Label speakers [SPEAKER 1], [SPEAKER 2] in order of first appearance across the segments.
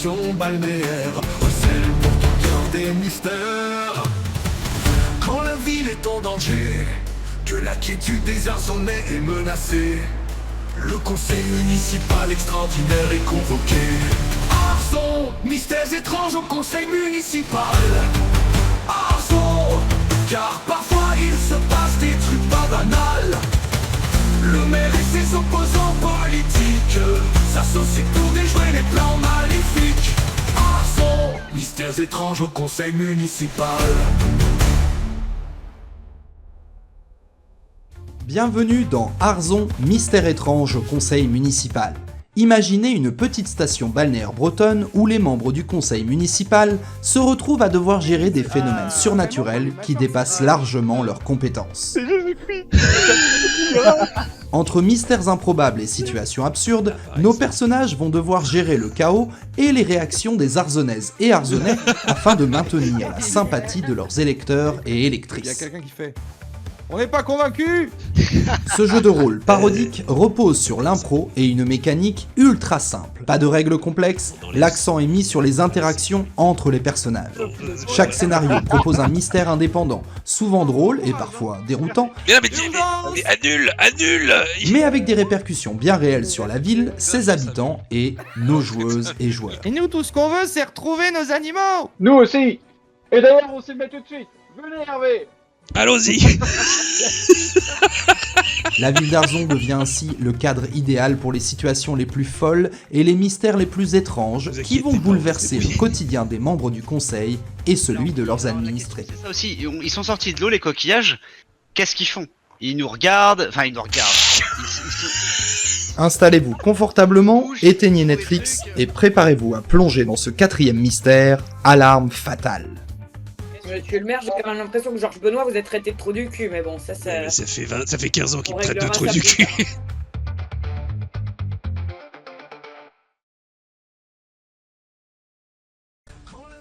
[SPEAKER 1] station balnéaire, recèle pour ton cœur des mystères. Quand la ville est en danger, que la quiétude des Arzonnais est menacée, le conseil municipal extraordinaire est convoqué. Arzon, mystères étranges au conseil municipal. Arzon, car parfois il se passe des trucs pas banals. Le maire et ses opposants politiques s'associent pour déjouer les plans maléfiques. Arzon, mystères étranges au conseil municipal.
[SPEAKER 2] Bienvenue dans Arzon, mystère étrange au conseil municipal. Imaginez une petite station balnéaire bretonne où les membres du conseil municipal se retrouvent à devoir gérer des phénomènes surnaturels qui dépassent largement leurs compétences. Entre mystères improbables et situations absurdes, nos personnages vont devoir gérer le chaos et les réactions des Arzonnaises et Arzonnais afin de maintenir la sympathie de leurs électeurs et
[SPEAKER 3] Il y a
[SPEAKER 2] électrices.
[SPEAKER 3] quelqu'un qui fait. On n'est pas convaincus.
[SPEAKER 2] Ce jeu de rôle parodique repose sur l'impro et une mécanique ultra simple. Pas de règles complexes, l'accent est mis sur les interactions entre les personnages. Chaque scénario propose un mystère indépendant, souvent drôle et parfois déroutant,
[SPEAKER 4] Mais annule.
[SPEAKER 2] mais avec des répercussions bien réelles sur la ville, ses habitants et nos joueuses et joueurs.
[SPEAKER 3] Et nous, tout ce qu'on veut, c'est retrouver nos animaux.
[SPEAKER 5] Nous aussi. Et d'ailleurs, on s'y met tout de suite. Venez, Hervé.
[SPEAKER 4] Allons-y.
[SPEAKER 2] La ville d'Arzon devient ainsi le cadre idéal pour les situations les plus folles et les mystères les plus étranges qui vont bouleverser le quotidien des membres du conseil et celui de leurs administrés.
[SPEAKER 6] C'est ça aussi, ils sont sortis de l'eau les coquillages, qu'est-ce qu'ils font? Ils nous regardent. Ils sont...
[SPEAKER 2] Installez-vous confortablement, éteignez Netflix et préparez-vous à plonger dans ce quatrième mystère, alarme fatale.
[SPEAKER 7] Monsieur le maire, j'ai quand même l'impression que Georges Benoît vous êtes traité de trou du cul, mais bon, ça
[SPEAKER 4] Ça fait 15 ans qu'il
[SPEAKER 7] on
[SPEAKER 4] me traite de
[SPEAKER 7] réglera
[SPEAKER 4] trou
[SPEAKER 7] ça
[SPEAKER 4] du
[SPEAKER 7] plus
[SPEAKER 4] cul.
[SPEAKER 7] tard.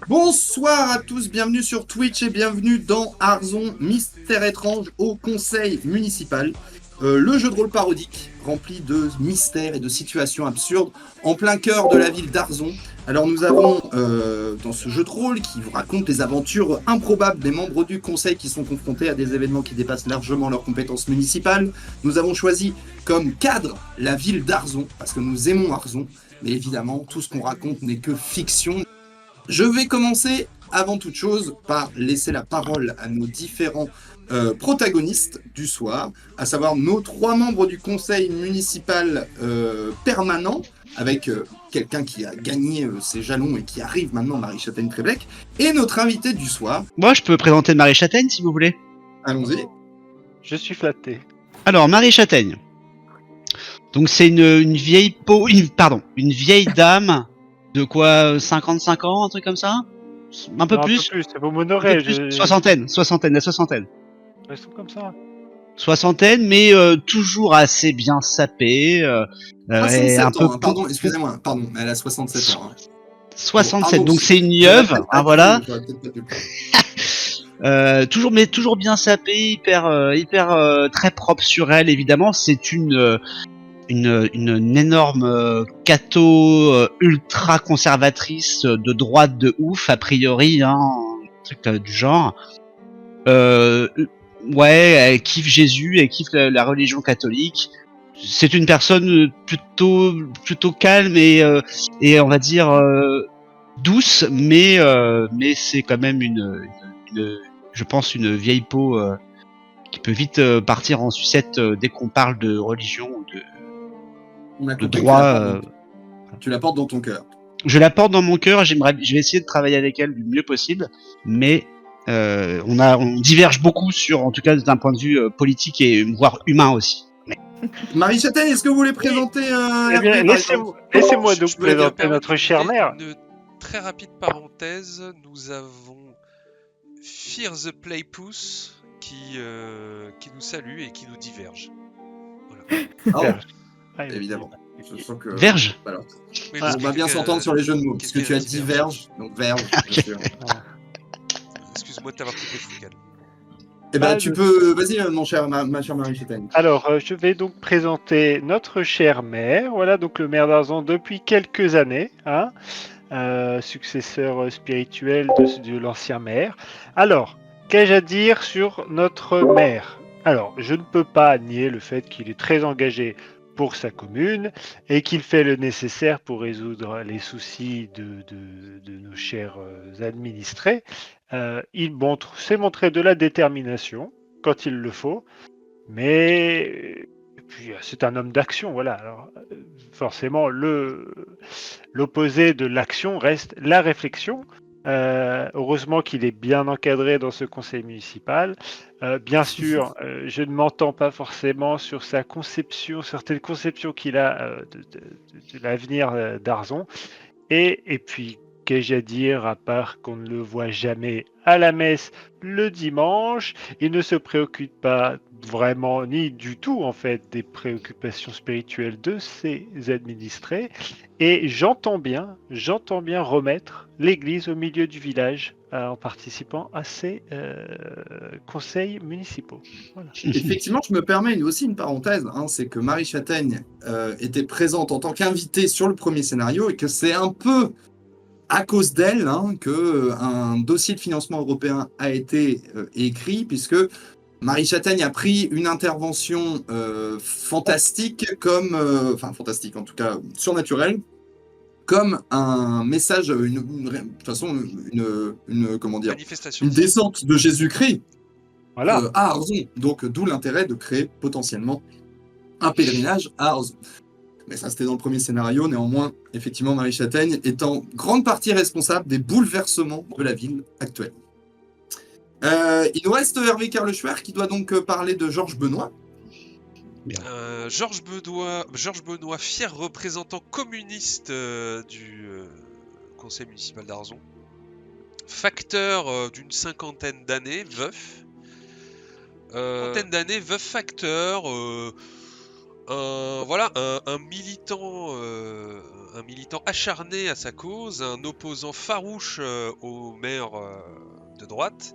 [SPEAKER 2] Bonsoir à tous, bienvenue sur Twitch et bienvenue dans Arzon, mystère étrange au conseil municipal. Le jeu de rôle parodique, rempli de mystères et de situations absurdes, en plein cœur de la ville d'Arzon. Alors nous avons dans ce jeu de rôle qui vous raconte les aventures improbables des membres du conseil qui sont confrontés à des événements qui dépassent largement leurs compétences municipales. Nous avons choisi comme cadre la ville d'Arzon, parce que nous aimons Arzon, mais évidemment tout ce qu'on raconte n'est que fiction. Je vais commencer avant toute chose par laisser la parole à nos différents protagonistes du soir, à savoir nos 3 membres du conseil municipal permanent, avec quelqu'un qui a gagné ses jalons et qui arrive maintenant, Marie Châtaigne-Tréblec, et notre invité du soir.
[SPEAKER 6] Moi, je peux présenter Marie Châtaigne si vous voulez.
[SPEAKER 2] Allons-y.
[SPEAKER 5] Je suis flatté.
[SPEAKER 6] Alors, Marie Châtaigne. Donc, c'est une vieille une vieille dame de quoi, 55 ans, un truc comme ça? Un peu
[SPEAKER 5] Non,
[SPEAKER 6] plus.
[SPEAKER 5] c'est vos monorés.
[SPEAKER 6] Soixantaine.
[SPEAKER 5] Ils sont comme ça.
[SPEAKER 6] Soixantaine, mais toujours assez bien sapée. Et
[SPEAKER 2] 67
[SPEAKER 6] un
[SPEAKER 2] ans,
[SPEAKER 6] peu
[SPEAKER 2] hein, pardon, excusez-moi, pardon, elle a 67 ans. Hein.
[SPEAKER 6] 67,
[SPEAKER 2] Bon,
[SPEAKER 6] donc c'est une yeuve, hein, voilà.
[SPEAKER 2] J'aurais peut-être pas dû le faire.
[SPEAKER 6] Toujours bien sapée, hyper très propre sur elle, évidemment. C'est une énorme catho ultra conservatrice de droite de ouf, a priori, hein, un truc du genre. Ouais, elle kiffe Jésus, elle kiffe la religion catholique. C'est une personne plutôt calme et on va dire douce, mais c'est quand même je pense une vieille peau qui peut vite partir en sucette dès qu'on parle de religion ou
[SPEAKER 2] On a
[SPEAKER 6] de
[SPEAKER 2] compris que
[SPEAKER 6] droit.
[SPEAKER 2] tu la portes dans ton cœur.
[SPEAKER 6] Je la porte dans mon cœur, je vais essayer de travailler avec elle du mieux possible, mais on diverge beaucoup en tout cas d'un point de vue politique et voire humain aussi.
[SPEAKER 2] Marie Châtaigne, est-ce que vous voulez présenter
[SPEAKER 5] Eh bien, laissez-moi donc présenter notre chère mère.
[SPEAKER 4] Une très rapide parenthèse, nous avons Fear the Playpuss qui nous salue et qui nous diverge. Voilà.
[SPEAKER 2] Ah, évidemment. Je sens que...
[SPEAKER 6] Verge.
[SPEAKER 2] Voilà.
[SPEAKER 4] Oui,
[SPEAKER 2] On va bien s'entendre sur les jeux de mots,
[SPEAKER 4] qu'est-ce
[SPEAKER 2] puisque tu as
[SPEAKER 4] qu'elle
[SPEAKER 2] dit verge, donc verge, bien sûr.
[SPEAKER 4] Excuse-moi de t'avoir coupé, Foucal.
[SPEAKER 2] Eh ben, tu peux... Vas-y, ma chère Marie Châtaigne.
[SPEAKER 5] Alors, je vais donc présenter notre chère mère. Voilà, donc le maire d'Arzon depuis quelques années. Hein. successeur spirituel de l'ancien maire. Alors, qu'ai-je à dire sur notre maire? Alors, je ne peux pas nier le fait qu'il est très engagé pour sa commune et qu'il fait le nécessaire pour résoudre les soucis de nos chers administrés. Il s'est montré de la détermination quand il le faut, mais puis, c'est un homme d'action, voilà. Alors, forcément, l'opposé de l'action reste la réflexion. Heureusement qu'il est bien encadré dans ce conseil municipal. Bien sûr, je ne m'entends pas forcément sur certaines conceptions qu'il a de l'avenir d'Arzon. Et puis, qu'ai-je à dire à part qu'on ne le voit jamais à la messe le dimanche? Il ne se préoccupe pas vraiment, ni du tout en fait, des préoccupations spirituelles de ses administrés. Et j'entends bien remettre l'église au milieu du village en participant à ces conseils municipaux. Voilà.
[SPEAKER 2] Effectivement, je me permets aussi une parenthèse, hein, c'est que Marie Châtaigne était présente en tant qu'invitée sur le premier scénario et que c'est un peu à cause d'elle que un dossier de financement européen a été écrit, puisque Marie Châtaigne a pris une intervention fantastique, fantastique en tout cas surnaturelle, comme un message, comment dire,
[SPEAKER 4] Manifestation.
[SPEAKER 2] une descente de Jésus-Christ
[SPEAKER 5] Voilà.
[SPEAKER 2] à Arzon. Donc d'où l'intérêt de créer potentiellement un pèlerinage à Arzon. Mais ça, c'était dans le premier scénario. Néanmoins, effectivement, Marie Châtaigne est en grande partie responsable des bouleversements de la ville actuelle. Il nous reste Hervé Carleschwer qui doit donc parler de Georges Benoît.
[SPEAKER 4] Georges Benoît, fier représentant communiste du conseil municipal d'Arzon. Facteur d'une cinquantaine d'années, veuf. Veuf facteur. Un militant acharné à sa cause, un opposant farouche au maire de droite.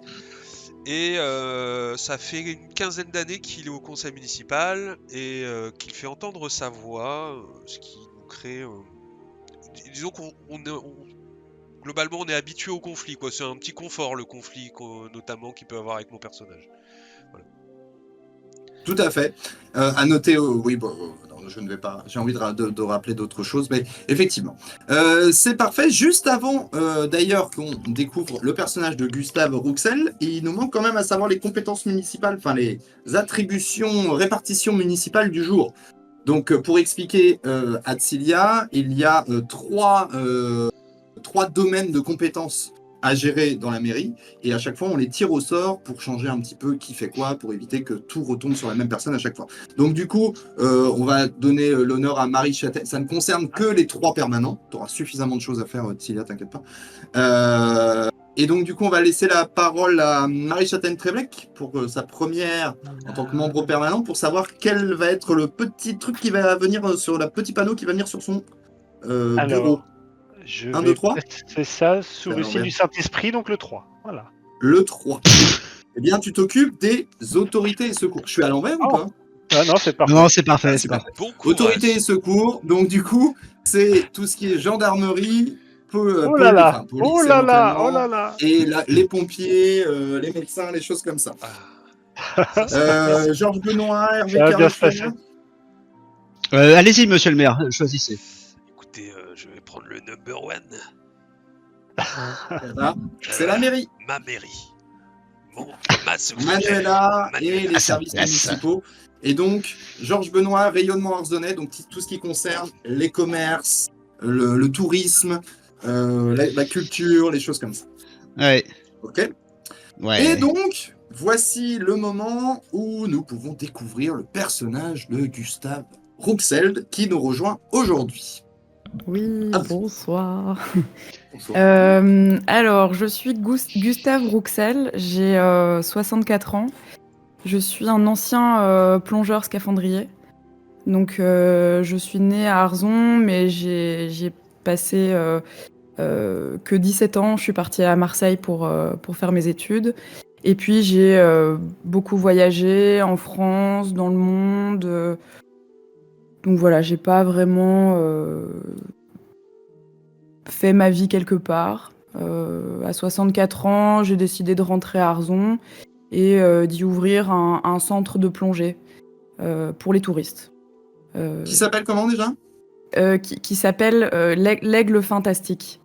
[SPEAKER 4] Et ça fait une quinzaine d'années qu'il est au conseil municipal et qu'il fait entendre sa voix, ce qui nous crée... disons globalement, on est habitué au conflit, quoi. C'est un petit confort, le conflit, notamment, qu'il peut avoir avec mon personnage. Voilà.
[SPEAKER 2] Tout à fait. À noter, non, je ne vais pas, j'ai envie de rappeler d'autres choses, mais effectivement. C'est parfait. Juste avant, d'ailleurs, qu'on découvre le personnage de Gustave Rouxel, il nous manque quand même à savoir les compétences municipales, enfin les attributions, répartitions municipales du jour. Donc, pour expliquer Atsilia, il y a trois domaines de compétences à gérer dans la mairie, et à chaque fois on les tire au sort pour changer un petit peu qui fait quoi, pour éviter que tout retombe sur la même personne à chaque fois. Donc du coup, on va donner l'honneur à Marie Châtaigne. Ça ne concerne que les 3 permanents. Tu auras suffisamment de choses à faire, Cilia, t'inquiète pas. Et donc du coup, on va laisser la parole à Marie Châtaigne-Tréblec pour sa première en tant que membre permanent, pour savoir quel va être le petit truc qui va venir sur le petit panneau qui va venir sur son bureau.
[SPEAKER 5] Je
[SPEAKER 2] 1,
[SPEAKER 5] vais
[SPEAKER 2] 2, 3.
[SPEAKER 5] C'est ça, sous le
[SPEAKER 2] Alors,
[SPEAKER 5] signe du Saint-Esprit, donc le 3. Voilà.
[SPEAKER 2] Le 3. Eh bien, tu t'occupes des autorités et secours. Je suis à l'envers ou pas?
[SPEAKER 5] Ah non, c'est parfait.
[SPEAKER 6] Non, c'est parfait, c'est
[SPEAKER 2] C'est
[SPEAKER 6] parfait.
[SPEAKER 4] Bon courage.
[SPEAKER 2] Autorités et secours. Donc, du coup, c'est tout ce qui est gendarmerie,
[SPEAKER 5] Oh là là,
[SPEAKER 2] police
[SPEAKER 5] oh là là,
[SPEAKER 2] éventuellement,
[SPEAKER 5] oh là là.
[SPEAKER 2] et les pompiers, les médecins, les choses comme ça. Georges Benoît, Hervé
[SPEAKER 5] Ça va bien se
[SPEAKER 2] Carleschwer.
[SPEAKER 5] passer.
[SPEAKER 6] Allez-y, monsieur le maire, choisissez.
[SPEAKER 4] Écoutez, je vais prendre le number 1.
[SPEAKER 2] Voilà. C'est la mairie.
[SPEAKER 4] Ma mairie. Ma secrétaire.
[SPEAKER 2] Manuela et
[SPEAKER 4] Manuela.
[SPEAKER 2] les services municipaux. Et donc, Georges Benoît, rayonnement arzonnais, donc tout ce qui concerne les commerces, le tourisme, la culture, les choses comme ça.
[SPEAKER 6] Ouais.
[SPEAKER 2] Ok.
[SPEAKER 6] Ouais.
[SPEAKER 2] Et donc, voici le moment où nous pouvons découvrir le personnage de Gustave Rouxel qui nous rejoint aujourd'hui.
[SPEAKER 8] Oui,
[SPEAKER 2] Ah.
[SPEAKER 8] bonsoir.
[SPEAKER 2] Bonsoir.
[SPEAKER 8] Alors, je suis Gustave Rouxel, j'ai 64 ans. Je suis un ancien plongeur scaphandrier. Donc, je suis né à Arzon, mais j'ai passé que 17 ans. Je suis partie à Marseille pour faire mes études. Et puis, j'ai beaucoup voyagé en France, dans le monde. Donc voilà, j'ai pas vraiment... fait ma vie quelque part. À 64 ans, j'ai décidé de rentrer à Arzon et d'y ouvrir un centre de plongée pour les touristes.
[SPEAKER 2] Qui s'appelle comment déjà?
[SPEAKER 8] Qui s'appelle l'Aigle Fantastique.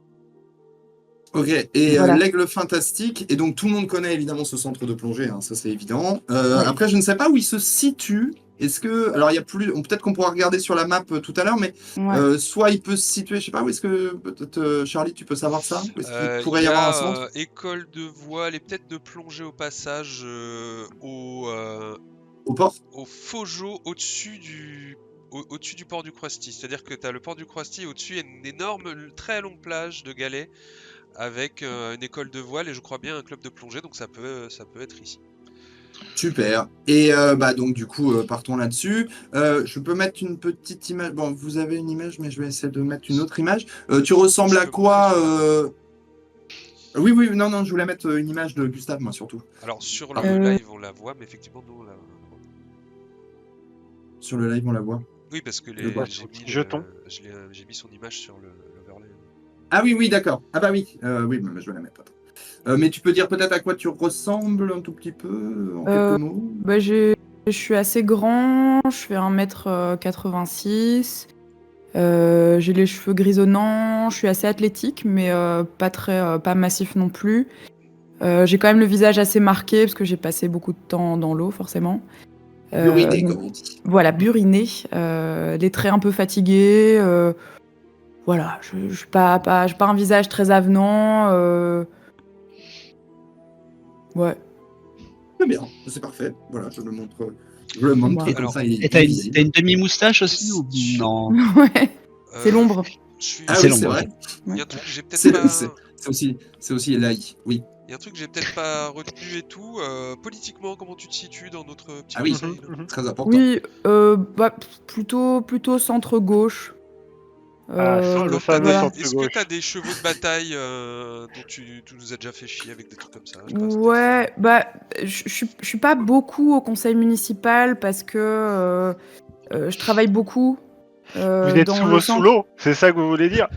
[SPEAKER 2] Ok, et
[SPEAKER 8] Voilà.
[SPEAKER 2] l'Aigle Fantastique, et donc tout le monde connaît évidemment ce centre de plongée, hein, ça c'est évident.
[SPEAKER 8] Ouais.
[SPEAKER 2] Après, je ne sais pas où il se situe. Est-ce que. Alors, il y a plus. Peut-être qu'on pourra regarder sur la map tout à l'heure, mais
[SPEAKER 8] Ouais.
[SPEAKER 2] soit il peut se situer, je sais pas, où est-ce que. Peut-être, Charlie, tu peux savoir ça? Où est-ce qu'il pourrait
[SPEAKER 4] Il
[SPEAKER 2] y
[SPEAKER 4] y
[SPEAKER 2] avoir un
[SPEAKER 4] a
[SPEAKER 2] centre?
[SPEAKER 4] école de voile et peut-être de plongée au passage
[SPEAKER 2] Au port?
[SPEAKER 4] au Fojo au-dessus du port du Croisty. C'est-à-dire que tu as le port du Croisty et au-dessus il y a une énorme, très longue plage de galets avec une école de voile et je crois bien un club de plongée, donc ça peut être ici.
[SPEAKER 2] Super. Et bah donc du coup, partons là-dessus. Je peux mettre une petite image. Bon, vous avez une image, mais je vais essayer de mettre une autre image. Tu ressembles
[SPEAKER 4] Je
[SPEAKER 2] à
[SPEAKER 4] peux
[SPEAKER 2] quoi
[SPEAKER 4] monter sur
[SPEAKER 2] Oui, oui, non, je voulais mettre une image de Gustave, moi surtout.
[SPEAKER 4] Alors sur
[SPEAKER 2] Ah.
[SPEAKER 4] le live on la voit, mais effectivement nous on la voit.
[SPEAKER 2] Sur le live, on la voit.
[SPEAKER 4] Oui, parce que
[SPEAKER 2] Je vois
[SPEAKER 5] son petit jeton.
[SPEAKER 4] j'ai mis son image sur l'overlay.
[SPEAKER 2] Ah oui, oui, d'accord. Ah bah oui, oui, mais je vais la mettre. Attends. Mais tu peux dire peut-être à quoi tu ressembles un tout petit peu, en quelques mots?
[SPEAKER 8] Bah, je suis assez grand, je fais 1m86. J'ai les cheveux grisonnants, je suis assez athlétique, mais pas massif non plus. J'ai quand même le visage assez marqué parce que j'ai passé beaucoup de temps dans l'eau, forcément.
[SPEAKER 2] Uriné,
[SPEAKER 8] Donc,
[SPEAKER 2] comme on dit.
[SPEAKER 8] voilà, buriné. Les traits un peu fatigués. Voilà, je suis pas un visage très avenant. Ouais.
[SPEAKER 2] Très bien, c'est parfait. Voilà, je le montre. Je le montre
[SPEAKER 8] Voilà.
[SPEAKER 2] comme
[SPEAKER 4] Alors,
[SPEAKER 2] ça, il
[SPEAKER 6] Et
[SPEAKER 2] est
[SPEAKER 6] t'as
[SPEAKER 2] visible.
[SPEAKER 6] une demi-moustache aussi ou non?
[SPEAKER 8] Ouais, c'est l'ombre.
[SPEAKER 4] Je suis.
[SPEAKER 2] Ah
[SPEAKER 6] C'est
[SPEAKER 2] oui,
[SPEAKER 6] long,
[SPEAKER 2] c'est
[SPEAKER 6] ok.
[SPEAKER 2] vrai.
[SPEAKER 4] Il y a un truc que j'ai peut-être
[SPEAKER 2] C'est
[SPEAKER 4] pas.
[SPEAKER 2] c'est aussi l'AI, oui.
[SPEAKER 4] Il y a un truc que j'ai peut-être pas retenu et tout. Politiquement, comment tu te situes dans notre petit
[SPEAKER 2] Ah oui,
[SPEAKER 4] conseil là
[SPEAKER 2] très important.
[SPEAKER 8] Oui, bah, plutôt centre-gauche.
[SPEAKER 4] Alors,
[SPEAKER 5] fameux
[SPEAKER 8] voilà.
[SPEAKER 5] centre
[SPEAKER 4] est-ce que
[SPEAKER 5] gauche.
[SPEAKER 4] tu as des chevaux de bataille dont tu nous as déjà fait chier avec des trucs comme ça? Je sais pas,
[SPEAKER 8] Ouais, bah, je suis pas beaucoup au conseil municipal parce que je travaille beaucoup
[SPEAKER 5] Vous êtes
[SPEAKER 8] dans
[SPEAKER 5] souvent
[SPEAKER 8] le
[SPEAKER 5] sous
[SPEAKER 8] centre.
[SPEAKER 5] l'eau, c'est ça que vous voulez dire?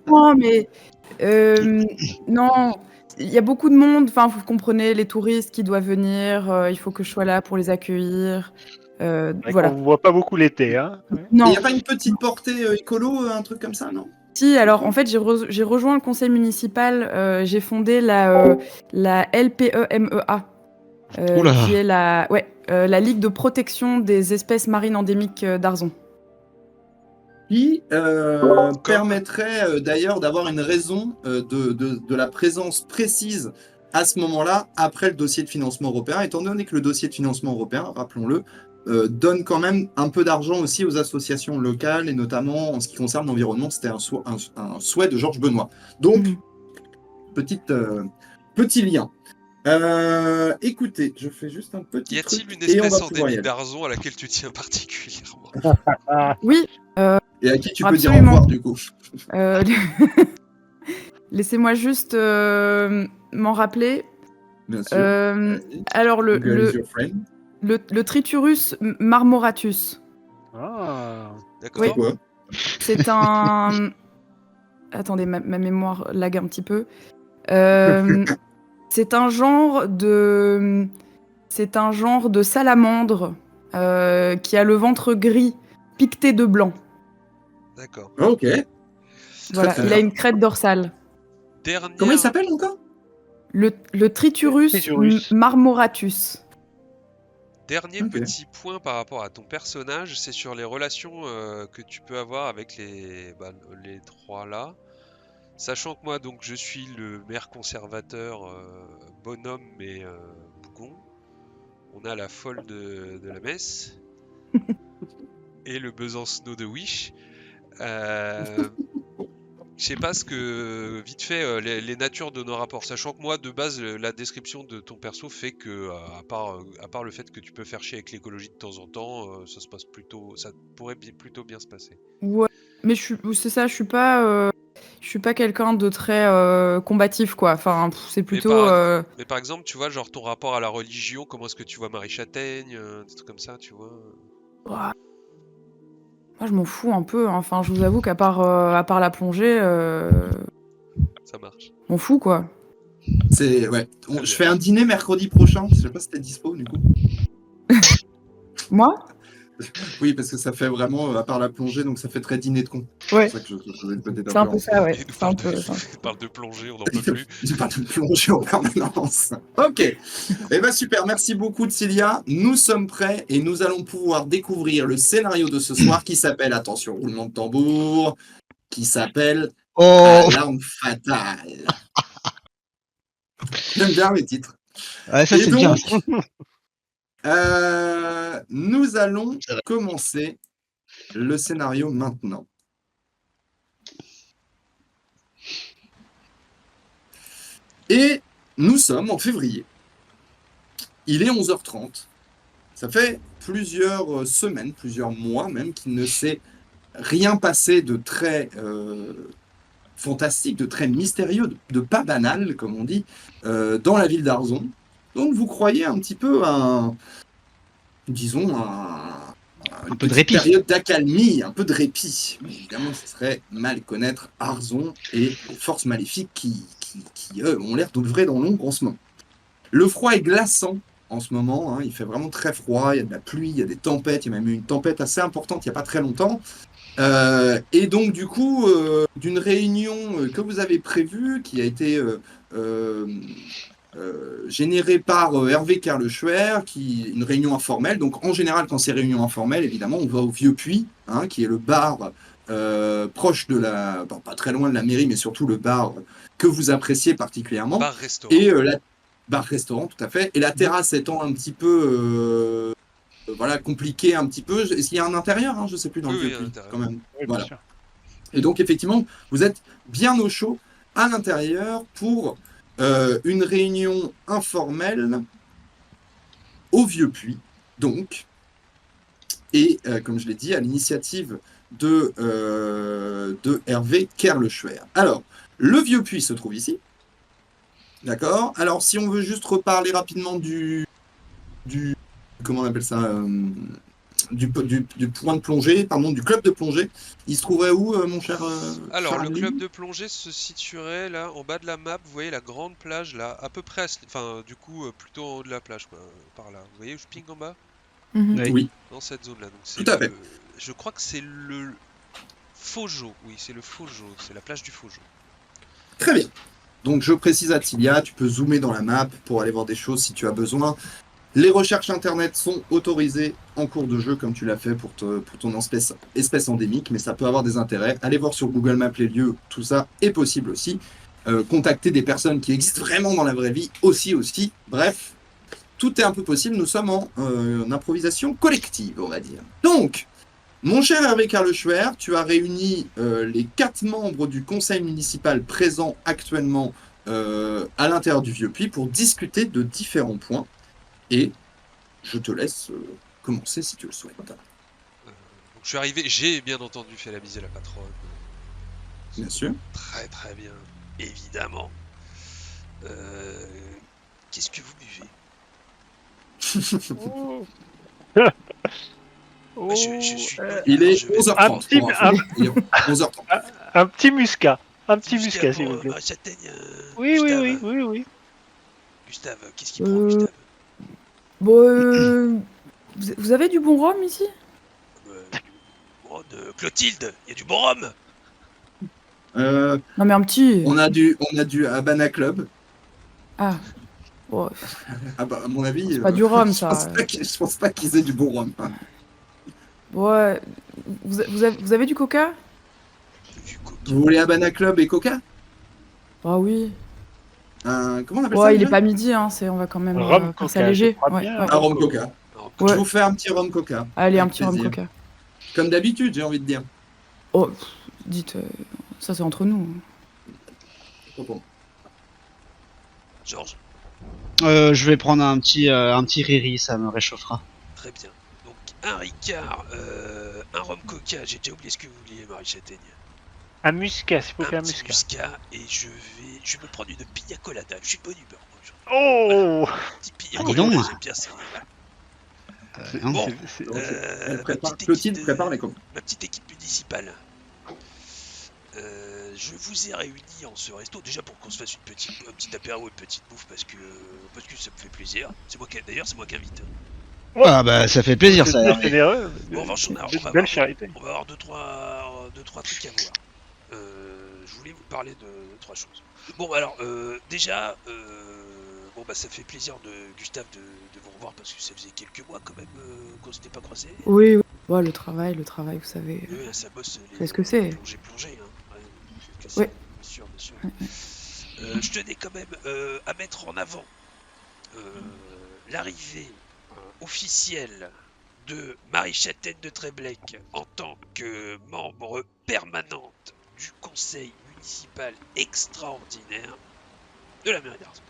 [SPEAKER 8] Non, mais non, il y a beaucoup de monde. Enfin, vous comprenez, les touristes qui doivent venir, il faut que je sois là pour les accueillir.
[SPEAKER 5] On
[SPEAKER 8] Voilà.
[SPEAKER 5] vous voit pas beaucoup l'été, hein?
[SPEAKER 2] Il
[SPEAKER 8] Non,
[SPEAKER 2] n'y a pas une petite portée écolo, un truc comme ça, non?
[SPEAKER 8] si, alors en fait, j'ai rejoint le conseil municipal, j'ai fondé la LPEMEA,
[SPEAKER 6] Oula.
[SPEAKER 8] qui est la Ligue de protection des espèces marines endémiques d'Arzon.
[SPEAKER 2] Qui permettrait d'ailleurs d'avoir une raison de la présence précise à ce moment-là, après le dossier de financement européen, étant donné que le dossier de financement européen, rappelons-le, donne quand même un peu d'argent aussi aux associations locales, et notamment en ce qui concerne l'environnement, c'était un souhait de Georges Benoît. Donc, petit lien. Écoutez, je fais juste un petit
[SPEAKER 4] Y a-t-il
[SPEAKER 2] truc
[SPEAKER 4] une
[SPEAKER 2] et on
[SPEAKER 4] espèce
[SPEAKER 2] va pouvoir y
[SPEAKER 4] endémique
[SPEAKER 2] aller.
[SPEAKER 4] d'Arzon à laquelle tu tiens particulièrement?
[SPEAKER 8] Oui,
[SPEAKER 2] Et à qui tu peux dire au
[SPEAKER 8] absolument.
[SPEAKER 2] revoir du coup?
[SPEAKER 8] Euh, Laissez-moi juste m'en rappeler.
[SPEAKER 2] Bien sûr. Vas-y.
[SPEAKER 8] Alors,
[SPEAKER 2] Google is your friend.
[SPEAKER 8] le Triturus marmoratus,
[SPEAKER 5] Ah.
[SPEAKER 4] D'accord.
[SPEAKER 8] Oui.
[SPEAKER 2] C'est quoi?
[SPEAKER 8] c'est un... Attendez, ma mémoire lag un petit peu. C'est un genre de salamandre qui a le ventre gris piqueté de blanc.
[SPEAKER 4] D'accord.
[SPEAKER 2] Ah, ok.
[SPEAKER 8] Voilà,
[SPEAKER 2] très
[SPEAKER 8] il
[SPEAKER 2] bien.
[SPEAKER 8] a une crête dorsale.
[SPEAKER 4] Dernière,
[SPEAKER 2] Comment il s'appelle encore?
[SPEAKER 8] Le Triturus
[SPEAKER 5] Triturus.
[SPEAKER 8] marmoratus.
[SPEAKER 4] dernier
[SPEAKER 2] Ok.
[SPEAKER 4] petit point par rapport à ton personnage, c'est sur les relations que tu peux avoir avec les trois là. Sachant que moi, donc, je suis le maire conservateur, bonhomme mais bougon. On a la folle de la messe et le Besancenot de Wish. Je sais pas ce que, vite fait, les natures de nos rapports. Sachant que moi, de base, la description de ton perso fait que, à part le fait que tu peux faire chier avec l'écologie de temps en temps, ça pourrait plutôt bien se passer.
[SPEAKER 8] Ouais, mais c'est ça, je suis pas quelqu'un de très combatif, quoi. Enfin, c'est plutôt...
[SPEAKER 4] Mais par exemple, tu vois, genre ton rapport à la religion, comment est-ce que tu vois Marie Châtaigne, des trucs comme ça, tu vois?
[SPEAKER 8] ouah. Moi, je m'en fous un peu, hein. Enfin, je vous avoue qu'à part, à part la plongée,
[SPEAKER 4] Ça marche.
[SPEAKER 8] je m'en fous, quoi.
[SPEAKER 2] C'est ouais.
[SPEAKER 4] Très bien.
[SPEAKER 2] Je fais un dîner mercredi prochain. Je sais pas si t'es dispo du coup.
[SPEAKER 8] Moi?
[SPEAKER 2] Oui, parce que ça fait vraiment, à part la plongée, donc ça fait très dîner de con.
[SPEAKER 8] Ouais.
[SPEAKER 2] C'est pour ça que je vais peut-être
[SPEAKER 8] C'est un peu ça, ouais.
[SPEAKER 4] Il nous
[SPEAKER 8] C'est un
[SPEAKER 4] parle,
[SPEAKER 8] peu
[SPEAKER 4] de...
[SPEAKER 8] ça.
[SPEAKER 4] il parle de plongée, on n'en peut plus.
[SPEAKER 2] J'ai pas de plonger en permanence. Ok. Eh ben super, merci beaucoup Cilia. Nous sommes prêts et nous allons pouvoir découvrir le scénario de ce soir qui s'appelle, attention, roulement de tambour, qui s'appelle
[SPEAKER 6] Oh,
[SPEAKER 2] Alarme fatale. J'aime bien les titres.
[SPEAKER 6] ouais, ça
[SPEAKER 2] Et
[SPEAKER 6] c'est
[SPEAKER 2] donc,
[SPEAKER 6] bien.
[SPEAKER 2] nous allons
[SPEAKER 6] C'est vrai.
[SPEAKER 2] commencer le scénario maintenant. Et nous sommes en février. Il est 11h30. Ça fait plusieurs semaines, plusieurs mois même, qu'il ne s'est rien passé de très fantastique, de très mystérieux, de pas banal, comme on dit, dans la ville d'Arzon. Donc vous croyez un petit peu à disons, une
[SPEAKER 6] peu de
[SPEAKER 2] petite
[SPEAKER 6] répit.
[SPEAKER 2] période d'accalmie, un peu de répit. Mais évidemment, ce serait mal connaître Arzon et les forces maléfiques qui eux, ont l'air d'œuvrer dans l'ombre en ce moment. Le froid est glaçant en ce moment, hein, il fait vraiment très froid, il y a de la pluie, il y a des tempêtes, il y a même eu une tempête assez importante il n'y a pas très longtemps. Et donc, du coup, d'une réunion que vous avez prévue, qui a été générée par Hervé Kerleschwer, une réunion informelle. Donc, en général, quand c'est réunion informelle, évidemment, on va au Vieux Puy, hein, qui est le bar proche de la... Bon, pas très loin de la mairie, mais surtout le bar que vous appréciez particulièrement.
[SPEAKER 4] Bar-restaurant.
[SPEAKER 2] Et la bar-restaurant, tout à fait. Et la terrasse étant un petit peu... voilà, compliqué un petit peu. Est-ce qu'il y a un intérieur, hein, je ne sais plus, dans
[SPEAKER 4] Oui,
[SPEAKER 2] le
[SPEAKER 4] oui,
[SPEAKER 2] Vieux
[SPEAKER 4] un
[SPEAKER 2] Puy,
[SPEAKER 4] intérieur.
[SPEAKER 2] quand même.
[SPEAKER 5] Oui,
[SPEAKER 2] Voilà.
[SPEAKER 5] bien sûr.
[SPEAKER 2] Et donc, effectivement, vous êtes bien au chaud à l'intérieur pour une réunion informelle au Vieux Puy, donc, et comme je l'ai dit, à l'initiative de Hervé Kerleschwer. Alors, le Vieux Puy se trouve ici. D'accord. Alors, si on veut juste reparler rapidement du comment on appelle ça du point de plongée, pardon, du club de plongée. Il se trouverait où, mon cher
[SPEAKER 4] Alors, le
[SPEAKER 2] Charlie
[SPEAKER 4] club de plongée se situerait là, en bas de la map. Vous voyez la grande plage là, à peu près, enfin, du coup, plutôt en haut de la plage, quoi, par là. Vous voyez où je ping en bas?
[SPEAKER 8] Mhm.
[SPEAKER 6] Oui.
[SPEAKER 2] Oui,
[SPEAKER 4] Dans cette zone là. Donc, c'est
[SPEAKER 2] tout à fait.
[SPEAKER 4] je crois que c'est le Fojo. Oui, c'est le Fojo. C'est la plage du Fojo.
[SPEAKER 2] Très bien. Donc, je précise à Tilia, tu peux zoomer dans la map pour aller voir des choses si tu as besoin. Les recherches internet sont autorisées en cours de jeu, comme tu l'as fait pour ton espèce endémique, mais ça peut avoir des intérêts. Allez voir sur Google Maps les lieux, tout ça est possible aussi. Contacter des personnes qui existent vraiment dans la vraie vie aussi. Bref, tout est un peu possible. Nous sommes en improvisation collective, on va dire. Donc, mon cher Hervé Kerleschwer, tu as réuni les 4 membres du conseil municipal présents actuellement à l'intérieur du Vieux Puy pour discuter de différents points. Et je te laisse commencer si tu le souhaites.
[SPEAKER 4] Donc, je suis arrivé, j'ai bien entendu fait la bise à la patronne.
[SPEAKER 2] Bien sûr.
[SPEAKER 4] Très très bien, évidemment. Qu'est-ce que vous buvez?
[SPEAKER 5] Oh.
[SPEAKER 4] Bah, je suis.
[SPEAKER 2] Il est
[SPEAKER 4] je vais-
[SPEAKER 2] 11h30.
[SPEAKER 5] Un petit-
[SPEAKER 2] pour info. Il est 11h30.
[SPEAKER 5] Un petit muscat. Un petit
[SPEAKER 4] Muscat
[SPEAKER 5] muscat, s'il
[SPEAKER 4] pour,
[SPEAKER 5] vous plaît.
[SPEAKER 4] Châtaigne,
[SPEAKER 5] Oui, oui,
[SPEAKER 4] Gustave.
[SPEAKER 5] oui.
[SPEAKER 4] Gustave, qu'est-ce qu'il prend, Gustave?
[SPEAKER 8] Bon, vous avez du bon rhum ici?
[SPEAKER 4] Oh, de Clotilde, il y a du bon rhum.
[SPEAKER 8] Non, mais un petit.
[SPEAKER 2] On a du Habana Club.
[SPEAKER 8] Ah. Bon,
[SPEAKER 2] Ah bah, à mon avis.
[SPEAKER 8] c'est pas du rhum,
[SPEAKER 2] je
[SPEAKER 8] ça.
[SPEAKER 2] pense pas qu'ils aient du bon rhum. Hein.
[SPEAKER 8] Ouais. Vous avez du coca?
[SPEAKER 4] Du coca.
[SPEAKER 2] Vous voulez Habana Club et Coca
[SPEAKER 8] Ah oui.
[SPEAKER 2] Comment on appelle ça
[SPEAKER 8] Ouais, il
[SPEAKER 2] déjà
[SPEAKER 8] est pas midi, hein. On va quand même
[SPEAKER 5] Rhum
[SPEAKER 8] faire ça
[SPEAKER 5] coca,
[SPEAKER 8] léger.
[SPEAKER 5] je crois
[SPEAKER 8] Ouais,
[SPEAKER 5] bien.
[SPEAKER 8] ouais.
[SPEAKER 2] Un rhum Coca.
[SPEAKER 4] Alors,
[SPEAKER 2] Je
[SPEAKER 8] Ouais.
[SPEAKER 2] vous fais un petit rhum Coca.
[SPEAKER 8] Allez, un
[SPEAKER 2] Avec
[SPEAKER 8] petit rhum
[SPEAKER 2] plaisir.
[SPEAKER 8] coca.
[SPEAKER 2] Comme d'habitude, j'ai envie de dire.
[SPEAKER 8] Oh, dites, ça c'est entre nous.
[SPEAKER 4] Georges,
[SPEAKER 6] Je vais prendre un petit riri, ça me réchauffera.
[SPEAKER 4] très bien. Donc, un Ricard, un rhum coca, j'ai déjà oublié ce que vous vouliez, Marie Châtaigne.
[SPEAKER 5] Un muscat, s'il vous plaît,
[SPEAKER 4] Un
[SPEAKER 5] un
[SPEAKER 4] petit
[SPEAKER 5] muscat.
[SPEAKER 4] muscat, et je vais me prendre une pina colada. Je suis de bonne humeur, moi, aujourd'hui.
[SPEAKER 5] Oh
[SPEAKER 4] Un petit pina
[SPEAKER 6] Ah, dis
[SPEAKER 4] colada,
[SPEAKER 6] donc.
[SPEAKER 4] j'aime bien ça.
[SPEAKER 6] Hein.
[SPEAKER 4] Bon,
[SPEAKER 5] c'est-
[SPEAKER 2] Elle
[SPEAKER 4] ma
[SPEAKER 2] prépare,
[SPEAKER 4] petite
[SPEAKER 2] Clotilde
[SPEAKER 4] équipe,
[SPEAKER 2] prépare les comptes.
[SPEAKER 4] ma petite équipe municipale. Je vous ai réunis en ce resto déjà pour qu'on se fasse un petit apéro, une petite bouffe parce que ça me fait plaisir. D'ailleurs c'est moi qui invite.
[SPEAKER 6] Ah bah ça fait plaisir ça.
[SPEAKER 5] c'est
[SPEAKER 6] Hervé.
[SPEAKER 5] généreux.
[SPEAKER 4] Bon, en revanche, on va
[SPEAKER 5] Belle
[SPEAKER 4] avoir
[SPEAKER 5] charité.
[SPEAKER 4] On va avoir deux trois trucs à voir. Je voulais vous parler de trois choses. Bon, alors, déjà, ça fait plaisir Gustave de vous revoir parce que ça faisait quelques mois quand même qu'on s'était pas croisés.
[SPEAKER 8] Oui, oui. Ouais, le travail, vous savez.
[SPEAKER 4] Oui, ça bosse.
[SPEAKER 8] C'est ce que c'est.
[SPEAKER 4] Plongé, hein. Ouais,
[SPEAKER 8] Oui.
[SPEAKER 4] bien sûr, bien sûr. Je tenais quand même à mettre en avant l'arrivée officielle de Marie Châtaigne de Tréblec en tant que membre permanente du conseil municipal extraordinaire de la mairie d'Arson.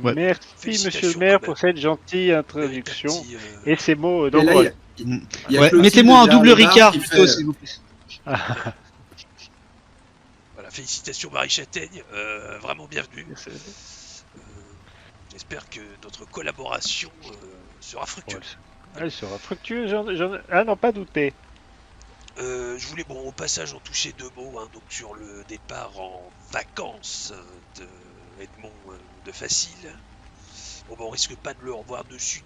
[SPEAKER 6] Ouais.
[SPEAKER 5] Merci,
[SPEAKER 4] Félicitations
[SPEAKER 5] monsieur le maire,
[SPEAKER 4] quand
[SPEAKER 5] pour
[SPEAKER 4] même.
[SPEAKER 5] cette gentille
[SPEAKER 4] Avec un
[SPEAKER 5] introduction
[SPEAKER 4] petit,
[SPEAKER 5] et ces mots
[SPEAKER 2] Et là,
[SPEAKER 5] d'envol.
[SPEAKER 2] il y a
[SPEAKER 6] Ouais,
[SPEAKER 2] Clotilde
[SPEAKER 6] mettez-moi en double
[SPEAKER 2] derrière
[SPEAKER 6] Ricard
[SPEAKER 2] qui
[SPEAKER 6] plutôt,
[SPEAKER 2] fait-
[SPEAKER 6] s'il vous plaît.
[SPEAKER 4] Voilà, félicitations Marie Châtaigne, vraiment bienvenue. J'espère que notre collaboration sera fructueuse.
[SPEAKER 5] Elle sera fructueuse, ah non, pas douter.
[SPEAKER 4] Je voulais, au passage, en toucher deux mots donc sur le départ en vacances de Edmond de Facile. On risque pas de le revoir de suite.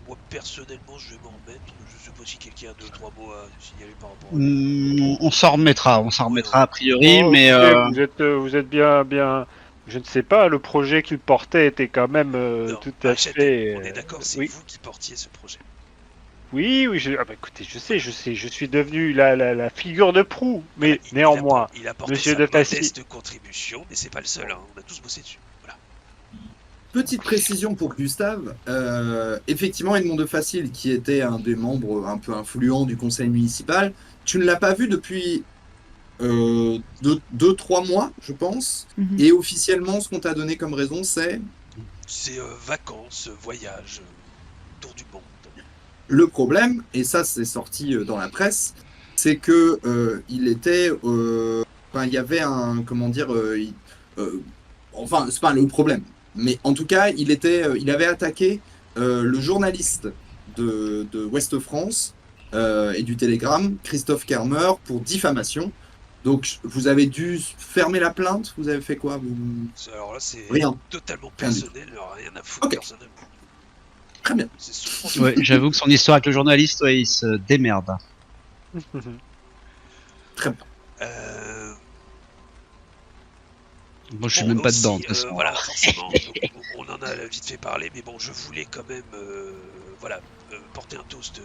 [SPEAKER 4] Moi, personnellement, je vais m'en remettre. Je sais pas si quelqu'un a deux, trois mots à signaler par rapport à
[SPEAKER 6] On s'en remettra a priori,
[SPEAKER 5] Oh,
[SPEAKER 6] mais
[SPEAKER 5] écoutez, vous êtes bien. Je ne sais pas, le projet qu'il portait était quand même
[SPEAKER 4] Non,
[SPEAKER 5] tout à
[SPEAKER 4] Marie Châtaigne,
[SPEAKER 5] fait.
[SPEAKER 4] on est d'accord, c'est
[SPEAKER 5] oui.
[SPEAKER 4] vous qui portiez ce projet.
[SPEAKER 5] Oui, écoutez, je sais, je suis devenu la figure de proue, mais néanmoins,
[SPEAKER 4] il a porté
[SPEAKER 5] monsieur
[SPEAKER 4] sa
[SPEAKER 5] de Passy.
[SPEAKER 4] modeste contribution, mais c'est pas le seul. On a tous bossé dessus. Voilà.
[SPEAKER 2] Petite précision pour Gustave, effectivement Edmond de Facile, qui était un des membres un peu influents du conseil municipal, tu ne l'as pas vu depuis 2-3 mois, je pense,
[SPEAKER 8] Mhm.
[SPEAKER 2] et officiellement ce qu'on t'a donné comme raison c'est
[SPEAKER 4] C'est vacances, voyage, tour du monde.
[SPEAKER 2] le problème, et ça c'est sorti dans la presse, c'est que il était, il y avait un, comment dire, enfin c'est pas le problème, mais en tout cas il avait attaqué le journaliste de Ouest France et du Télégramme, Christophe Kermer, pour diffamation. Donc vous avez dû fermer la plainte, vous avez fait quoi
[SPEAKER 4] Alors là, c'est
[SPEAKER 2] Rien.
[SPEAKER 4] totalement
[SPEAKER 2] Rien du
[SPEAKER 4] personnel, rien à foutre
[SPEAKER 2] Ok.
[SPEAKER 4] personnellement.
[SPEAKER 2] Très bien.
[SPEAKER 4] C'est son
[SPEAKER 6] ouais, j'avoue que son histoire avec le journaliste, ouais, il se démerde.
[SPEAKER 4] Euh,
[SPEAKER 6] Moi, je suis même pas
[SPEAKER 4] aussi,
[SPEAKER 6] dedans. De toute façon.
[SPEAKER 4] Voilà, forcément, donc, on en a vite fait parler, mais je voulais quand même porter un toast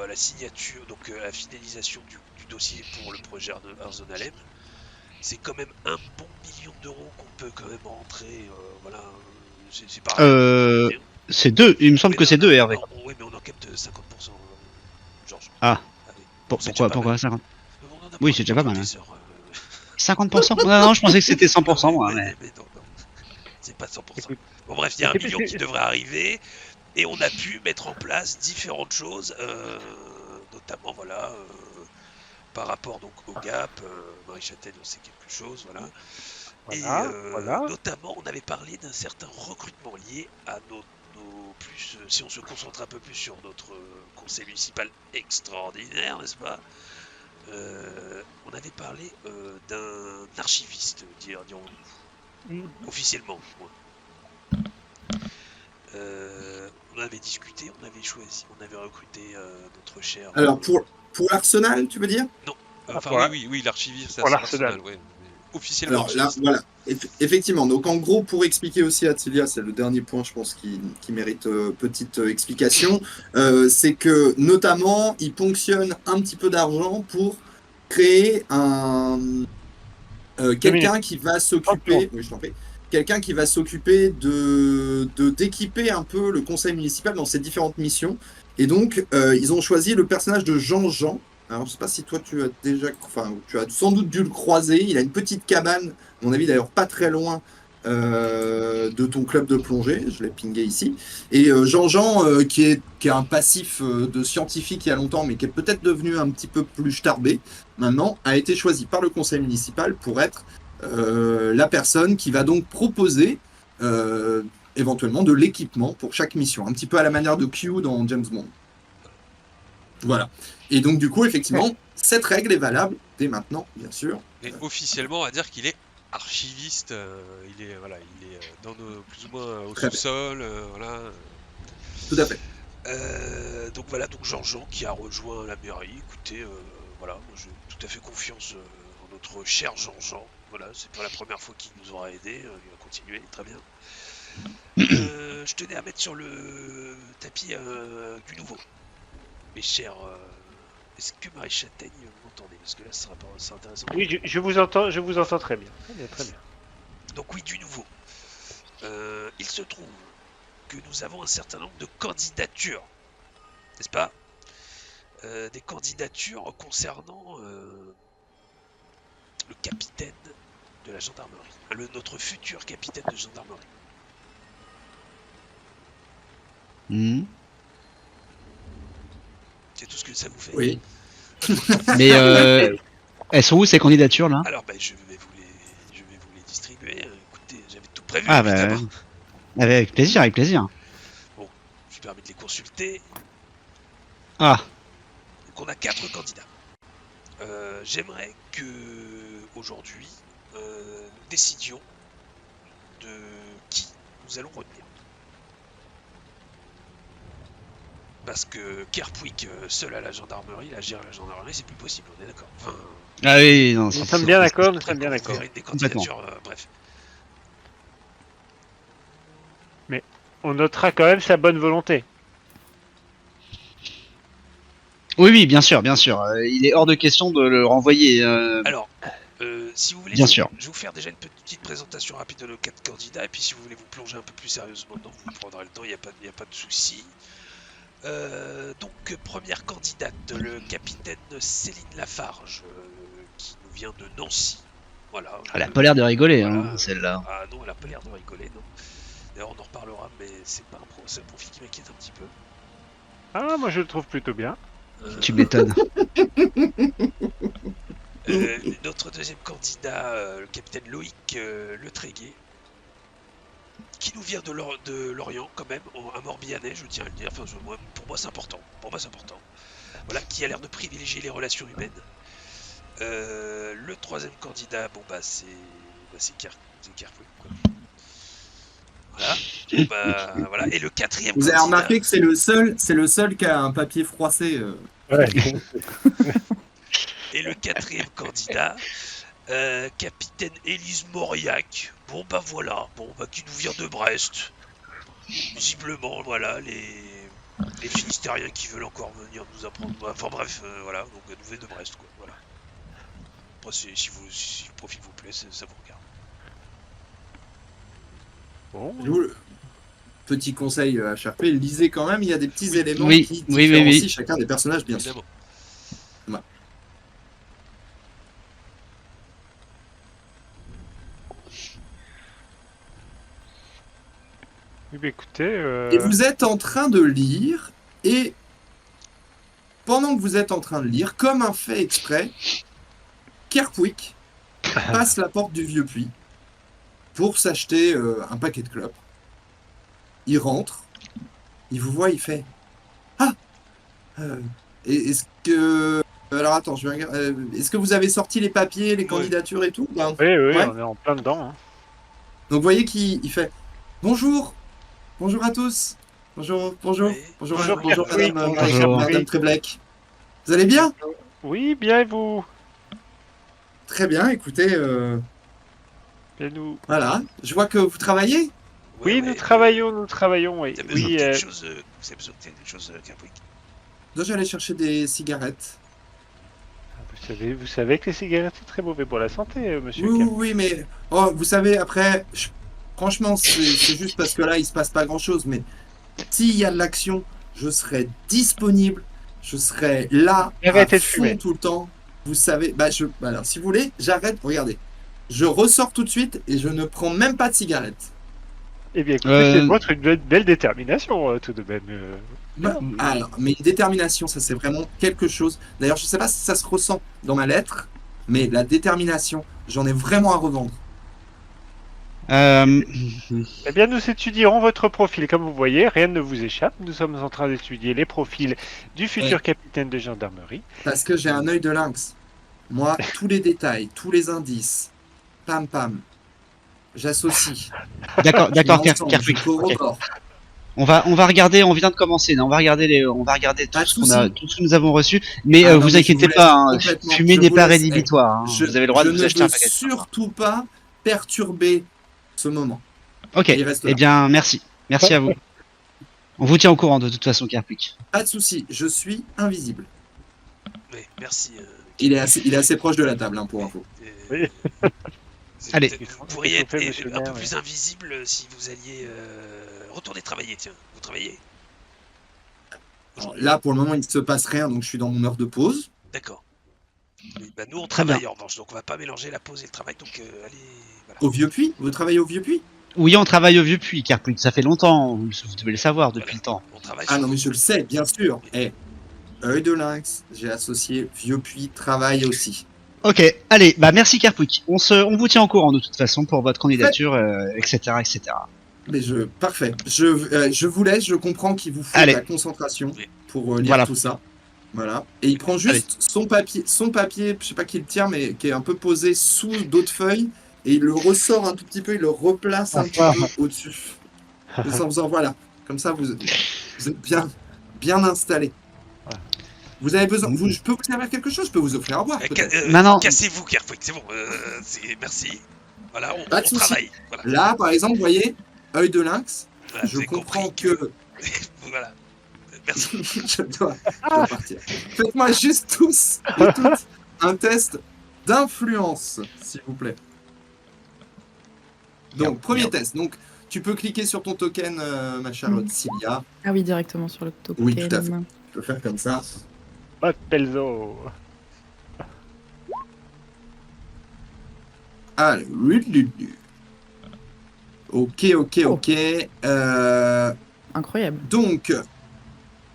[SPEAKER 4] à la signature, donc à la finalisation du dossier pour le projet Arzonalem. C'est quand même 1 bon million d'euros qu'on peut quand même rentrer. Voilà, c'est pas rien.
[SPEAKER 6] C'est deux. Il me semble
[SPEAKER 4] Oui,
[SPEAKER 6] que c'est deux, Hervé.
[SPEAKER 4] Oui, mais on en capte 50%, Georges.
[SPEAKER 6] Ah.
[SPEAKER 4] Allez. C'est
[SPEAKER 6] Pourquoi,
[SPEAKER 4] déjà pas mal.
[SPEAKER 6] 50
[SPEAKER 4] On en a
[SPEAKER 6] Oui,
[SPEAKER 4] pas
[SPEAKER 6] c'est déjà pas mal,
[SPEAKER 4] des
[SPEAKER 6] hein.
[SPEAKER 4] heures,
[SPEAKER 6] 50%? Non, je pensais que c'était 100%, moi. Mais...
[SPEAKER 4] mais non, c'est pas 100%.
[SPEAKER 5] Écoute,
[SPEAKER 4] Bon, bref, il y a 1
[SPEAKER 5] écoute,
[SPEAKER 4] million qui devrait arriver et on a pu mettre en place différentes choses, notamment par rapport donc au GAP. Marie Châtaigne, on sait quelque chose, voilà.
[SPEAKER 5] Voilà.
[SPEAKER 4] Notamment, on avait parlé d'un certain recrutement lié à plus, si on se concentre un peu plus sur notre conseil municipal extraordinaire, n'est-ce pas? On avait parlé d'un archiviste, dirons-nous, officiellement. du moins. On avait discuté, on avait choisi, on avait recruté notre cher.
[SPEAKER 2] Alors pour l'Arsenal, tu veux dire?
[SPEAKER 4] Enfin,
[SPEAKER 5] voilà.
[SPEAKER 4] oui, l'archiviste, c'est
[SPEAKER 5] Pour
[SPEAKER 4] Arsenal,
[SPEAKER 5] l'Arsenal.
[SPEAKER 4] ouais. Officiellement.
[SPEAKER 2] Alors là,
[SPEAKER 4] archiviste.
[SPEAKER 2] voilà. Effectivement, donc en gros, pour expliquer aussi à Attilia, c'est le dernier point, je pense, qui mérite petite explication, c'est que notamment, il ponctionne un petit peu d'argent pour créer quelqu'un qui va s'occuper, oui, je t'en prie, quelqu'un qui va s'occuper d'équiper un peu le conseil municipal dans ses différentes missions. Et donc, ils ont choisi le personnage de Jean-Jean. Alors, je sais pas si toi tu as sans doute dû le croiser. Il a une petite cabane, à mon avis d'ailleurs pas très loin de ton club de plongée. Je l'ai pingé ici. Et Jean-Jean, qui a un passif de scientifique il y a longtemps, mais qui est peut-être devenu un petit peu plus starbé maintenant, a été choisi par le conseil municipal pour être la personne qui va donc proposer éventuellement de l'équipement pour chaque mission, un petit peu à la manière de Q dans James Bond. Voilà. Et donc du coup, effectivement, cette règle est valable dès maintenant, bien sûr.
[SPEAKER 4] Et officiellement, on va dire qu'il est archiviste. Il est dans nos plus ou moins au
[SPEAKER 2] Très bien.
[SPEAKER 4] sous-sol. Voilà.
[SPEAKER 2] Tout à fait.
[SPEAKER 4] Donc voilà, donc Jean-Jean qui a rejoint la mairie. Écoutez, voilà, moi j'ai tout à fait confiance en notre cher Jean-Jean. Voilà, c'est pas la première fois qu'il nous aura aidé. Il va continuer, très bien. Je tenais à mettre sur le tapis du nouveau. Mes chers, est-ce que Marie Châtaigne vous m'entendez? Parce que là, ce sera intéressant.
[SPEAKER 5] Oui, je vous entends très bien. Très bien, très bien.
[SPEAKER 4] Donc oui, du nouveau. Il se trouve que nous avons un certain nombre de candidatures, n'est-ce pas? Des candidatures concernant le capitaine de la gendarmerie, notre futur capitaine de gendarmerie.
[SPEAKER 6] Mhm.
[SPEAKER 4] C'est tout ce que ça vous fait?
[SPEAKER 2] Oui.
[SPEAKER 6] Mais elles sont où ces candidatures là?
[SPEAKER 4] Alors je vais vous les distribuer. Écoutez, j'avais tout prévu
[SPEAKER 6] Ah
[SPEAKER 4] évidemment.
[SPEAKER 6] avec plaisir, avec plaisir.
[SPEAKER 4] Je me suis permis de les consulter.
[SPEAKER 6] Ah,
[SPEAKER 4] Donc on a 4 candidats. J'aimerais que aujourd'hui nous décidions de qui nous allons retenir. Parce que Kerpwick seul à la gendarmerie, la gérer la gendarmerie, c'est plus possible, on est d'accord. Enfin,
[SPEAKER 6] ah oui, non,
[SPEAKER 5] Nous
[SPEAKER 6] c'est
[SPEAKER 5] sommes
[SPEAKER 6] sûr.
[SPEAKER 5] bien d'accord, nous
[SPEAKER 4] après,
[SPEAKER 5] sommes bien
[SPEAKER 4] quand vous
[SPEAKER 5] d'accord.
[SPEAKER 4] verrez des candidatures, bref.
[SPEAKER 5] On notera quand même sa bonne volonté.
[SPEAKER 6] Oui, oui, bien sûr, bien sûr. Il est hors de question de le renvoyer.
[SPEAKER 4] Alors, si vous voulez,
[SPEAKER 6] Bien sûr.
[SPEAKER 4] je vais vous faire déjà une petite présentation rapide de nos 4 candidats, et puis si vous voulez vous plonger un peu plus sérieusement dedans, vous prendrez le temps, il n'y a pas de souci. Donc, première candidate, le capitaine Céline Lafarge, qui nous vient de Nancy. Voilà.
[SPEAKER 6] Elle a pas l'air de rigoler,
[SPEAKER 4] Voilà.
[SPEAKER 6] hein, celle-là.
[SPEAKER 4] Ah non, elle a pas l'air de rigoler, non. D'ailleurs, on en reparlera, mais c'est un profil qui m'inquiète un petit peu.
[SPEAKER 5] Ah, moi je le trouve plutôt bien.
[SPEAKER 6] Tu m'étonnes.
[SPEAKER 4] Notre deuxième candidat, le capitaine Loïc Le Tréguier, qui nous vient de Lorient quand même, un Morbihanais, je tiens à le dire. Enfin, pour moi c'est important. Voilà, qui a l'air de privilégier les relations humaines. Le troisième candidat, c'est Kerpwick, quoi. Voilà. Voilà. Et le quatrième
[SPEAKER 2] Vous avez
[SPEAKER 4] candidat.
[SPEAKER 2] remarqué que c'est le seul qui a un papier froissé.
[SPEAKER 4] Et le quatrième candidat, capitaine Élise Mauriac. Voilà, qui nous vient de Brest. Visiblement, voilà, les Finistériens qui veulent encore venir nous apprendre. Enfin bref, voilà, donc elle nous vient de Brest, quoi. Voilà. Après, si le profil vous plaît, ça vous regarde.
[SPEAKER 5] Bon.
[SPEAKER 2] Petit conseil HRP, lisez quand même, il y a des petits
[SPEAKER 6] Oui.
[SPEAKER 2] éléments
[SPEAKER 6] Oui,
[SPEAKER 2] qui
[SPEAKER 6] oui,
[SPEAKER 2] différencient
[SPEAKER 6] oui.
[SPEAKER 2] chacun des personnages, bien sûr.
[SPEAKER 4] Évidemment.
[SPEAKER 5] Oui, bah, écoutez,
[SPEAKER 2] Et vous êtes en train de lire, et pendant que vous êtes en train de lire, comme un fait exprès, Kerpwick passe la porte du vieux puits pour s'acheter un paquet de clopes. Il rentre, il vous voit, il fait Ah est-ce que. Alors attends, je vais regarder. Est-ce que vous avez sorti les papiers, les candidatures et tout? Ben,
[SPEAKER 5] oui,
[SPEAKER 2] ouais.
[SPEAKER 5] on est en plein dedans. Hein.
[SPEAKER 2] Donc vous voyez qu'il fait Bonjour, bonjour à tous, bonjour,
[SPEAKER 4] Oui.
[SPEAKER 2] bonjour,
[SPEAKER 5] Bonjour,
[SPEAKER 2] bonjour
[SPEAKER 5] Kerpwick.
[SPEAKER 6] Bonjour.
[SPEAKER 2] Madame Treblec. Vous allez bien?
[SPEAKER 5] Oui, bien et vous?
[SPEAKER 2] Très bien, écoutez,
[SPEAKER 5] Et nous?
[SPEAKER 2] voilà, je vois que vous travaillez.
[SPEAKER 5] Oui, nous travaillons, oui.
[SPEAKER 4] Vous avez besoin
[SPEAKER 5] Oui,
[SPEAKER 4] de quelque chose, Kerpwick?
[SPEAKER 2] Donc j'allais chercher des cigarettes.
[SPEAKER 5] vous savez que les cigarettes c'est très mauvais pour la santé, monsieur
[SPEAKER 2] Oui,
[SPEAKER 5] Kerr.
[SPEAKER 2] oui, mais vous savez, après, franchement, c'est juste parce que là, il se passe pas grand-chose, mais s'il y a de l'action, je serai disponible, je serai là
[SPEAKER 5] Arrêtez
[SPEAKER 2] à
[SPEAKER 5] de fumer.
[SPEAKER 2] fond tout le temps. Vous savez, alors, si vous voulez, j'arrête, regardez. Je ressors tout de suite et je ne prends même pas de cigarettes.
[SPEAKER 5] Eh bien, écoutez, c'est votre une belle détermination, tout de même.
[SPEAKER 2] Alors, mais une détermination, ça c'est vraiment quelque chose. D'ailleurs, je sais pas si ça se ressent dans ma lettre, mais la détermination, j'en ai vraiment à revendre.
[SPEAKER 5] Eh bien, nous étudierons votre profil. Comme vous voyez, rien ne vous échappe. Nous sommes en train d'étudier les profils du futur capitaine de gendarmerie.
[SPEAKER 2] Parce que j'ai un œil de lynx. Moi, tous les détails, tous les indices, pam pam, j'associe.
[SPEAKER 6] D'accord,
[SPEAKER 2] Je mets ensemble,
[SPEAKER 6] Kerpik.
[SPEAKER 2] je corrobore.
[SPEAKER 6] On va regarder, on vient de commencer, là, on va regarder
[SPEAKER 2] Pas de
[SPEAKER 6] tout
[SPEAKER 2] souci.
[SPEAKER 6] tout ce que nous avons reçu, mais
[SPEAKER 2] Ah non,
[SPEAKER 6] vous
[SPEAKER 2] mais je
[SPEAKER 6] inquiétez
[SPEAKER 2] vous
[SPEAKER 6] pas, hein,
[SPEAKER 2] laisse complètement.
[SPEAKER 6] fumez
[SPEAKER 2] Je
[SPEAKER 6] n'est
[SPEAKER 2] vous
[SPEAKER 6] pas
[SPEAKER 2] laisse.
[SPEAKER 6] rédhibitoire, hein,
[SPEAKER 2] Je,
[SPEAKER 6] vous avez le droit de
[SPEAKER 2] je
[SPEAKER 6] vous
[SPEAKER 2] ne
[SPEAKER 6] acheter un
[SPEAKER 2] veux
[SPEAKER 6] paquet de
[SPEAKER 2] surtout pas perturber ce moment.
[SPEAKER 6] Ok,
[SPEAKER 2] Il reste là.
[SPEAKER 6] eh bien merci à vous. On vous tient au courant de toute façon, Kerpik.
[SPEAKER 2] Pas de souci, je suis invisible.
[SPEAKER 4] Oui, merci.
[SPEAKER 2] Il est assez proche de la table, hein, pour info.
[SPEAKER 5] Oui.
[SPEAKER 6] Allez.
[SPEAKER 4] Vous pourriez être
[SPEAKER 5] Monsieur le
[SPEAKER 4] un peu
[SPEAKER 5] maire,
[SPEAKER 4] plus invisible si vous alliez retourner travailler, tiens. Vous travaillez?
[SPEAKER 2] Alors, là, pour le moment, il ne se passe rien, donc je suis dans mon heure de pause.
[SPEAKER 4] D'accord. Oui, bah, nous, on
[SPEAKER 6] Très
[SPEAKER 4] travaille en revanche, donc on va pas mélanger la pause et le travail, donc allez, voilà.
[SPEAKER 2] Au Vieux Puy? Vous travaillez au Vieux Puy?
[SPEAKER 6] Oui, on travaille au Vieux Puy, Kerpik, ça fait longtemps, vous devez le savoir depuis le temps.
[SPEAKER 4] On travaille
[SPEAKER 2] Ah
[SPEAKER 4] sur
[SPEAKER 2] non, mais je le sais, bien sûr. Œil de lynx, j'ai associé Vieux Puy, travail aussi.
[SPEAKER 6] Ok, allez, bah merci Kerpik, on vous tient au courant de toute façon pour votre candidature, etc.
[SPEAKER 2] Mais parfait. Je vous laisse, je comprends qu'il vous faut
[SPEAKER 6] Allez.
[SPEAKER 2] de la concentration pour lire
[SPEAKER 6] Voilà.
[SPEAKER 2] tout ça. Voilà. Et il prend juste son papier, je sais pas qui le tient, mais qui est un peu posé sous d'autres feuilles, et il le ressort un tout petit peu, il le replace un petit peu au-dessus. En faisant, voilà. Comme ça, vous êtes bien installé. Vous avez besoin. Je peux vous servir quelque chose, je peux vous offrir à boire. peut-être.
[SPEAKER 6] Non.
[SPEAKER 4] Cassez-vous, Kerfouik, c'est bon. Merci. Voilà,
[SPEAKER 2] Pas de
[SPEAKER 4] on
[SPEAKER 2] souci.
[SPEAKER 4] travaille. Voilà.
[SPEAKER 2] Là, par exemple, vous voyez, œil de lynx,
[SPEAKER 4] Voilà,
[SPEAKER 2] je
[SPEAKER 4] j'ai
[SPEAKER 2] comprends
[SPEAKER 4] compris
[SPEAKER 2] que.
[SPEAKER 4] Voilà. Merci.
[SPEAKER 2] je dois partir. Faites-moi juste tous et toutes un test d'influence, s'il vous plaît. Donc, premier test. Donc, tu peux cliquer sur ton token, ma chère Cilia.
[SPEAKER 8] Ah oui, directement sur le token.
[SPEAKER 2] Oui, tout à fait. Tu peux faire comme ça.
[SPEAKER 5] Hot Pelzo.
[SPEAKER 2] Allez. Ok.
[SPEAKER 8] Incroyable.
[SPEAKER 2] Donc,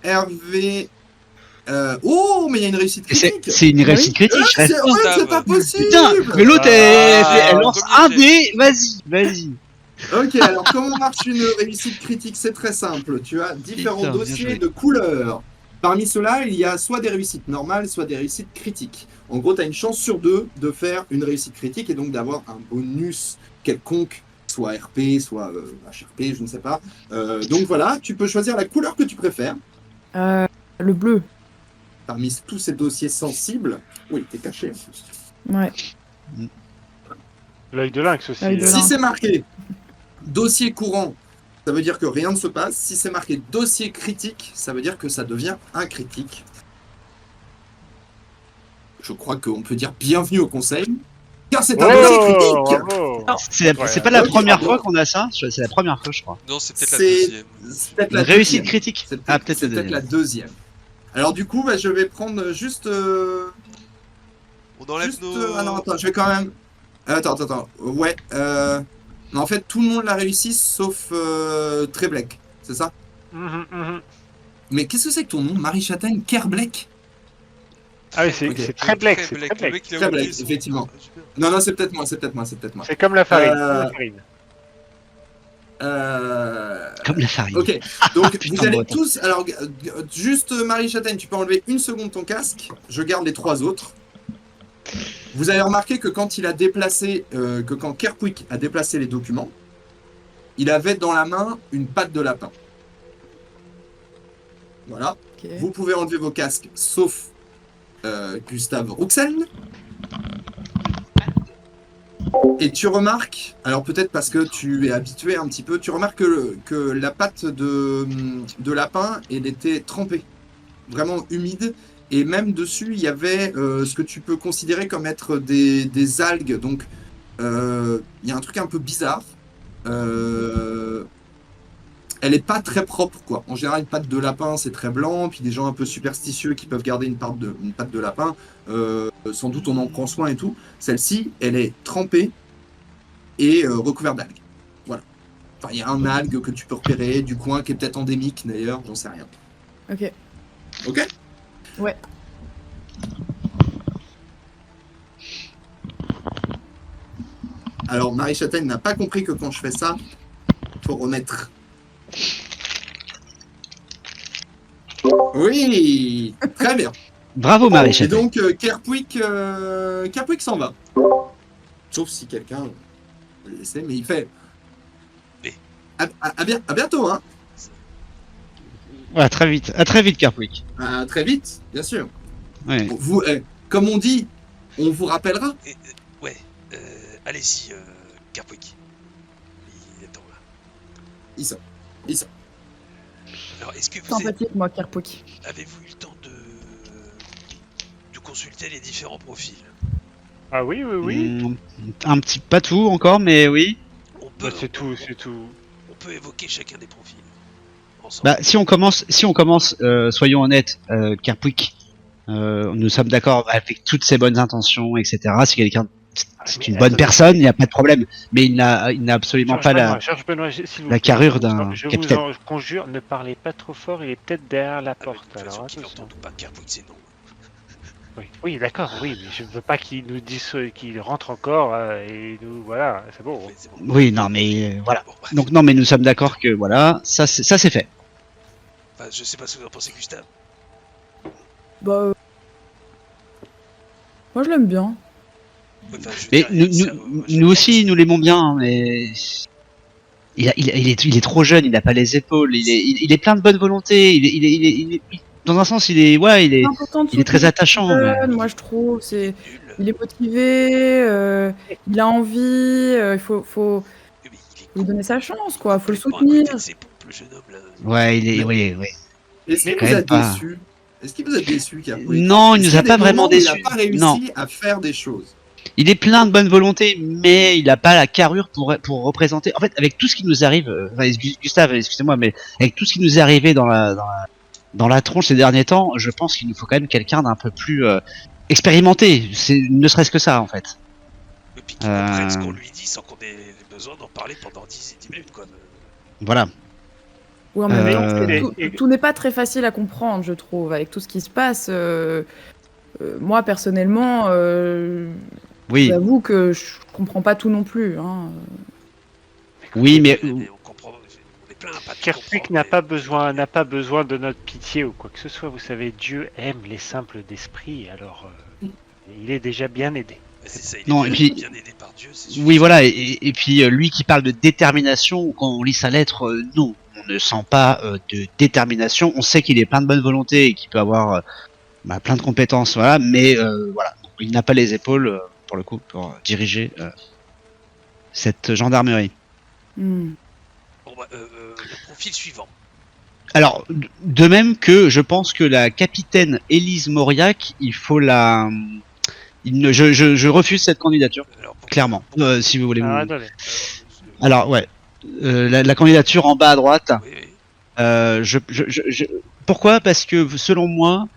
[SPEAKER 2] Hervé. Oh, mais il y a une réussite critique.
[SPEAKER 6] C'est une réussite critique, je reste.
[SPEAKER 2] C'est pas possible.
[SPEAKER 6] Putain, mais l'autre elle lance
[SPEAKER 4] premier
[SPEAKER 6] un
[SPEAKER 4] jet.
[SPEAKER 6] dé, vas-y.
[SPEAKER 2] Ok, alors comment marche une réussite critique? C'est très simple. Tu as différents
[SPEAKER 6] Putain, bien
[SPEAKER 2] dossiers
[SPEAKER 6] joué.
[SPEAKER 2] de couleurs. Parmi ceux-là, il y a soit des réussites normales, soit des réussites critiques. En gros, tu as une chance sur 2 de faire une réussite critique et donc d'avoir un bonus quelconque, soit RP, soit HRP, je ne sais pas. Donc voilà, tu peux choisir la couleur que tu préfères.
[SPEAKER 8] Le bleu.
[SPEAKER 2] Parmi tous ces dossiers sensibles. Oui, t'es caché.
[SPEAKER 8] Ouais.
[SPEAKER 5] L'œil de lynx aussi.
[SPEAKER 8] L'œil de
[SPEAKER 2] Si
[SPEAKER 8] lynx.
[SPEAKER 2] c'est marqué dossier courant, ça veut dire que rien ne se passe. Si c'est marqué dossier critique, ça veut dire que ça devient un critique. Je crois qu'on peut dire bienvenue au conseil, car c'est un dossier critique.
[SPEAKER 5] Bravo.
[SPEAKER 6] C'est pas la
[SPEAKER 2] Ok,
[SPEAKER 6] première
[SPEAKER 2] bravo.
[SPEAKER 6] fois qu'on a ça, c'est la première fois, je crois.
[SPEAKER 4] Non, c'est peut-être la
[SPEAKER 2] C'est
[SPEAKER 4] deuxième.
[SPEAKER 2] peut-être
[SPEAKER 6] Une
[SPEAKER 2] la
[SPEAKER 6] réussite
[SPEAKER 2] deuxième.
[SPEAKER 6] critique.
[SPEAKER 2] C'est
[SPEAKER 6] Ah,
[SPEAKER 2] peut-être
[SPEAKER 6] peut-être
[SPEAKER 2] c'est
[SPEAKER 6] la
[SPEAKER 2] peut-être la
[SPEAKER 6] deuxième.
[SPEAKER 2] deuxième. Alors du coup, je vais prendre juste...
[SPEAKER 4] On enlève
[SPEAKER 2] juste
[SPEAKER 4] nos...
[SPEAKER 2] ah non, attends, je vais quand même... Attends. Ouais. En fait, tout le monde l'a réussi, sauf Treblek. C'est ça? Mais qu'est-ce que c'est que ton nom? Marie Châtaigne Kerbleck?
[SPEAKER 5] Ah oui, c'est
[SPEAKER 2] Ok.
[SPEAKER 5] c'est très black. C'est
[SPEAKER 4] Le
[SPEAKER 5] très black.
[SPEAKER 4] mec, il a
[SPEAKER 2] Très
[SPEAKER 4] oublié
[SPEAKER 2] black,
[SPEAKER 4] son-
[SPEAKER 2] effectivement.
[SPEAKER 4] Ah, super.
[SPEAKER 2] Non, c'est peut-être moi.
[SPEAKER 5] C'est comme la farine.
[SPEAKER 2] Euh,
[SPEAKER 5] comme la farine.
[SPEAKER 6] Comme la farine.
[SPEAKER 2] Ok, donc
[SPEAKER 6] Putain,
[SPEAKER 2] vous allez
[SPEAKER 6] breton.
[SPEAKER 2] tous... Alors, juste Marie Châtaigne, tu peux enlever une seconde ton casque. Je garde les 3 autres. Vous avez remarqué que quand il a déplacé... que quand Kerpwick a déplacé les documents, il avait dans la main une patte de lapin. Voilà.
[SPEAKER 8] Ok.
[SPEAKER 2] Vous pouvez enlever vos casques, sauf Gustave Rouxel. Et tu remarques, alors peut-être parce que tu es habitué un petit peu, tu remarques que la pâte de lapin, elle était trempée, vraiment humide, et même dessus, il y avait ce que tu peux considérer comme être des algues, donc il y a un truc un peu bizarre. Elle est pas très propre, quoi. En général, une pâte de lapin, c'est très blanc, puis des gens un peu superstitieux qui peuvent garder une pâte de lapin, sans doute on en prend soin et tout. Celle-ci, elle est trempée et recouverte d'algues. Voilà. Enfin, il y a un algue que tu peux repérer du coin qui est peut-être endémique d'ailleurs, j'en sais rien.
[SPEAKER 8] Ok.
[SPEAKER 2] Ok?
[SPEAKER 8] Ouais.
[SPEAKER 2] Alors, Marie Châtaigne n'a pas compris que quand je fais ça, il faut remettre. Oui, très bien.
[SPEAKER 6] Bravo Marie
[SPEAKER 2] Et
[SPEAKER 6] Châtaigne.
[SPEAKER 2] donc, Kerpwick s'en va. Sauf si quelqu'un le laissait, mais il fait.
[SPEAKER 4] Mais-
[SPEAKER 2] À bientôt, hein.
[SPEAKER 6] À très vite Kerpwick.
[SPEAKER 2] Très vite, bien sûr.
[SPEAKER 6] Ouais.
[SPEAKER 2] Vous, comme on dit, on vous rappellera.
[SPEAKER 4] Et, ouais, allez-y, Kerpwick. Il attend là.
[SPEAKER 2] Il sort.
[SPEAKER 4] Alors, est-ce que vous
[SPEAKER 8] Sympathique, moi, Kerpwick.
[SPEAKER 4] avez-vous eu le temps de consulter les différents profils?
[SPEAKER 5] Ah oui.
[SPEAKER 6] Un petit, pas tout encore, mais oui.
[SPEAKER 4] On peut,
[SPEAKER 5] Bah, c'est tout.
[SPEAKER 4] on peut évoquer chacun des profils. Ensemble.
[SPEAKER 6] Bah, si on commence, soyons honnêtes, Kerpwick, nous sommes d'accord avec toutes ses bonnes intentions, etc. C'est quelqu'un, c'est une bonne personne, il n'y a pas de problème. Mais il n'a absolument pas
[SPEAKER 5] Georges Benoît, s'il vous
[SPEAKER 6] la
[SPEAKER 5] plaît,
[SPEAKER 6] carrure d'un
[SPEAKER 5] je
[SPEAKER 6] capitaine.
[SPEAKER 5] vous en conjure, ne parlez pas trop fort, il est peut-être derrière la
[SPEAKER 4] Ah, mais
[SPEAKER 5] porte.
[SPEAKER 4] de toute façon,
[SPEAKER 5] Alors
[SPEAKER 4] qu'il
[SPEAKER 5] attention.
[SPEAKER 4] entende ou pas, Kerpwick, c'est non.
[SPEAKER 5] Oui, d'accord, oui, mais je ne veux pas qu'il nous dise qu'il rentre encore et nous voilà, c'est bon.
[SPEAKER 4] Mais c'est bon.
[SPEAKER 6] Oui, non, mais voilà.
[SPEAKER 4] Bon, bref.
[SPEAKER 6] Donc non, mais nous sommes d'accord que voilà, ça c'est fait.
[SPEAKER 4] Enfin, je sais pas ce que vous en pensez, Gustave.
[SPEAKER 8] Bah, moi, je l'aime bien.
[SPEAKER 4] Enfin, je veux
[SPEAKER 6] Mais
[SPEAKER 4] dire,
[SPEAKER 6] nous aussi, nous l'aimons bien, hein, mais il est trop jeune, il n'a pas les épaules, il est plein de bonne volonté, dans un sens, il est
[SPEAKER 8] C'est important de
[SPEAKER 6] il est très
[SPEAKER 8] soutenir
[SPEAKER 6] attachant.
[SPEAKER 8] les
[SPEAKER 6] mais-
[SPEAKER 8] jeunes, moi, je trouve.
[SPEAKER 4] nul.
[SPEAKER 8] Il est motivé, il a envie, il faut
[SPEAKER 4] Mais il est
[SPEAKER 8] lui donner sa chance, quoi. Faut le
[SPEAKER 4] complètement à côté
[SPEAKER 8] soutenir.
[SPEAKER 4] de ses pompes, le jeune homme là.
[SPEAKER 6] Ouais, oui.
[SPEAKER 2] Est-ce qu'il
[SPEAKER 6] quand
[SPEAKER 2] vous a
[SPEAKER 6] même pas.
[SPEAKER 2] déçu? Est-ce qu'il vous a déçu, Kerpwick?
[SPEAKER 6] Non, il
[SPEAKER 2] Est-ce
[SPEAKER 6] nous
[SPEAKER 2] qu'il y
[SPEAKER 6] a
[SPEAKER 2] des
[SPEAKER 6] pas vraiment
[SPEAKER 2] moments où il
[SPEAKER 6] déçus.
[SPEAKER 2] n'a pas réussi
[SPEAKER 6] Non.
[SPEAKER 2] à faire des choses.
[SPEAKER 6] Il est plein de bonne volonté, mais il n'a pas la carrure pour représenter. En fait, avec tout ce qui nous arrive, Gustave, excusez-moi, mais avec tout ce qui nous est arrivé dans la tronche ces derniers temps, je pense qu'il nous faut quand même quelqu'un d'un peu plus expérimenté. C'est ne serait-ce que ça, en fait.
[SPEAKER 4] Et puis qu'il comprenne ce qu'on lui dit sans qu'on ait besoin d'en parler pendant 10 minutes, quoi.
[SPEAKER 6] Voilà.
[SPEAKER 8] Ouais, en même temps,
[SPEAKER 6] Euh,
[SPEAKER 8] tout n'est pas très facile à comprendre, je trouve, avec tout ce qui se passe. Moi, personnellement,
[SPEAKER 6] Oui,
[SPEAKER 8] j'avoue que je comprends pas tout non plus. Hein.
[SPEAKER 6] oui, mais
[SPEAKER 4] on comprend, on est plein à pas tout
[SPEAKER 5] Kerpwick
[SPEAKER 4] comprendre,
[SPEAKER 5] n'a pas besoin de notre pitié ou quoi que ce soit. Vous savez, Dieu aime les simples d'esprit, alors il est déjà bien aidé.
[SPEAKER 4] mais c'est ça, il
[SPEAKER 6] Non,
[SPEAKER 4] est
[SPEAKER 6] et
[SPEAKER 4] bien,
[SPEAKER 6] puis-
[SPEAKER 4] bien aidé par Dieu, c'est sûr.
[SPEAKER 6] oui, voilà. Et puis lui qui parle de détermination, quand on lit sa lettre, non, on ne sent pas de détermination. On sait qu'il est plein de bonne volonté et qu'il peut avoir plein de compétences, voilà. Mais voilà, il n'a pas les épaules pour le coup pour diriger cette gendarmerie.
[SPEAKER 8] Hmm.
[SPEAKER 4] Bon, bah, le profil suivant.
[SPEAKER 6] Alors, de même que je pense que la capitaine Élise Mauriac, il faut la. Je refuse cette candidature,
[SPEAKER 4] Alors, pourquoi-
[SPEAKER 6] clairement. Si vous voulez.
[SPEAKER 5] Alors,
[SPEAKER 6] vous-
[SPEAKER 5] attendez.
[SPEAKER 6] Alors, ouais. La candidature en bas à droite.
[SPEAKER 4] Oui, oui.
[SPEAKER 6] Pourquoi? Parce que selon moi,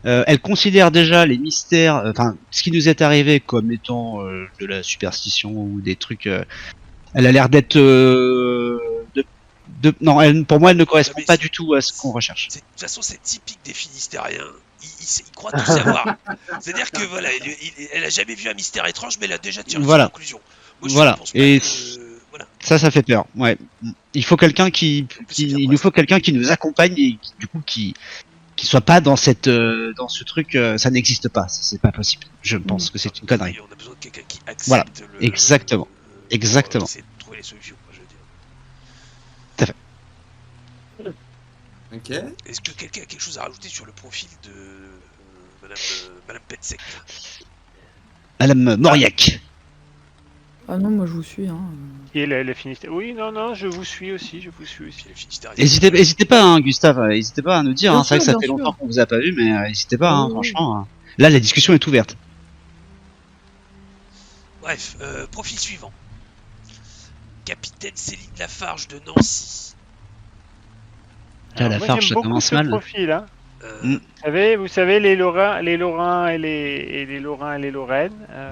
[SPEAKER 6] elle considère déjà les mystères, enfin, ce qui nous est arrivé comme étant de la superstition ou des trucs. Elle a l'air d'être. Non, pour moi, elle ne correspond
[SPEAKER 4] mais
[SPEAKER 6] pas
[SPEAKER 4] c'est-
[SPEAKER 6] du tout à ce qu'on recherche.
[SPEAKER 4] De toute façon, c'est typique des Finistériens. Il croit tout savoir. C'est-à-dire que voilà, elle a jamais vu un mystère étrange, mais elle a déjà tiré
[SPEAKER 6] Voilà.
[SPEAKER 4] sa conclusion. Moi, je
[SPEAKER 6] Voilà.
[SPEAKER 4] pense pas
[SPEAKER 6] Et
[SPEAKER 4] que- voilà.
[SPEAKER 6] Ça fait peur. Ouais. Il faut quelqu'un qui,
[SPEAKER 4] En plus, c'est bien
[SPEAKER 6] il
[SPEAKER 4] pour
[SPEAKER 6] nous
[SPEAKER 4] ça.
[SPEAKER 6] faut quelqu'un qui nous accompagne et du coup qui soit pas dans dans ce truc. Ça n'existe pas. C'est pas possible. Je pense que c'est une connerie.
[SPEAKER 4] Oui, on a besoin de quelqu'un qui accepte
[SPEAKER 6] Voilà.
[SPEAKER 4] le.
[SPEAKER 6] Exactement. Exactement.
[SPEAKER 4] C'est de trouver les solutions, moi, je veux dire.
[SPEAKER 2] Ok.
[SPEAKER 4] Est-ce que quelqu'un a quelque chose à rajouter sur le profil de Madame Petsek?
[SPEAKER 6] Madame Mauriac.
[SPEAKER 8] Ah non, moi je vous suis. Hein.
[SPEAKER 5] Qui est le Finistère. Oui, non, je vous suis aussi.
[SPEAKER 4] Puis le Finistérien.
[SPEAKER 6] N'hésitez pas, hein, Gustave. N'hésitez pas à nous dire.
[SPEAKER 8] Bien
[SPEAKER 6] Hein, c'est vrai que
[SPEAKER 8] sûr,
[SPEAKER 6] ça
[SPEAKER 8] bien
[SPEAKER 6] fait
[SPEAKER 8] sûr.
[SPEAKER 6] longtemps qu'on vous a pas vu, mais n'hésitez pas. Hein,
[SPEAKER 8] Oui, oui.
[SPEAKER 6] franchement. Là, la discussion est ouverte.
[SPEAKER 4] Bref, profil suivant. Capitaine Céline Lafarge de Nancy.
[SPEAKER 6] Là,
[SPEAKER 5] Alors, moi,
[SPEAKER 6] Lafarge,
[SPEAKER 5] j'aime
[SPEAKER 6] ça
[SPEAKER 5] beaucoup
[SPEAKER 6] commence
[SPEAKER 5] ce
[SPEAKER 6] mal.
[SPEAKER 5] profil, hein.
[SPEAKER 6] Mm.
[SPEAKER 5] Vous savez, les Lorrains et les Lorraines
[SPEAKER 2] Ah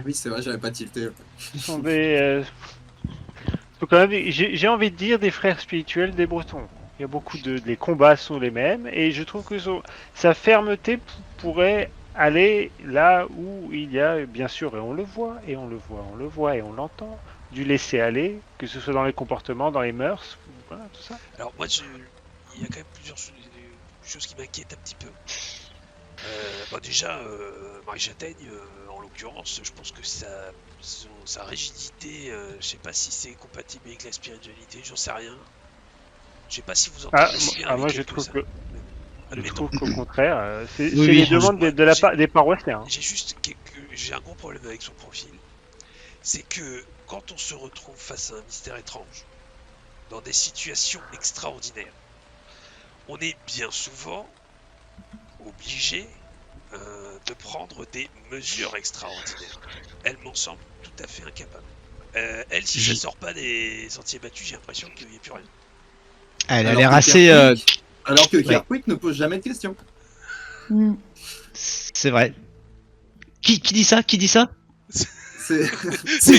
[SPEAKER 2] oui, c'est vrai, j'avais pas tilté.
[SPEAKER 5] sont des. Sont quand même, j'ai envie de dire des frères spirituels des Bretons. Les combats sont les mêmes et je trouve que sa fermeté pourrait aller là où il y a, bien sûr, et on le voit, et on le voit, on le voit, et on l'entend, du laisser aller, que ce soit dans les comportements, dans les mœurs, voilà, tout ça.
[SPEAKER 4] Alors moi, il y a quand même plusieurs choses qui m'inquiètent un petit peu. Bon, déjà, Marie Châtaigne, en l'occurrence, je pense que sa rigidité, je sais pas si c'est compatible avec la spiritualité, j'en sais rien. Je sais pas si vous entendez aussi bien
[SPEAKER 5] moi
[SPEAKER 4] avec
[SPEAKER 5] je
[SPEAKER 4] elle que
[SPEAKER 5] trouve
[SPEAKER 4] ça.
[SPEAKER 5] que je
[SPEAKER 4] Admettons.
[SPEAKER 5] trouve qu'au contraire, c'est
[SPEAKER 6] Oui,
[SPEAKER 5] les
[SPEAKER 6] oui.
[SPEAKER 5] demandes de des paroissiens.
[SPEAKER 4] J'ai un gros problème avec son profil. C'est que quand on se retrouve face à un mystère étrange, dans des situations extraordinaires, on est bien souvent obligé de prendre des mesures extraordinaires. Elle m'en semble tout à fait incapable. Elle, si ça sort pas des sentiers battus, j'ai l'impression qu'il n'y a plus rien.
[SPEAKER 6] Elle a
[SPEAKER 2] Alors
[SPEAKER 6] l'air
[SPEAKER 2] que
[SPEAKER 6] assez.
[SPEAKER 2] Alors que
[SPEAKER 6] Ouais.
[SPEAKER 2] Kerquick ne pose jamais de questions.
[SPEAKER 8] Mm.
[SPEAKER 6] C'est vrai. Qui dit ça? Qui dit ça?
[SPEAKER 2] C'est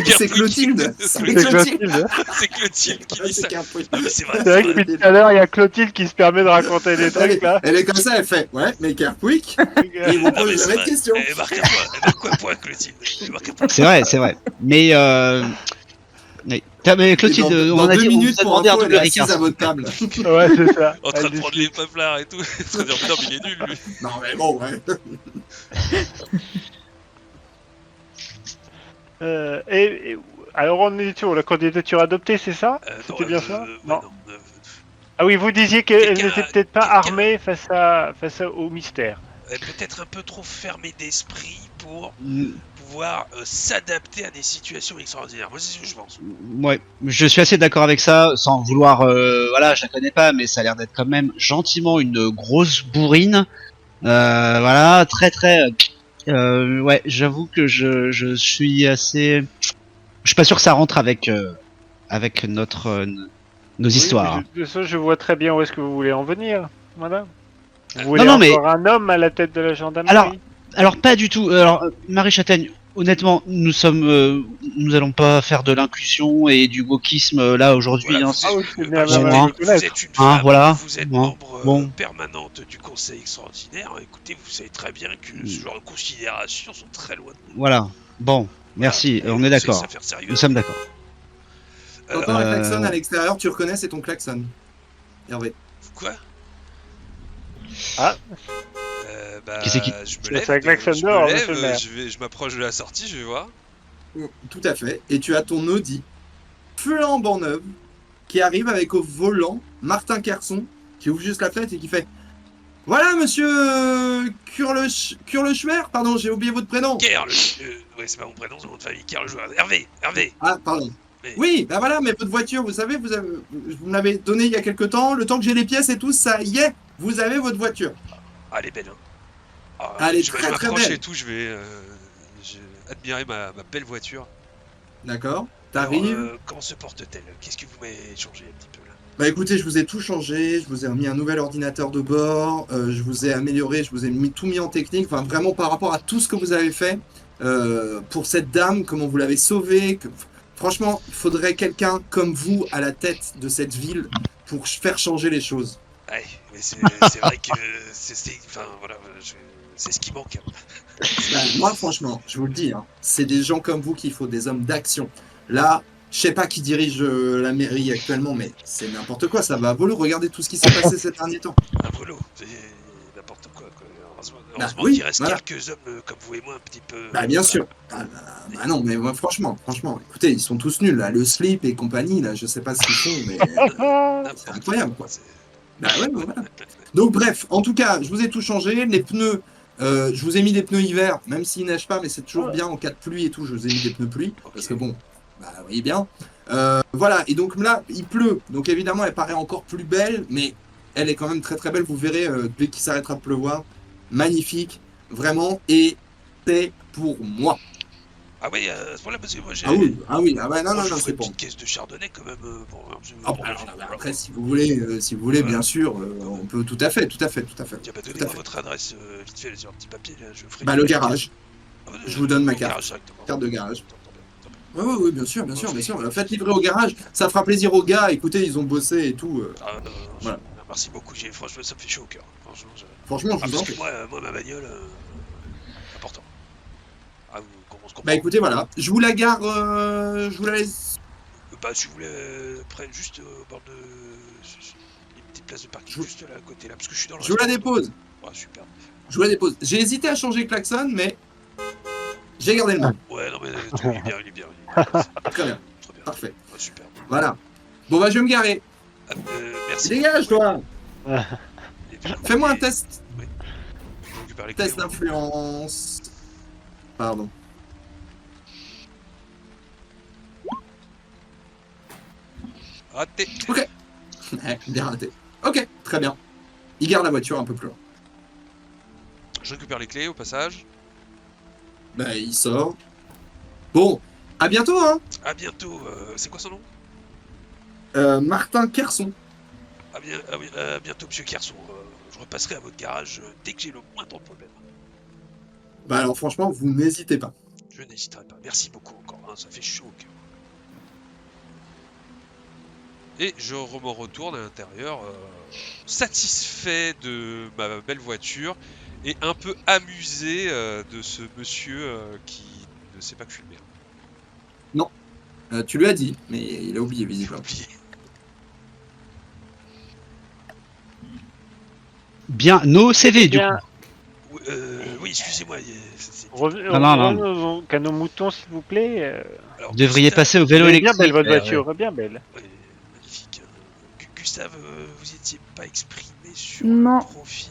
[SPEAKER 4] Kerquick.
[SPEAKER 2] Clotilde.
[SPEAKER 5] C'est Clotilde.
[SPEAKER 4] C'est Clotilde qui dit
[SPEAKER 2] C'est
[SPEAKER 4] ça.
[SPEAKER 2] Kerquick.
[SPEAKER 4] Non, mais c'est vrai.
[SPEAKER 5] C'est vrai que depuis tout à l'heure, il y a Clotilde qui se permet de raconter des trucs là.
[SPEAKER 2] Elle est comme ça, elle fait ouais, mais Kerquick, ils
[SPEAKER 4] Ah,
[SPEAKER 2] vont
[SPEAKER 4] mais
[SPEAKER 2] poser
[SPEAKER 4] c'est
[SPEAKER 2] jamais de
[SPEAKER 4] vrai.
[SPEAKER 2] questions.
[SPEAKER 4] Elle marque un point, Clotilde. Elle marque un point.
[SPEAKER 6] C'est vrai. Mais oui. Mais Clotilde,
[SPEAKER 2] Et
[SPEAKER 6] on a
[SPEAKER 2] 2
[SPEAKER 6] dit, on
[SPEAKER 2] minutes
[SPEAKER 6] vous a
[SPEAKER 2] pour
[SPEAKER 6] demandé un
[SPEAKER 2] info, elle
[SPEAKER 6] double
[SPEAKER 2] est assise
[SPEAKER 6] Ricard.
[SPEAKER 2] à votre table.
[SPEAKER 5] Ouais, c'est ça.
[SPEAKER 4] En train
[SPEAKER 5] Elle
[SPEAKER 4] de prendre les pamplards et tout. En train de dire, mais non, mais il est nul, lui.
[SPEAKER 2] Non mais bon, ouais.
[SPEAKER 5] Alors on est sur la candidature adoptée, c'est ça? C'était bien ça?
[SPEAKER 4] Ouais,
[SPEAKER 5] Non.
[SPEAKER 4] non.
[SPEAKER 5] Ah oui, vous disiez qu'elle
[SPEAKER 4] Quelqu'un
[SPEAKER 5] n'était
[SPEAKER 4] a-
[SPEAKER 5] peut-être pas
[SPEAKER 4] quelqu'un-
[SPEAKER 5] armée au mystère.
[SPEAKER 4] Peut-être un peu trop fermé d'esprit pour
[SPEAKER 6] Mm,
[SPEAKER 4] pouvoir s'adapter à des situations extraordinaires. Moi, c'est ce que je pense.
[SPEAKER 6] Ouais, je suis assez d'accord avec ça, sans vouloir, voilà, je la connais pas, mais ça a l'air d'être quand même gentiment une grosse bourrine. Voilà, ouais, j'avoue que je suis assez, je suis pas sûr que ça rentre avec nos histoires.
[SPEAKER 5] Oui, de ça, je vois très bien où est-ce que vous voulez en venir. Voilà. Vous
[SPEAKER 4] Non,
[SPEAKER 5] voulez
[SPEAKER 6] non, mais-
[SPEAKER 5] encore un homme à la tête de la gendarmerie?
[SPEAKER 6] Alors pas du tout. Alors Marie Châtaigne, honnêtement, nous allons pas faire de l'inclusion et du wokisme là aujourd'hui.
[SPEAKER 4] Voilà,
[SPEAKER 6] hein.
[SPEAKER 4] vous êtes-
[SPEAKER 5] oui, c'est
[SPEAKER 4] le-
[SPEAKER 5] bien,
[SPEAKER 6] bon,
[SPEAKER 5] bien,
[SPEAKER 6] hein.
[SPEAKER 5] bien,
[SPEAKER 4] vous êtes une
[SPEAKER 6] Hein,
[SPEAKER 4] femme,
[SPEAKER 6] voilà.
[SPEAKER 4] vous êtes
[SPEAKER 6] Bon,
[SPEAKER 4] membre
[SPEAKER 6] bon.
[SPEAKER 4] permanente du Conseil extraordinaire. Écoutez, vous savez très bien que ce genre de considérations sont très loin de nous.
[SPEAKER 6] Voilà. Bon, merci.
[SPEAKER 4] Voilà.
[SPEAKER 6] On est
[SPEAKER 4] C'est
[SPEAKER 6] d'accord.
[SPEAKER 4] des affaires sérieuses.
[SPEAKER 6] Nous sommes d'accord.
[SPEAKER 2] T'entends un klaxon à l'extérieur, tu reconnais, c'est ton klaxon. Hervé.
[SPEAKER 4] Quoi?
[SPEAKER 5] Ah.
[SPEAKER 4] Bah,
[SPEAKER 6] Qui c'est qui
[SPEAKER 4] je me
[SPEAKER 5] C'est
[SPEAKER 4] lève,
[SPEAKER 5] un klaxon
[SPEAKER 4] je
[SPEAKER 5] dehors,
[SPEAKER 4] me
[SPEAKER 5] monsieur le
[SPEAKER 4] lève,
[SPEAKER 5] maire.
[SPEAKER 4] je m'approche de la sortie, je vais voir.
[SPEAKER 2] Tout à fait. Et tu as ton Audi flambant neuve qui arrive avec au volant Martin Kerson qui ouvre juste la fenêtre et qui fait voilà monsieur Kurleschmer, pardon, j'ai oublié votre prénom.
[SPEAKER 4] Kerl, ouais, c'est pas mon prénom, c'est mon nom de famille. Kerl, le joueur. Hervé.
[SPEAKER 2] Ah, pardon.
[SPEAKER 4] Mais-
[SPEAKER 2] Oui, bah voilà, mais votre voiture, vous savez, vous me l'avez donnée il y a quelques temps, le temps que j'ai les pièces et tout, ça y est, vous avez votre voiture.
[SPEAKER 4] Ah, elle est belle, hein. Ah,
[SPEAKER 2] Elle est
[SPEAKER 4] je vais
[SPEAKER 2] très, très
[SPEAKER 4] m'approcher
[SPEAKER 2] belle.
[SPEAKER 4] et tout, je vais admirer ma belle voiture.
[SPEAKER 2] D'accord.
[SPEAKER 4] Alors,
[SPEAKER 2] T'arrives.
[SPEAKER 4] comment se porte-t-elle? Qu'est-ce que vous m'avez changé un petit peu là?
[SPEAKER 2] Bah écoutez, je vous ai tout changé, je vous ai remis un nouvel ordinateur de bord, je vous ai amélioré, je vous ai tout mis en technique, enfin vraiment par rapport à tout ce que vous avez fait pour cette dame, comment vous l'avez sauvée. Franchement, il faudrait quelqu'un comme vous à la tête de cette ville pour faire changer les choses.
[SPEAKER 4] Ouais, mais c'est vrai que enfin voilà, c'est ce qui manque.
[SPEAKER 2] Bah, moi, franchement, je vous le dis, hein, c'est des gens comme vous qu'il faut, des hommes d'action. Là, je sais pas qui dirige la mairie actuellement, mais c'est n'importe quoi, ça va à volo. Regardez tout ce qui s'est passé ces derniers temps.
[SPEAKER 4] Un volo, c'est n'importe quoi. Heureusement
[SPEAKER 2] oui,
[SPEAKER 4] qu'il reste
[SPEAKER 2] voilà.
[SPEAKER 4] quelques hommes comme vous et moi un petit peu.
[SPEAKER 2] Bah bien sûr. Bah non, mais moi, franchement, écoutez, ils sont tous nuls là, le slip et compagnie là, je sais pas ce qu'ils font, mais c'est incroyable quoi. Bah ouais, bah, voilà. Donc bref, en tout cas, je vous ai tout changé, les pneus, je vous ai mis des pneus hiver, même s'il neige pas, mais c'est toujours bien en cas de pluie et tout, je vous ai mis des pneus pluie, parce que bon, bah vous voyez bien. Voilà, et donc là, il pleut, donc évidemment elle paraît encore plus belle, mais elle est quand même très très belle, vous verrez dès qu'il s'arrêtera de pleuvoir, magnifique, vraiment, et c'est pour moi.
[SPEAKER 4] Ah oui, à ce moment-là, parce que moi j'ai.
[SPEAKER 2] Ah oui, ah ouais, non,
[SPEAKER 4] moi,
[SPEAKER 2] non,
[SPEAKER 4] je
[SPEAKER 2] non,
[SPEAKER 4] ferai
[SPEAKER 2] c'est
[SPEAKER 4] une
[SPEAKER 2] bon.
[SPEAKER 4] petite caisse de chardonnay quand même.
[SPEAKER 2] Ah, bah, alors, après, si vous voulez, bien sûr, on peut tout à fait.
[SPEAKER 4] Tiens, bah,
[SPEAKER 2] Tout à
[SPEAKER 4] donnez-moi
[SPEAKER 2] fait.
[SPEAKER 4] votre adresse vite fait sur un petit papier là, je ferai.
[SPEAKER 2] Bah, le garage.
[SPEAKER 4] Ah,
[SPEAKER 2] je vous donne ma
[SPEAKER 4] au
[SPEAKER 2] carte.
[SPEAKER 4] garage directement.
[SPEAKER 2] Carte de garage.
[SPEAKER 4] Tant bien.
[SPEAKER 2] Oui, bien sûr. Faites livrer au garage, ça fera plaisir aux gars. Écoutez, ils ont bossé et tout.
[SPEAKER 4] Ah,
[SPEAKER 2] Voilà.
[SPEAKER 4] Merci beaucoup, franchement ça me fait chaud au cœur. Franchement,
[SPEAKER 2] Franchement, je vous en
[SPEAKER 4] parce que
[SPEAKER 2] prie.
[SPEAKER 4] moi ma bagnole, Ah, comment on se comprend?
[SPEAKER 2] Bah écoutez, voilà. Je vous la gare, je vous la laisse.
[SPEAKER 4] Bah, si vous voulez, près, juste au bord de. Une petite place de parking
[SPEAKER 2] Je vous-
[SPEAKER 4] juste là à côté là, parce que je suis dans le
[SPEAKER 2] Je vous la
[SPEAKER 4] restaurant.
[SPEAKER 2] dépose.
[SPEAKER 4] Ah, super.
[SPEAKER 2] Je vous la dépose. J'ai hésité à changer le klaxon, mais j'ai gardé le même.
[SPEAKER 4] Ouais, non, mais il est bien, il est bien. Il est bien.
[SPEAKER 2] Très bien.
[SPEAKER 4] Très bien.
[SPEAKER 2] Parfait.
[SPEAKER 4] Ah, super.
[SPEAKER 2] Voilà. Bon bah je vais me garer.
[SPEAKER 4] Ah, merci.
[SPEAKER 2] Dégage toi.
[SPEAKER 4] Et du coup,
[SPEAKER 2] Fais-moi un
[SPEAKER 4] et-
[SPEAKER 2] test.
[SPEAKER 4] je récupère les clés,
[SPEAKER 2] Test
[SPEAKER 4] ouais.
[SPEAKER 2] d'influence. Pardon.
[SPEAKER 4] Raté.
[SPEAKER 2] Bien raté. Ok, très bien. Il garde la voiture un peu plus loin.
[SPEAKER 4] Je récupère les clés au passage.
[SPEAKER 2] Bah il sort. Bon, à bientôt hein.
[SPEAKER 4] À bientôt. C'est quoi son nom?
[SPEAKER 2] Martin Kerson.
[SPEAKER 4] À bientôt, monsieur Kerson. Je repasserai à votre garage dès que j'ai le moindre problème.
[SPEAKER 2] Bah alors franchement, vous n'hésitez pas.
[SPEAKER 4] Je n'hésiterai pas. Merci beaucoup encore. Hein, ça fait chaud au cœur. Et je m'en retourne à l'intérieur, satisfait de ma belle voiture et un peu amusé de ce monsieur qui ne sait pas que je suis le maire.
[SPEAKER 2] Tu lui as dit, mais il a oublié
[SPEAKER 4] J'ai
[SPEAKER 2] visiblement.
[SPEAKER 4] oublié.
[SPEAKER 6] Bien, nos CV du
[SPEAKER 5] Bien.
[SPEAKER 6] coup.
[SPEAKER 4] Oui, excusez-moi.
[SPEAKER 6] Non.
[SPEAKER 5] Qu'à nos moutons, s'il vous plaît.
[SPEAKER 4] Alors,
[SPEAKER 6] Vous devriez
[SPEAKER 4] Gustave-
[SPEAKER 6] passer au vélo
[SPEAKER 5] Elle est bien
[SPEAKER 6] électrique.
[SPEAKER 5] belle, votre voiture, bien belle.
[SPEAKER 4] Ouais, magnifique. Gustave, vous étiez pas exprimé sur
[SPEAKER 8] Non.
[SPEAKER 4] le profil,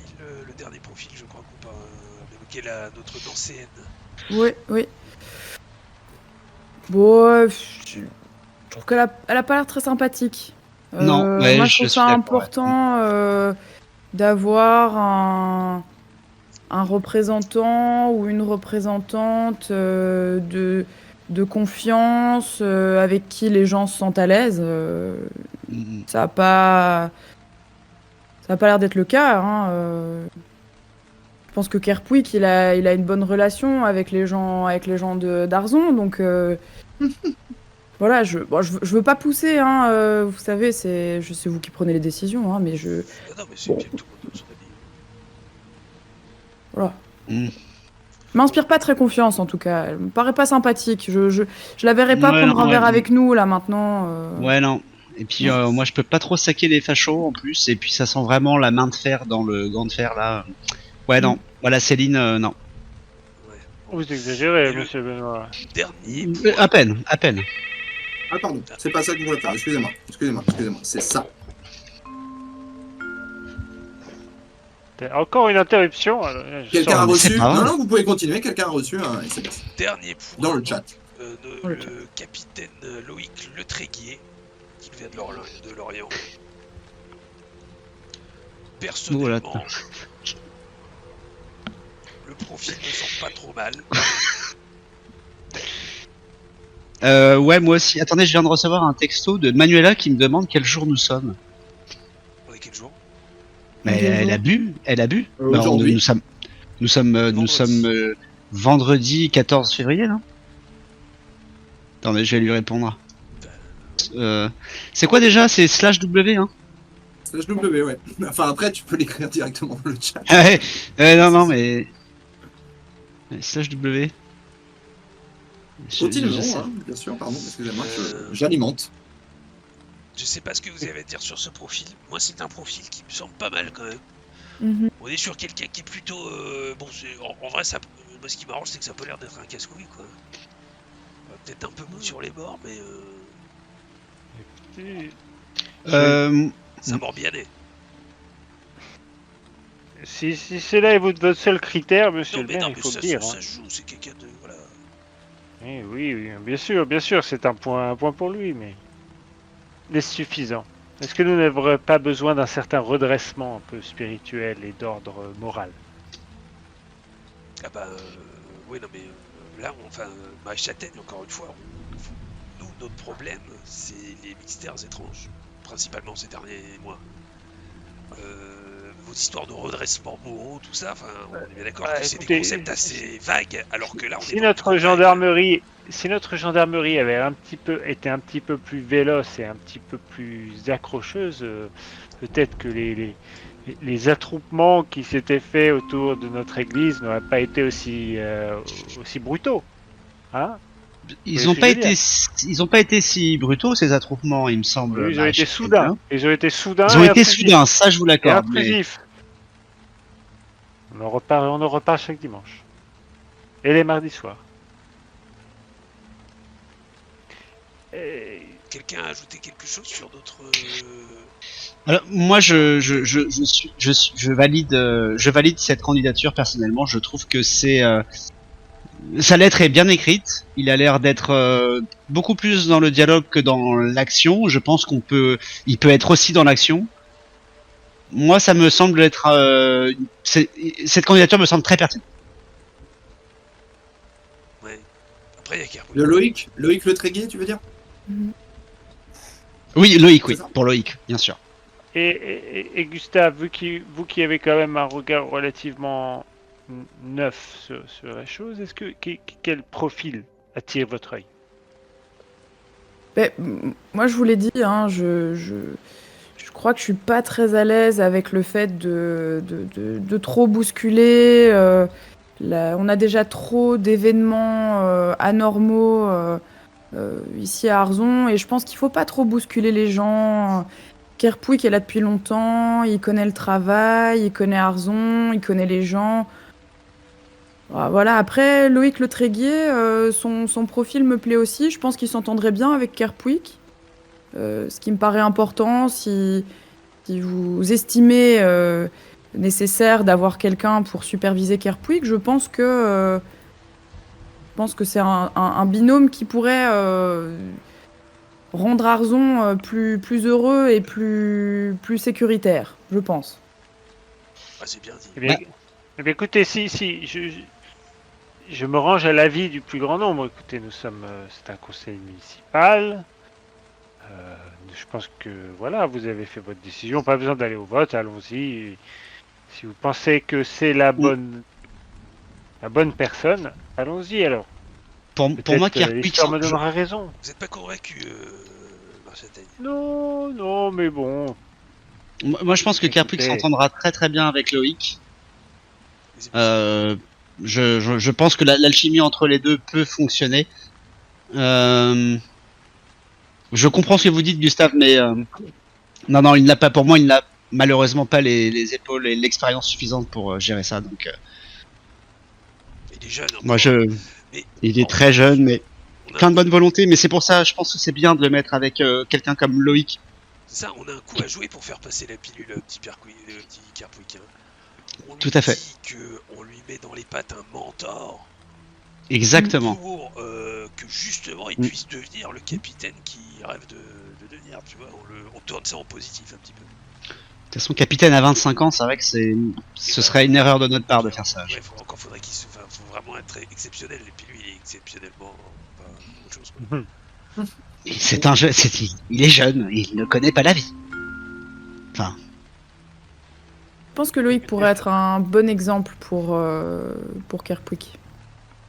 [SPEAKER 4] le dernier profil, je crois qu'on évoqué notre ancienne.
[SPEAKER 8] Oui, oui. Bon, je trouve elle a pas l'air très sympathique.
[SPEAKER 6] Non, ouais,
[SPEAKER 8] moi
[SPEAKER 6] je
[SPEAKER 8] je trouve
[SPEAKER 6] suis
[SPEAKER 8] ça
[SPEAKER 6] d'accord,
[SPEAKER 8] important d'avoir un représentant ou une représentante de confiance avec qui les gens se sentent à l'aise.
[SPEAKER 6] Mm.
[SPEAKER 8] Ça a pas l'air d'être le cas. Hein. Je pense que Kerpouik, il a une bonne relation avec les gens d'Arzon, donc voilà, je veux pas pousser, hein, vous savez, c'est vous qui prenez les décisions, hein, mais
[SPEAKER 4] Non, mais c'est
[SPEAKER 8] Bon.
[SPEAKER 4] bien que tout le monde donne son avis.
[SPEAKER 8] voilà.
[SPEAKER 6] Mm.
[SPEAKER 8] M'inspire pas très confiance en tout cas, elle me paraît pas sympathique. Je la verrai pas
[SPEAKER 6] Ouais,
[SPEAKER 8] prendre
[SPEAKER 6] non,
[SPEAKER 8] un verre
[SPEAKER 6] ouais.
[SPEAKER 8] avec nous là maintenant.
[SPEAKER 6] Ouais, non. Et puis moi je peux pas trop saquer les fachos en plus, et puis ça sent vraiment la main de fer dans le gant de fer là. Ouais, non. Voilà, Céline, non.
[SPEAKER 4] Ouais.
[SPEAKER 5] Vous exagérez,
[SPEAKER 4] Et le-
[SPEAKER 5] monsieur Benoît.
[SPEAKER 4] Dernier
[SPEAKER 6] À peine, à peine.
[SPEAKER 2] Ah pardon, c'est pas ça que je voulais faire. Excusez-moi. C'est ça.
[SPEAKER 5] Encore une interruption. Alors, je
[SPEAKER 2] Quelqu'un
[SPEAKER 5] sors
[SPEAKER 2] a
[SPEAKER 5] un-
[SPEAKER 2] reçu.
[SPEAKER 6] c'est pas
[SPEAKER 2] Non,
[SPEAKER 6] vrai.
[SPEAKER 2] non, vous pouvez continuer. Quelqu'un a reçu un SMS
[SPEAKER 4] Dernier point.
[SPEAKER 2] dans le chat.
[SPEAKER 8] Dans le
[SPEAKER 4] Le capitaine Loïc Le Tréguier, qui vient de Lorient. Personnellement, le profil me semble pas trop mal.
[SPEAKER 6] Ouais, moi aussi. Attendez, je viens de recevoir un texto de Manuela qui me demande quel jour nous sommes.
[SPEAKER 4] On est quel jour?
[SPEAKER 6] Mais
[SPEAKER 8] Quel jour
[SPEAKER 6] elle a bu.
[SPEAKER 2] Aujourd'hui.
[SPEAKER 6] Nous sommes vendredi 14 février, non? Attendez, je vais lui répondre. C'est quoi déjà? C'est /W, hein?
[SPEAKER 2] /W, ouais. Enfin, après, tu peux l'écrire directement dans le chat.
[SPEAKER 6] Non, mais... /W.
[SPEAKER 2] Continuons,
[SPEAKER 6] sais.
[SPEAKER 2] hein, bien sûr, pardon, excusez-moi, j'alimente.
[SPEAKER 4] Je sais pas ce que vous avez à dire sur ce profil. Moi, c'est un profil qui me semble pas mal quand même.
[SPEAKER 8] Mhm.
[SPEAKER 4] On est sur quelqu'un qui est plutôt. Bon, en vrai, ça, moi, ce qui m'arrange, c'est que ça peut l'air d'être un casse-couille, quoi. Peut-être un peu mou sur les bords, mais ça mord bien.
[SPEAKER 5] Si c'est là votre seul critère, monsieur
[SPEAKER 4] Non,
[SPEAKER 5] le
[SPEAKER 4] mais,
[SPEAKER 5] maire,
[SPEAKER 4] non,
[SPEAKER 5] il
[SPEAKER 4] mais
[SPEAKER 5] faut
[SPEAKER 4] ça,
[SPEAKER 5] le dire.
[SPEAKER 4] ça
[SPEAKER 5] Hein.
[SPEAKER 4] se joue, c'est quelqu'un de. Voilà.
[SPEAKER 5] Oui, bien sûr, c'est un point pour lui, mais est-ce suffisant? Est-ce que nous n'avons pas besoin d'un certain redressement un peu spirituel et d'ordre moral?
[SPEAKER 4] Ah bah. Oui, non, mais là, Marie Châtaigne, encore une fois, nous, notre problème, c'est les mystères étranges. Principalement ces derniers mois. Vos histoires de redressement moraux, tout ça, enfin, on est bien d'accord
[SPEAKER 5] bah,
[SPEAKER 4] que c'est
[SPEAKER 5] écoutez,
[SPEAKER 4] des concepts assez vagues, alors que là, on est
[SPEAKER 5] Si
[SPEAKER 4] dans
[SPEAKER 5] notre
[SPEAKER 4] le
[SPEAKER 5] gendarmerie avait été un petit peu plus véloce et un petit peu plus accrocheuse, peut-être que les attroupements qui s'étaient faits autour de notre église n'auraient pas été aussi brutaux. Hein?
[SPEAKER 6] Ils
[SPEAKER 5] Oui,
[SPEAKER 6] n'ont
[SPEAKER 5] ce que
[SPEAKER 6] pas
[SPEAKER 5] je veux
[SPEAKER 6] été, ils ont pas été si brutaux ces attroupements, il me semble.
[SPEAKER 5] Oui, ils ont été
[SPEAKER 6] maréchal
[SPEAKER 5] soudains.
[SPEAKER 6] Pétain.
[SPEAKER 5] Ils ont été soudains.
[SPEAKER 6] Ils ont
[SPEAKER 5] et
[SPEAKER 6] été
[SPEAKER 5] intrusifs.
[SPEAKER 6] soudains, ça je vous
[SPEAKER 5] Et
[SPEAKER 6] l'accorde. Mais...
[SPEAKER 5] intrusifs. On en reparle chaque dimanche. Et les mardis soirs. Et-
[SPEAKER 4] Quelqu'un a ajouté quelque chose sur notre...
[SPEAKER 6] Alors, moi, je valide cette candidature personnellement. Je trouve que sa lettre est bien écrite. Il a l'air d'être beaucoup plus dans le dialogue que dans l'action. Je pense il peut être aussi dans l'action. Moi, ça me semble être, cette candidature me semble très pertinente.
[SPEAKER 4] Ouais. Après, il y a Kerwood.
[SPEAKER 2] Le Loïc Le Tréguier, tu veux dire?
[SPEAKER 6] Oui, Loïc, oui,
[SPEAKER 2] C'est ça.
[SPEAKER 6] pour Loïc, bien sûr.
[SPEAKER 5] Et Gustave, vous qui avez quand même un regard relativement neuf sur la chose, quel profil attire votre œil?
[SPEAKER 8] Moi, je vous l'ai dit, hein, je crois que je suis pas très à l'aise avec le fait de trop bousculer. On a déjà trop d'événements anormaux ici à Arzon, et je pense qu'il faut pas trop bousculer les gens. Kerpouik est là depuis longtemps, il connaît le travail, il connaît Arzon, il connaît les gens. Voilà, après, Loïc Le Tréguier, son profil me plaît aussi. Je pense qu'il s'entendrait bien avec Kerpouik. Ce qui me paraît important, si vous estimez nécessaire d'avoir quelqu'un pour superviser Kerpouik, je pense que c'est un binôme qui pourrait rendre Arzon plus heureux et plus sécuritaire, je pense.
[SPEAKER 4] Ah, c'est bien dit.
[SPEAKER 5] Eh bien, écoutez, si je me range à l'avis du plus grand nombre. Écoutez, c'est un conseil municipal. Je pense que voilà, vous avez fait votre décision, pas besoin d'aller au vote, allons-y. Si vous pensez que c'est la bonne personne, allons-y alors.
[SPEAKER 6] Pour moi, Kerpouik,
[SPEAKER 5] l'histoire me donnera raison.
[SPEAKER 4] Vous n'êtes pas convaincu, Marchataille?
[SPEAKER 5] Non, mais bon.
[SPEAKER 6] moi, je pense que Kerpouik
[SPEAKER 5] Écoutez.
[SPEAKER 6] s'entendra très très bien avec Loïc.
[SPEAKER 4] Mais c'est possible.
[SPEAKER 6] Je pense que l'alchimie entre les deux peut fonctionner. Je comprends ce que vous dites, Gustave, mais non, il n'a pas. Pour moi, il n'a malheureusement pas les épaules et l'expérience suffisante pour gérer ça. Donc,
[SPEAKER 4] Il est jeune.
[SPEAKER 6] moi,
[SPEAKER 4] encore. Mais
[SPEAKER 6] il est
[SPEAKER 4] en
[SPEAKER 6] très
[SPEAKER 4] plus,
[SPEAKER 6] jeune, mais
[SPEAKER 4] on a-
[SPEAKER 6] plein de bonne volonté. Mais c'est pour ça, je pense que c'est bien de le mettre avec quelqu'un comme Loïc.
[SPEAKER 4] C'est ça, on a un coup à jouer pour faire passer la pilule, petit Kerpouik. On lui
[SPEAKER 6] Tout à fait.
[SPEAKER 4] dit qu'on lui met dans les pattes un mentor
[SPEAKER 6] Exactement.
[SPEAKER 4] pour que justement il
[SPEAKER 6] Mm.
[SPEAKER 4] puisse devenir le capitaine qui rêve de devenir. Tu vois, on tourne ça en positif un petit peu.
[SPEAKER 6] De toute façon, capitaine à 25 ans, c'est vrai que ce serait une erreur de notre part de faire ça.
[SPEAKER 4] Ouais, faudrait qu'il faut vraiment être exceptionnel. Et puis lui, il est exceptionnellement pas autre chose. Quoi.
[SPEAKER 6] C'est un jeu, il est jeune, il ne connaît pas la vie. Enfin,
[SPEAKER 8] Je pense que Loïc pourrait être un bon exemple pour Kerpouik.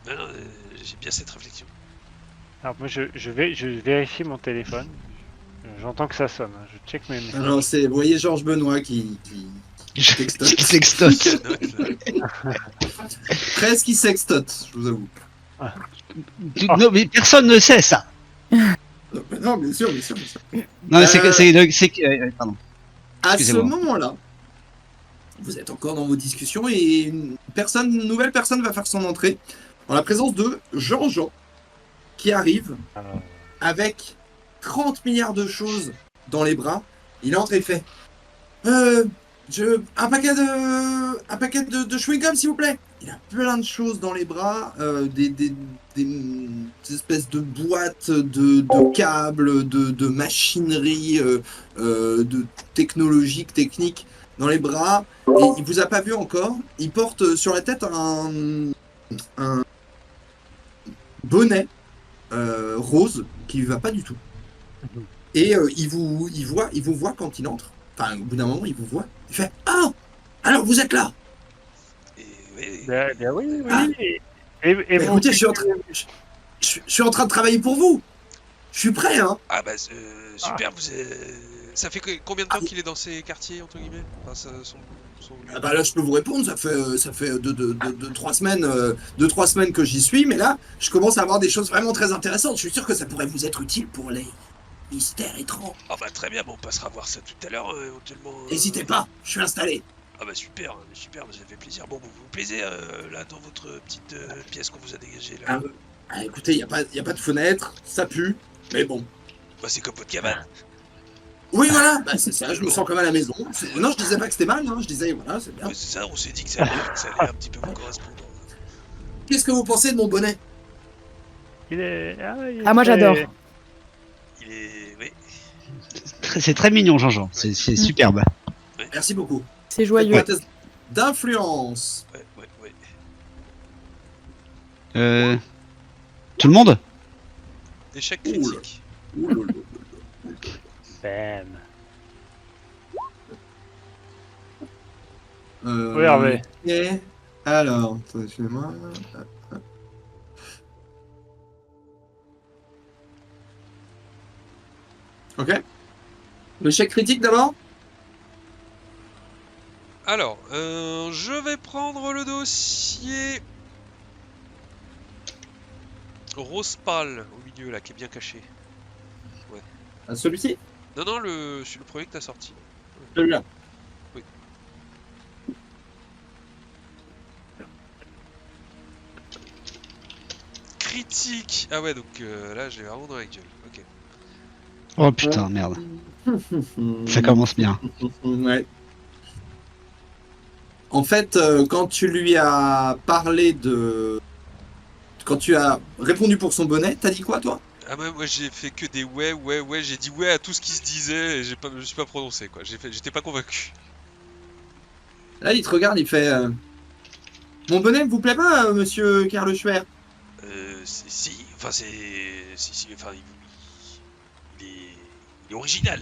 [SPEAKER 4] Non, j'ai bien cette réflexion.
[SPEAKER 5] Alors moi, je vérifie mon téléphone. J'entends que ça sonne. Hein. Je check mes messages.
[SPEAKER 2] Alors, vous voyez Georges Benoît qui textote.
[SPEAKER 6] il sextote.
[SPEAKER 2] Presque il sextote, je vous avoue.
[SPEAKER 6] Non, mais personne ne sait ça.
[SPEAKER 2] Non, bien sûr.
[SPEAKER 6] Non, mais pardon.
[SPEAKER 2] À ce
[SPEAKER 6] Excusez-moi.
[SPEAKER 2] moment-là, vous êtes encore dans vos discussions et une nouvelle personne va faire son entrée en la présence de Jean-Jean qui arrive avec 30 milliards de choses dans les bras. Il entre et fait un paquet de chewing-gum s'il vous plaît. Il a plein de choses dans les bras, des espèces de boîtes, de câbles, de machinerie, de techniques dans les bras. Et il vous a pas vu encore. Il porte sur la tête un bonnet rose qui lui va pas du tout. Et il vous voit quand il entre. Enfin, au bout d'un moment, il vous voit. Il fait ah, alors vous êtes là.
[SPEAKER 4] Et,
[SPEAKER 5] Bien oui.
[SPEAKER 2] Ah.
[SPEAKER 5] Et
[SPEAKER 2] Mais
[SPEAKER 5] vous,
[SPEAKER 2] écoutez, je suis en train de travailler pour vous. Je suis prêt, hein.
[SPEAKER 4] Ah bah super, Ça fait combien de temps qu'il est dans ces quartiers, entre guillemets? Enfin, son lieu.
[SPEAKER 2] Ah bah là, je peux vous répondre, ça fait 3 semaines, 2-3 semaines que j'y suis, mais là, je commence à avoir des choses vraiment très intéressantes. Je suis sûr que ça pourrait vous être utile pour les mystères étranges.
[SPEAKER 4] Ah bah très bien, bon, on passera voir ça tout à l'heure, éventuellement.
[SPEAKER 2] N'hésitez pas, je suis installé.
[SPEAKER 4] Ah bah super, super, ça fait plaisir. Bon, vous vous plaisez là dans votre petite pièce qu'on vous a dégagée là?
[SPEAKER 2] Écoutez, y a pas de fenêtre, ça pue, mais bon.
[SPEAKER 4] Bah c'est comme votre cabane.
[SPEAKER 2] Oui, voilà, bah c'est ça, je me sens comme à la maison. Non, je disais pas que c'était mal, hein, je disais, voilà, c'est bien.
[SPEAKER 4] Ouais, c'est ça, on s'est dit que ça allait un petit peu vous correspondre.
[SPEAKER 2] Qu'est-ce que vous pensez de mon bonnet?
[SPEAKER 5] Il est...
[SPEAKER 8] Ah, moi, j'adore.
[SPEAKER 4] Il est... Oui.
[SPEAKER 6] C'est très mignon, Jean-Jean. C'est superbe.
[SPEAKER 2] Merci beaucoup.
[SPEAKER 8] C'est joyeux.
[SPEAKER 2] Faites un test d'influence.
[SPEAKER 4] Ouais.
[SPEAKER 6] Tout le monde?
[SPEAKER 4] Échec
[SPEAKER 2] Ouh là.
[SPEAKER 4] critique.
[SPEAKER 2] Ouh là là.
[SPEAKER 5] Bam.
[SPEAKER 2] Oui,
[SPEAKER 5] Hervé.
[SPEAKER 2] Alors, excusez-moi. Ok. Le chèque critique d'abord.
[SPEAKER 4] Alors, je vais prendre le dossier rose pâle au milieu là, qui est bien caché.
[SPEAKER 2] Celui-ci.
[SPEAKER 4] Non, c'est le premier que t'as sorti.
[SPEAKER 2] Celui-là.
[SPEAKER 4] Oui. Critique. Ah ouais, donc là, j'ai vraiment dans la gueule. Ok.
[SPEAKER 6] Oh putain, merde. Ça commence bien.
[SPEAKER 2] Ouais. En fait, quand tu lui as parlé de... Quand tu as répondu pour son bonnet, t'as dit quoi, toi?
[SPEAKER 4] Ah ouais, moi j'ai fait que des ouais, j'ai dit ouais à tout ce qui se disait et je me suis pas prononcé quoi, j'étais pas convaincu.
[SPEAKER 2] Là, il te regarde, il fait... Mon bonnet vous plaît pas, monsieur Karl Schwer?
[SPEAKER 4] Si, enfin si, enfin il est original,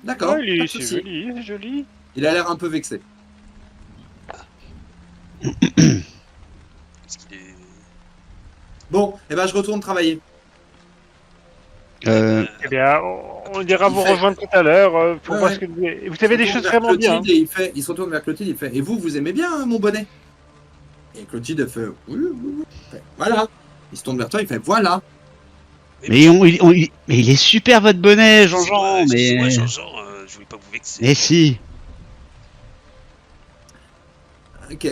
[SPEAKER 2] D'accord, pas de
[SPEAKER 5] C'est
[SPEAKER 2] souci.
[SPEAKER 5] joli, c'est joli.
[SPEAKER 2] Il a l'air un peu vexé.
[SPEAKER 4] Parce qu'il est...
[SPEAKER 2] Bon, eh ben je retourne travailler.
[SPEAKER 5] Eh bien, on ira vous rejoindre tout à l'heure pour
[SPEAKER 2] Ouais,
[SPEAKER 5] voir
[SPEAKER 2] ouais.
[SPEAKER 5] ce que vous avez des
[SPEAKER 2] Il se
[SPEAKER 5] choses
[SPEAKER 2] retourne vers
[SPEAKER 5] vraiment bien.
[SPEAKER 2] Clotilde et il se retourne vers Clotilde, il fait... Et vous aimez bien mon bonnet? Et Clotilde elle fait... Oui. Il fait, voilà. Il se tourne vers toi, il fait... Voilà.
[SPEAKER 6] Mais il est super votre bonnet, Jean-Jean.
[SPEAKER 4] Excusez-moi,
[SPEAKER 6] Mais
[SPEAKER 4] Jean-Jean, je voulais pas vous vexer.
[SPEAKER 6] mais si.
[SPEAKER 2] Ok,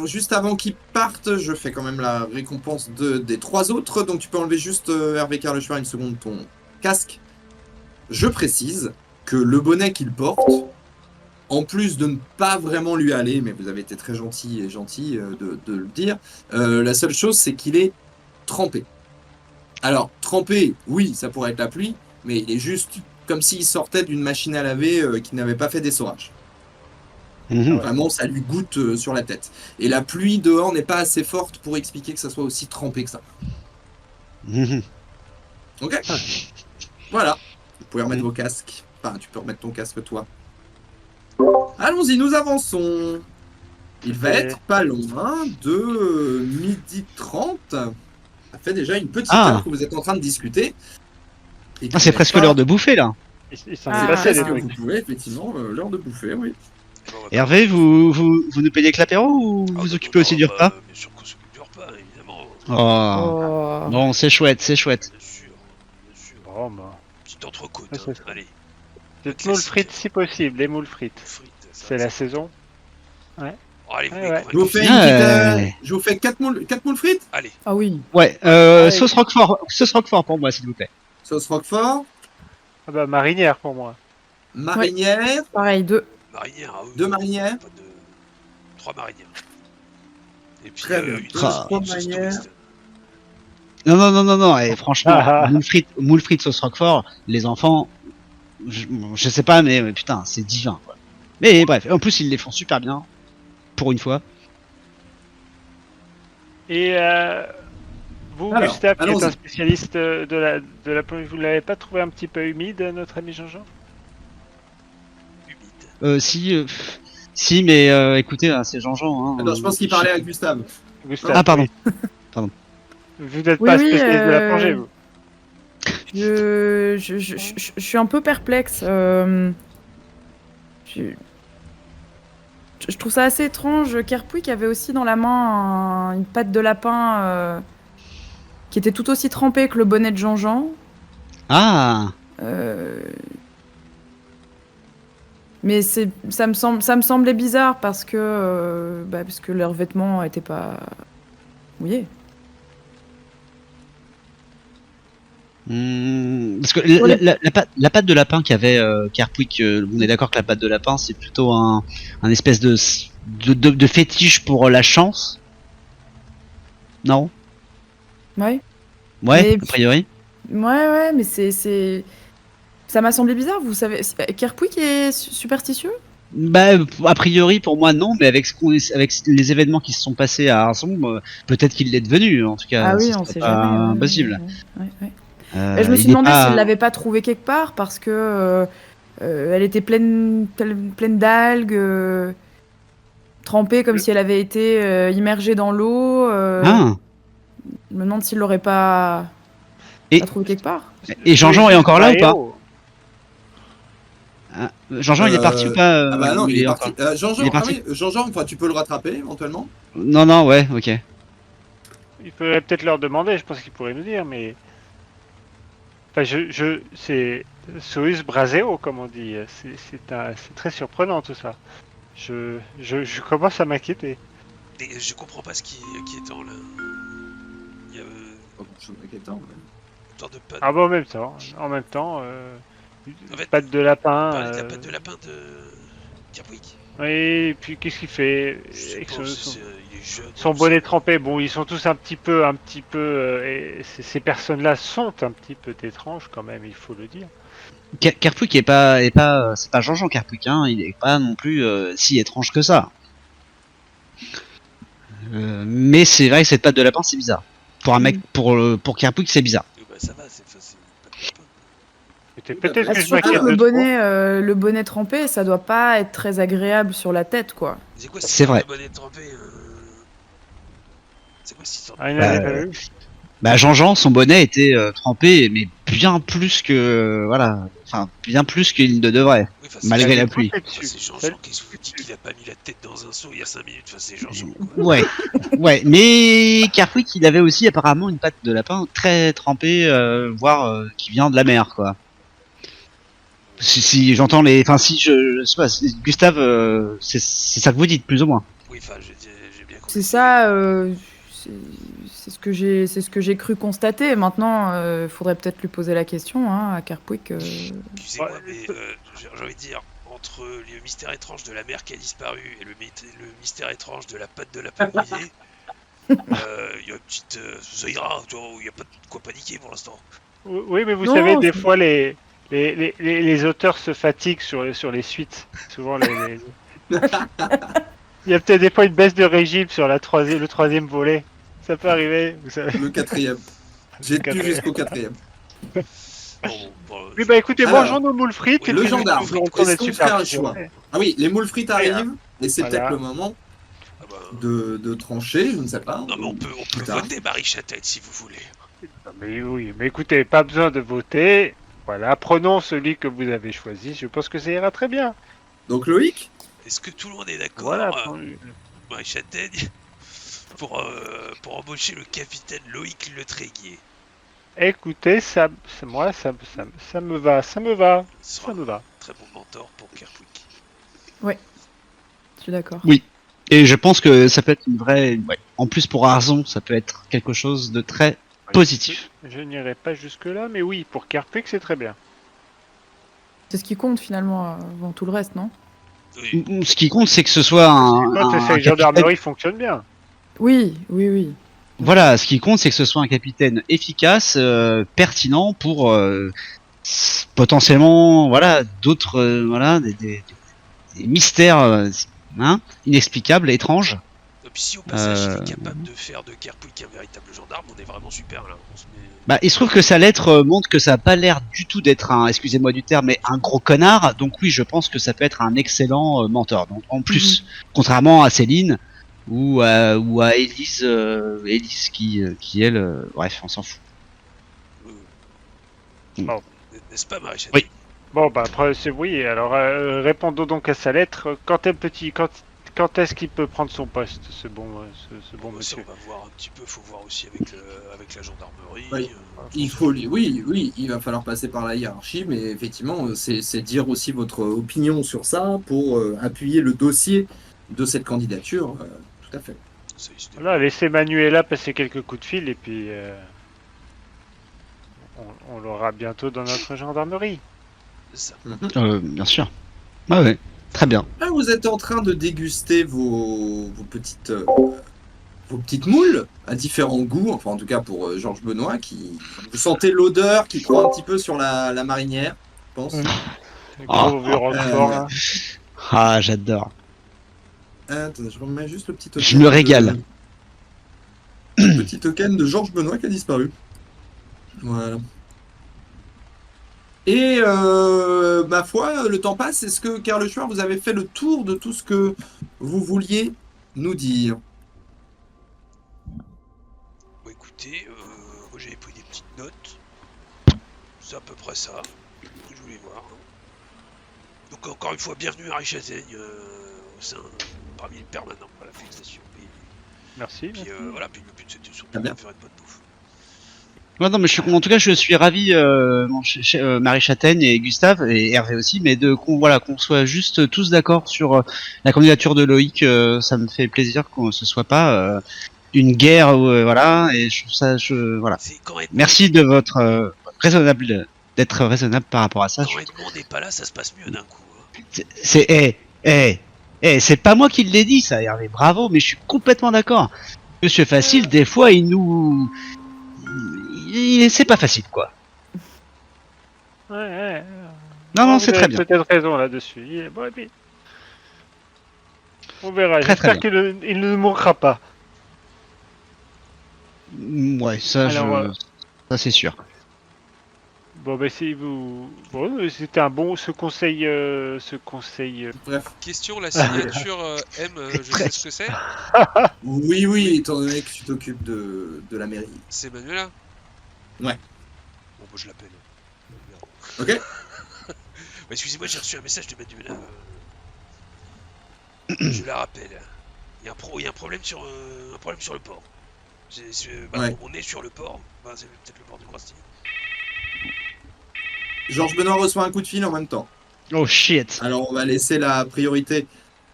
[SPEAKER 2] juste avant qu'ils partent, je fais quand même la récompense des 3 autres. Donc tu peux enlever juste Hervé Karl Schwer une seconde ton casque. Je précise que le bonnet qu'il porte, en plus de ne pas vraiment lui aller, mais vous avez été très gentil de le dire, la seule chose c'est qu'il est trempé. Alors trempé, oui, ça pourrait être la pluie, mais il est juste comme s'il sortait d'une machine à laver qui n'avait pas fait d'essorage.
[SPEAKER 6] Mhm.
[SPEAKER 2] Vraiment, ça lui goutte sur la tête. Et la pluie dehors n'est pas assez forte pour expliquer que ça soit aussi trempé que ça.
[SPEAKER 6] Mhm.
[SPEAKER 2] Ok. Voilà. Vous pouvez remettre vos casques. Enfin, tu peux remettre ton casque, toi. Allons-y, nous avançons. Il va être pas loin de 12h30. Ça fait déjà une petite heure que vous êtes en train de discuter. Et
[SPEAKER 6] Ah, c'est
[SPEAKER 2] que
[SPEAKER 6] presque
[SPEAKER 2] pas-
[SPEAKER 6] l'heure de bouffer là.
[SPEAKER 5] Il s'en
[SPEAKER 8] Ah,
[SPEAKER 5] est passé
[SPEAKER 2] Est-ce
[SPEAKER 5] des
[SPEAKER 2] que
[SPEAKER 5] trucs.
[SPEAKER 2] vous pouvez, effectivement, l'heure de bouffer, oui.
[SPEAKER 6] Hervé, vous nous payez que l'apéro ou vous vous occupez aussi du repas?
[SPEAKER 4] Bien sûr qu'on s'occupe du repas, évidemment.
[SPEAKER 6] Oh.
[SPEAKER 8] Oh.
[SPEAKER 6] Bon, c'est chouette, c'est chouette.
[SPEAKER 4] Bien sûr.
[SPEAKER 5] Bon, bah.
[SPEAKER 4] Petite entrecôte,
[SPEAKER 5] Ouais, c'est ça.
[SPEAKER 4] allez.
[SPEAKER 5] Des moules frites si possible, les moules frites.
[SPEAKER 4] Frites, ça,
[SPEAKER 5] C'est
[SPEAKER 4] ça.
[SPEAKER 5] la saison.
[SPEAKER 4] Oh, allez, vous
[SPEAKER 5] Ouais,
[SPEAKER 4] m'avez
[SPEAKER 5] ouais.
[SPEAKER 4] convaincu.
[SPEAKER 2] Je vous fais, je vous fais 4 moules frites.
[SPEAKER 4] Allez,
[SPEAKER 8] Ah oui.
[SPEAKER 6] Ouais,
[SPEAKER 5] Allez.
[SPEAKER 6] sauce Roquefort pour moi, s'il vous plaît.
[SPEAKER 2] Sauce Roquefort,
[SPEAKER 5] Ah bah, marinière pour moi.
[SPEAKER 2] marinière,
[SPEAKER 8] Pareil, 2.
[SPEAKER 4] marinière. Ah oui,
[SPEAKER 2] 2
[SPEAKER 4] non,
[SPEAKER 2] marinières.
[SPEAKER 4] pas de... 3 marinières. Et puis
[SPEAKER 2] Très bien.
[SPEAKER 4] une
[SPEAKER 2] Trois
[SPEAKER 4] sauce, une sauce
[SPEAKER 2] marinières.
[SPEAKER 4] touriste.
[SPEAKER 6] Non, et franchement,
[SPEAKER 5] Ah.
[SPEAKER 6] moule frites sauce Roquefort, les enfants, je sais pas, mais putain, c'est divin, quoi. Mais bref, en plus, ils les font super bien, pour une fois.
[SPEAKER 5] Et vous,
[SPEAKER 2] Alors,
[SPEAKER 5] Gustave, qui êtes
[SPEAKER 2] allons-y.
[SPEAKER 5] un spécialiste de la plongée, vous l'avez pas trouvé un petit peu humide, notre ami Jean-Jean?
[SPEAKER 4] Humide.
[SPEAKER 6] Si, mais écoutez, c'est Jean-Jean. Hein,
[SPEAKER 2] Alors, je pense qu'il parlait à Gustave.
[SPEAKER 5] Gustave,
[SPEAKER 6] Ah, pardon.
[SPEAKER 5] Vous n'êtes
[SPEAKER 8] Oui,
[SPEAKER 5] pas
[SPEAKER 8] oui,
[SPEAKER 5] spécialiste de la plongée, vous.
[SPEAKER 8] Je suis un peu perplexe. Je trouve ça assez étrange. Kerpouik avait aussi dans la main une patte de lapin qui était tout aussi trempée que le bonnet de Jean-Jean.
[SPEAKER 6] Ah,
[SPEAKER 8] Mais ça me semblait bizarre parce que leurs vêtements étaient pas mouillés.
[SPEAKER 6] parce que la patte de lapin qu'avait Kerpouik, on est d'accord que la patte de lapin c'est plutôt un espèce de fétiche pour la chance. Non?
[SPEAKER 8] Ouais.
[SPEAKER 6] Ouais,
[SPEAKER 8] Mais-
[SPEAKER 6] a priori.
[SPEAKER 8] Ouais, mais ça m'a semblé bizarre. Vous savez, Kerpouik est superstitieux?
[SPEAKER 6] Bah, a priori pour moi non, mais avec avec les événements qui se sont passés à Arzon, peut-être qu'il l'est devenu. En tout cas,
[SPEAKER 8] Ah oui,
[SPEAKER 6] ce
[SPEAKER 8] on
[SPEAKER 6] serait
[SPEAKER 8] sait
[SPEAKER 6] pas
[SPEAKER 8] jamais. Ouais,
[SPEAKER 6] impossible.
[SPEAKER 8] ouais. Je me suis
[SPEAKER 6] il est
[SPEAKER 8] demandé
[SPEAKER 6] pas-
[SPEAKER 8] s'il l'avait pas trouvé quelque part parce que elle était pleine d'algues, trempée comme si elle avait été immergée dans l'eau.
[SPEAKER 6] Ah.
[SPEAKER 8] Je me demande s'il l'aurait pas
[SPEAKER 6] Et-
[SPEAKER 8] trouvé quelque part.
[SPEAKER 6] Et Jean-Jean est encore là ou pas?
[SPEAKER 5] héros.
[SPEAKER 6] Ah, Jean-Jean il est parti ou pas
[SPEAKER 2] Ah bah non, il est
[SPEAKER 6] encore-
[SPEAKER 2] parti. Jean-Jean,
[SPEAKER 6] Il est parti.
[SPEAKER 2] Jean-Jean, enfin, tu peux le rattraper éventuellement.
[SPEAKER 6] Non, ouais, ok.
[SPEAKER 5] Il faudrait peut-être leur demander, je pense qu'ils pourraient nous dire, mais. Enfin, c'est Sous Braseo, comme on dit. C'est très surprenant tout ça. Je commence à m'inquiéter.
[SPEAKER 4] Et je comprends pas ce qui est inquiétant là. Il y a
[SPEAKER 2] Pas grand-chose d'inquiétant, mais-
[SPEAKER 4] une sorte de patte.
[SPEAKER 5] Ah bah en même temps,
[SPEAKER 4] En fait,
[SPEAKER 5] patte de lapin.
[SPEAKER 4] parler de la patte de lapin de Kerpouik.
[SPEAKER 5] Oui, et puis qu'est-ce qu'il fait avec
[SPEAKER 4] Il est jeune.
[SPEAKER 5] son bonnet trempé? Bon, ils sont tous un petit peu, et ces personnes-là sont un petit peu étranges quand même, il faut le dire.
[SPEAKER 6] Kerpouik c'est pas Jean-Jean Kerpouik, hein. Il est pas non plus si étrange que ça. Mais c'est vrai que cette patte de lapin c'est bizarre. Pour un mec, pour Kerpouik c'est bizarre.
[SPEAKER 4] Bah ça va, c'est pas de lapin.
[SPEAKER 5] Peut-être que je
[SPEAKER 8] Surtout
[SPEAKER 5] m'inquiète
[SPEAKER 8] que
[SPEAKER 5] de trop.
[SPEAKER 8] le bonnet trempé, ça doit pas être très agréable sur la tête, quoi.
[SPEAKER 4] C'est quoi
[SPEAKER 6] C'est vrai.
[SPEAKER 4] Le bonnet trempé C'est quoi cette histoire
[SPEAKER 5] Ah, il n'avait pas vu.
[SPEAKER 6] Bah Jean-Jean, son bonnet était trempé, mais bien plus que bien plus qu'il ne devrait,
[SPEAKER 4] Oui, enfin,
[SPEAKER 6] malgré
[SPEAKER 5] Il
[SPEAKER 6] la
[SPEAKER 5] avait
[SPEAKER 6] pluie.
[SPEAKER 5] trempé
[SPEAKER 4] Enfin,
[SPEAKER 5] dessus.
[SPEAKER 4] c'est Jean-Jean qui se dit qu'il a pas mis la tête dans un seau il y a 5 minutes. Enfin, c'est Jean-Jean. quoi.
[SPEAKER 6] Ouais, mais Kerpouik il avait aussi apparemment une patte de lapin très trempée, voire qui vient de la mer, quoi. Si j'entends si je sais pas, Gustave, c'est ça que vous dites plus ou moins.
[SPEAKER 4] Oui, enfin, j'ai bien compris.
[SPEAKER 8] C'est ça, c'est ce que j'ai cru constater. Maintenant, faudrait peut-être lui poser la question à Kerpouik.
[SPEAKER 4] Excusez-moi,
[SPEAKER 5] Ouais.
[SPEAKER 4] mais j'ai envie de dire, entre le mystère étrange de la mer qui a disparu et le mystère étrange de la patte de lapin mouillé, il y a une petite. Ça ira, tu vois, il n'y a pas de quoi paniquer pour l'instant.
[SPEAKER 5] Oui, mais vous
[SPEAKER 8] Non,
[SPEAKER 5] savez, des
[SPEAKER 8] c'est-
[SPEAKER 5] fois, les auteurs se fatiguent sur les suites. Souvent, il y a peut-être des fois une baisse de régime sur le troisième volet. Ça peut arriver, vous savez.
[SPEAKER 2] Le quatrième. J'ai tenu
[SPEAKER 5] Quatrième.
[SPEAKER 2] jusqu'au quatrième.
[SPEAKER 5] Oui, bah écoutez,
[SPEAKER 2] Alors,
[SPEAKER 5] mangeons nos moules frites.
[SPEAKER 2] oui,
[SPEAKER 5] et
[SPEAKER 2] le
[SPEAKER 5] puis
[SPEAKER 2] gendarme.
[SPEAKER 5] nous retournons
[SPEAKER 2] Est-ce qu'on
[SPEAKER 5] dessus
[SPEAKER 2] fait un
[SPEAKER 5] par-
[SPEAKER 2] choix Ah oui, les moules frites arrivent, et c'est
[SPEAKER 5] Voilà.
[SPEAKER 2] peut-être le moment
[SPEAKER 4] Ah bah,
[SPEAKER 2] de trancher, je ne sais pas.
[SPEAKER 4] non, mais on peut
[SPEAKER 2] Plus tard.
[SPEAKER 4] voter Marie Châtaigne si vous voulez.
[SPEAKER 5] Non, mais oui, mais écoutez, pas besoin de voter. Voilà, prenons celui que vous avez choisi. Je pense que ça ira très bien.
[SPEAKER 2] Donc Loïc,
[SPEAKER 4] Est-ce que tout le monde est d'accord,
[SPEAKER 5] Voilà.
[SPEAKER 4] Marie Châtaigne, pour embaucher le capitaine Loïc Le Tréguier?
[SPEAKER 5] Écoutez, moi, ça me va, ça me va,
[SPEAKER 4] Ce
[SPEAKER 5] ça
[SPEAKER 4] sera
[SPEAKER 5] me va.
[SPEAKER 4] un très bon mentor pour Kerpouik.
[SPEAKER 8] Je suis d'accord.
[SPEAKER 6] Et je pense que ça peut être une vraie, en plus pour Arzon, ça peut être quelque chose de très positif.
[SPEAKER 5] Je n'irai pas jusque-là, mais oui, pour Kerpouik, c'est très bien.
[SPEAKER 8] C'est ce qui compte finalement avant tout le reste, non?
[SPEAKER 4] Oui,
[SPEAKER 6] Ce qui compte, c'est que ce soit un
[SPEAKER 5] Quand cette
[SPEAKER 6] capitaine-
[SPEAKER 5] gendarmerie fonctionne bien.
[SPEAKER 8] Oui.
[SPEAKER 6] Voilà, ce qui compte, c'est que ce soit un capitaine efficace, pertinent pour potentiellement, d'autres, des mystères, inexplicables, étranges.
[SPEAKER 4] et puis si au passage il est capable de faire de Kerpouik un véritable gendarme, on est vraiment super là. On se met-
[SPEAKER 6] Bah, il se trouve que sa lettre montre que ça a pas l'air du tout d'être excusez-moi du terme, mais un gros connard. Donc oui, je pense que ça peut être un excellent mentor. Donc en plus, contrairement à Céline ou à Élise qui elle, bref, on s'en fout.
[SPEAKER 4] N'est-ce pas, Maréchal?
[SPEAKER 6] Oui.
[SPEAKER 5] Bon, bah, après, c'est oui. Alors, répondons donc à sa lettre. Quand est-ce qu'il peut prendre son poste, ce bon
[SPEAKER 4] Ça,
[SPEAKER 5] monsieur?
[SPEAKER 4] on va voir un petit peu, faut voir aussi avec la gendarmerie.
[SPEAKER 2] Oui. Il faut, oui, il va falloir passer par la hiérarchie, mais effectivement, c'est dire aussi votre opinion sur ça pour appuyer le dossier de cette candidature. Tout à fait.
[SPEAKER 5] Voilà, laissez Manuela passer quelques coups de fil et puis on l'aura bientôt dans notre gendarmerie.
[SPEAKER 4] Ça.
[SPEAKER 6] Bien sûr. Ah ouais, très bien.
[SPEAKER 2] Là, vous êtes en train de déguster vos petites moules à différents goûts, enfin en tout cas pour Georges Benoît, vous sentez l'odeur qui prend un petit peu sur la marinière, je pense.
[SPEAKER 5] Gros vieux Roquefort, là.
[SPEAKER 6] Ah, j'adore.
[SPEAKER 2] Attends, je remets juste le petit token.
[SPEAKER 6] Je me régale.
[SPEAKER 2] Le petit token de Georges Benoît qui a disparu. Voilà. Et ma foi, le temps passe. Est-ce que, Karl Schwer, vous avez fait le tour de tout ce que vous vouliez nous dire?
[SPEAKER 4] Bon, écoutez, moi j'avais pris des petites notes. C'est à peu près ça que je voulais voir. Donc encore une fois, bienvenue à Richazaigne au sein parmi les permanents. Voilà, félicitations.
[SPEAKER 5] Merci.
[SPEAKER 4] Puis voilà, puis le but c'était surtout
[SPEAKER 2] Très bien.
[SPEAKER 4] de faire une bonne bouffe.
[SPEAKER 6] Ouais, non, mais en tout cas, je suis ravi, Marie Châtaigne et Gustave et Hervé aussi, mais qu'on soit juste tous d'accord sur la candidature de Loïc. Ça me fait plaisir qu'on ce soit pas une guerre, voilà. Et je trouve ça, voilà.
[SPEAKER 4] C'est quand Edmond,
[SPEAKER 6] Merci de votre d'être raisonnable par rapport à ça.
[SPEAKER 4] quand Edmond n'est pas là, ça se passe mieux d'un coup. Hein.
[SPEAKER 6] C'est pas moi qui l'ai dit, ça, Hervé. Bravo, mais je suis complètement d'accord. Monsieur Facile, des fois, c'est pas facile, quoi.
[SPEAKER 5] Ouais.
[SPEAKER 6] Non,
[SPEAKER 5] Vous
[SPEAKER 6] c'est très
[SPEAKER 5] avez
[SPEAKER 6] bien.
[SPEAKER 5] peut-être raison là-dessus. Bon, et puis, on verra.
[SPEAKER 6] Très, très
[SPEAKER 5] J'espère qu'il ne nous manquera pas.
[SPEAKER 6] Ouais, ça,
[SPEAKER 5] Alors,
[SPEAKER 6] ça c'est sûr.
[SPEAKER 5] Bon, ben si vous, bon, c'était un bon ce conseil.
[SPEAKER 2] Bref.
[SPEAKER 4] Question, la signature M, je sais ce que c'est.
[SPEAKER 2] Oui, étant donné que tu t'occupes de la mairie.
[SPEAKER 4] C'est Manuela.
[SPEAKER 2] Ouais.
[SPEAKER 4] Bon, bah, je l'appelle.
[SPEAKER 2] Ok.
[SPEAKER 4] Bah, excusez-moi, j'ai reçu un message de Manuela. Je la rappelle. Il y a un problème sur le port.
[SPEAKER 2] Ouais.
[SPEAKER 4] On est sur le port. Bah, c'est peut-être le port du Croisty.
[SPEAKER 2] Georges Benoît reçoit un coup de fil en même temps.
[SPEAKER 6] Oh shit.
[SPEAKER 2] Alors on va laisser la priorité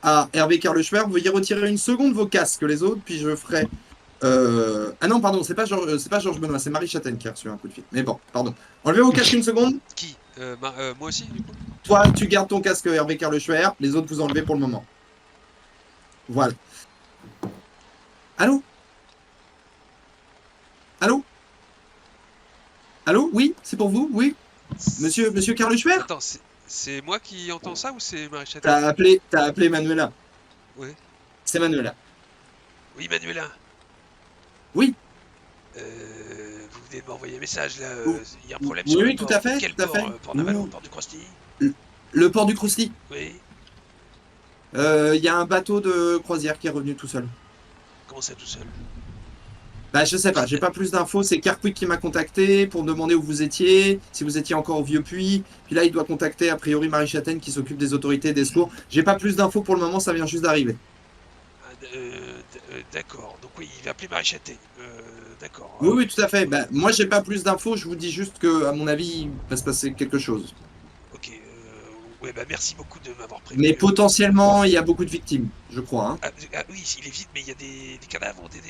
[SPEAKER 2] à Hervé Karleschwer. Veuillez retirer une seconde vos casques les autres, puis je ferai. Ah non, pardon, c'est pas Georges Benoît, c'est Marie Châtaigne qui a reçu un coup de fil. Mais bon, pardon. Enlevez vos casques une seconde.
[SPEAKER 4] Qui moi aussi, du coup.
[SPEAKER 2] Toi, tu gardes ton casque Hervé Karleschwer, les autres vous enlevez pour le moment. Voilà. Allô? Allô? Allô? Oui, c'est pour vous? Oui? Monsieur Karleschwer?
[SPEAKER 4] Attends, c'est moi qui entends ça ou c'est Maréchal?
[SPEAKER 2] T'as appelé Manuela.
[SPEAKER 4] Oui.
[SPEAKER 2] C'est Manuela.
[SPEAKER 4] Oui, Manuela.
[SPEAKER 2] Oui.
[SPEAKER 4] Vous venez de m'envoyer un message là. Il y a un problème
[SPEAKER 2] Oui,
[SPEAKER 4] sur
[SPEAKER 2] oui,
[SPEAKER 4] le
[SPEAKER 2] tout
[SPEAKER 4] port.
[SPEAKER 2] à fait,
[SPEAKER 4] Quel
[SPEAKER 2] tout à
[SPEAKER 4] port
[SPEAKER 2] fait.
[SPEAKER 4] Port naval ou
[SPEAKER 2] Ouh.
[SPEAKER 4] port du Croisty?
[SPEAKER 2] Le port du Crousty.
[SPEAKER 4] Oui.
[SPEAKER 2] Il y a un bateau de croisière qui est revenu tout seul.
[SPEAKER 4] Comment ça tout seul?
[SPEAKER 2] Bah je sais pas, j'ai pas plus d'infos, c'est Carquick qui m'a contacté pour me demander où vous étiez, si vous étiez encore au Vieux Puy, puis là il doit contacter a priori Marie Châtaigne qui s'occupe des autorités et des secours. J'ai pas plus d'infos pour le moment, ça vient juste d'arriver.
[SPEAKER 4] D'accord. Donc oui, il va appeler Marie Châtaigne. D'accord.
[SPEAKER 2] Oui, tout à fait. Bah, moi j'ai pas plus d'infos, je vous dis juste que à mon avis il va se passer quelque chose.
[SPEAKER 4] Ok. Ouais, bah merci beaucoup de m'avoir prévenu.
[SPEAKER 2] Mais potentiellement il y a beaucoup de victimes, je crois. Hein.
[SPEAKER 4] Oui, il est vide, mais il y a des cadavres, des...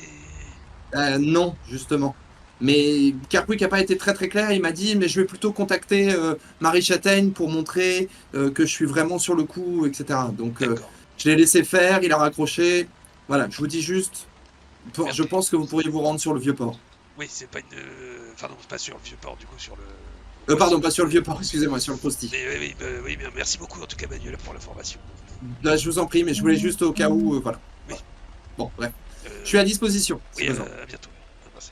[SPEAKER 2] Non, justement. Mais Carquick n'a pas été très clair, il m'a dit mais je vais plutôt contacter Marie Châtaigne pour montrer que je suis vraiment sur le coup, etc. Donc je l'ai laissé faire, il a raccroché. Voilà, je vous dis juste, je pense que vous pourriez vous rendre sur le Vieux-Port.
[SPEAKER 4] Oui, c'est pas une... Enfin non, c'est pas sur le Vieux-Port, du coup, sur le...
[SPEAKER 2] Pardon, pas sur le Vieux-Port, excusez-moi, sur le Crousty.
[SPEAKER 4] Oui, mais merci beaucoup en tout cas Manuel pour l'information.
[SPEAKER 2] Là, je vous en prie, mais je voulais juste au cas où, voilà.
[SPEAKER 4] Oui.
[SPEAKER 2] Bon, bref. Je suis à disposition.
[SPEAKER 4] Oui,
[SPEAKER 2] si besoin.
[SPEAKER 4] à bientôt. Merci.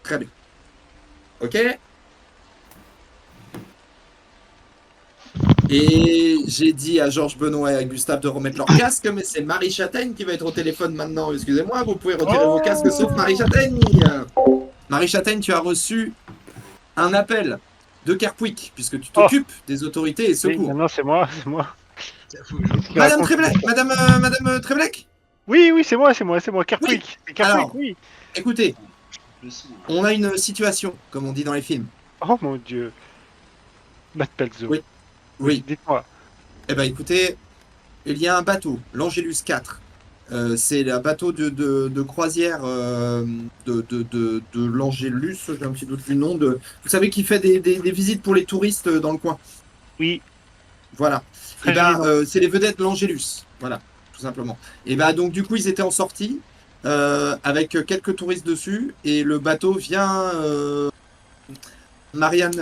[SPEAKER 2] Très bien. Ok. Et j'ai dit à Georges Benoît et à Gustave de remettre leur casque, mais c'est Marie Châtaigne qui va être au téléphone maintenant. Excusez-moi, vous pouvez retirer vos casques sauf Marie Châtaigne. Marie Châtaigne, tu as reçu un appel de Kerpwick, puisque tu t'occupes des autorités et
[SPEAKER 5] Oui,
[SPEAKER 2] secours.
[SPEAKER 5] non, c'est moi, c'est moi.
[SPEAKER 2] Madame Treblec, Madame Treblec,
[SPEAKER 5] Oui, oui, c'est moi, Kerpwick. C'est Kerpwick,
[SPEAKER 2] Alors.
[SPEAKER 5] oui.
[SPEAKER 2] écoutez, on a une situation, comme on dit dans les films.
[SPEAKER 5] Oh mon dieu. Matt Pelzo.
[SPEAKER 2] Oui. Oui.
[SPEAKER 5] Dites-moi.
[SPEAKER 2] Eh ben écoutez, il y a un bateau, l'Angelus 4. C'est un bateau de croisière de l'Angelus, j'ai un petit doute du nom. Vous savez, qui fait des visites pour les touristes dans le coin.
[SPEAKER 5] Oui.
[SPEAKER 2] Voilà.
[SPEAKER 5] Très
[SPEAKER 2] Et ben,
[SPEAKER 5] joli
[SPEAKER 2] c'est les vedettes de l'Angelus. Voilà, tout simplement. Et ben donc du coup, ils étaient en sortie avec quelques touristes dessus. Et le bateau vient... Marianne,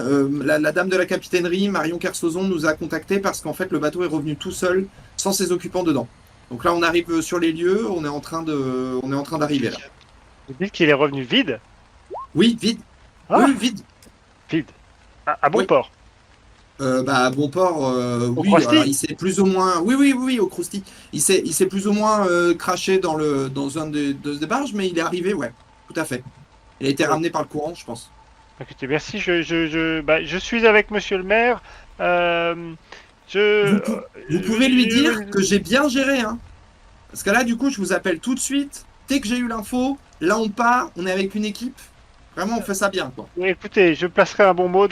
[SPEAKER 2] la dame de la capitainerie, Marion Kersozon, nous a contactés parce qu'en fait, le bateau est revenu tout seul, sans ses occupants dedans. Donc là, on arrive sur les lieux, on est en train d'arriver là.
[SPEAKER 5] Vous dites qu'il est revenu vide?
[SPEAKER 2] Oui, vide.
[SPEAKER 5] Ah.
[SPEAKER 2] Oui, vide.
[SPEAKER 5] Vide. À bon
[SPEAKER 2] Oui.
[SPEAKER 5] port.
[SPEAKER 2] À bon port, oui.
[SPEAKER 5] Krusty.
[SPEAKER 2] Alors, il s'est plus ou moins, oui, au Krusty. Il s'est plus ou moins craché dans un des barges, mais il est arrivé, ouais, tout à fait. Il a été ramené par le courant, je pense.
[SPEAKER 5] Écoutez, merci. Je suis avec Monsieur le maire.
[SPEAKER 2] Vous pouvez lui dire que j'ai bien géré, hein. Parce que là, du coup, je vous appelle tout de suite. Dès que j'ai eu l'info, là, on part, on est avec une équipe. Vraiment, on fait ça bien, quoi.
[SPEAKER 5] Oui, écoutez, je placerai un bon mot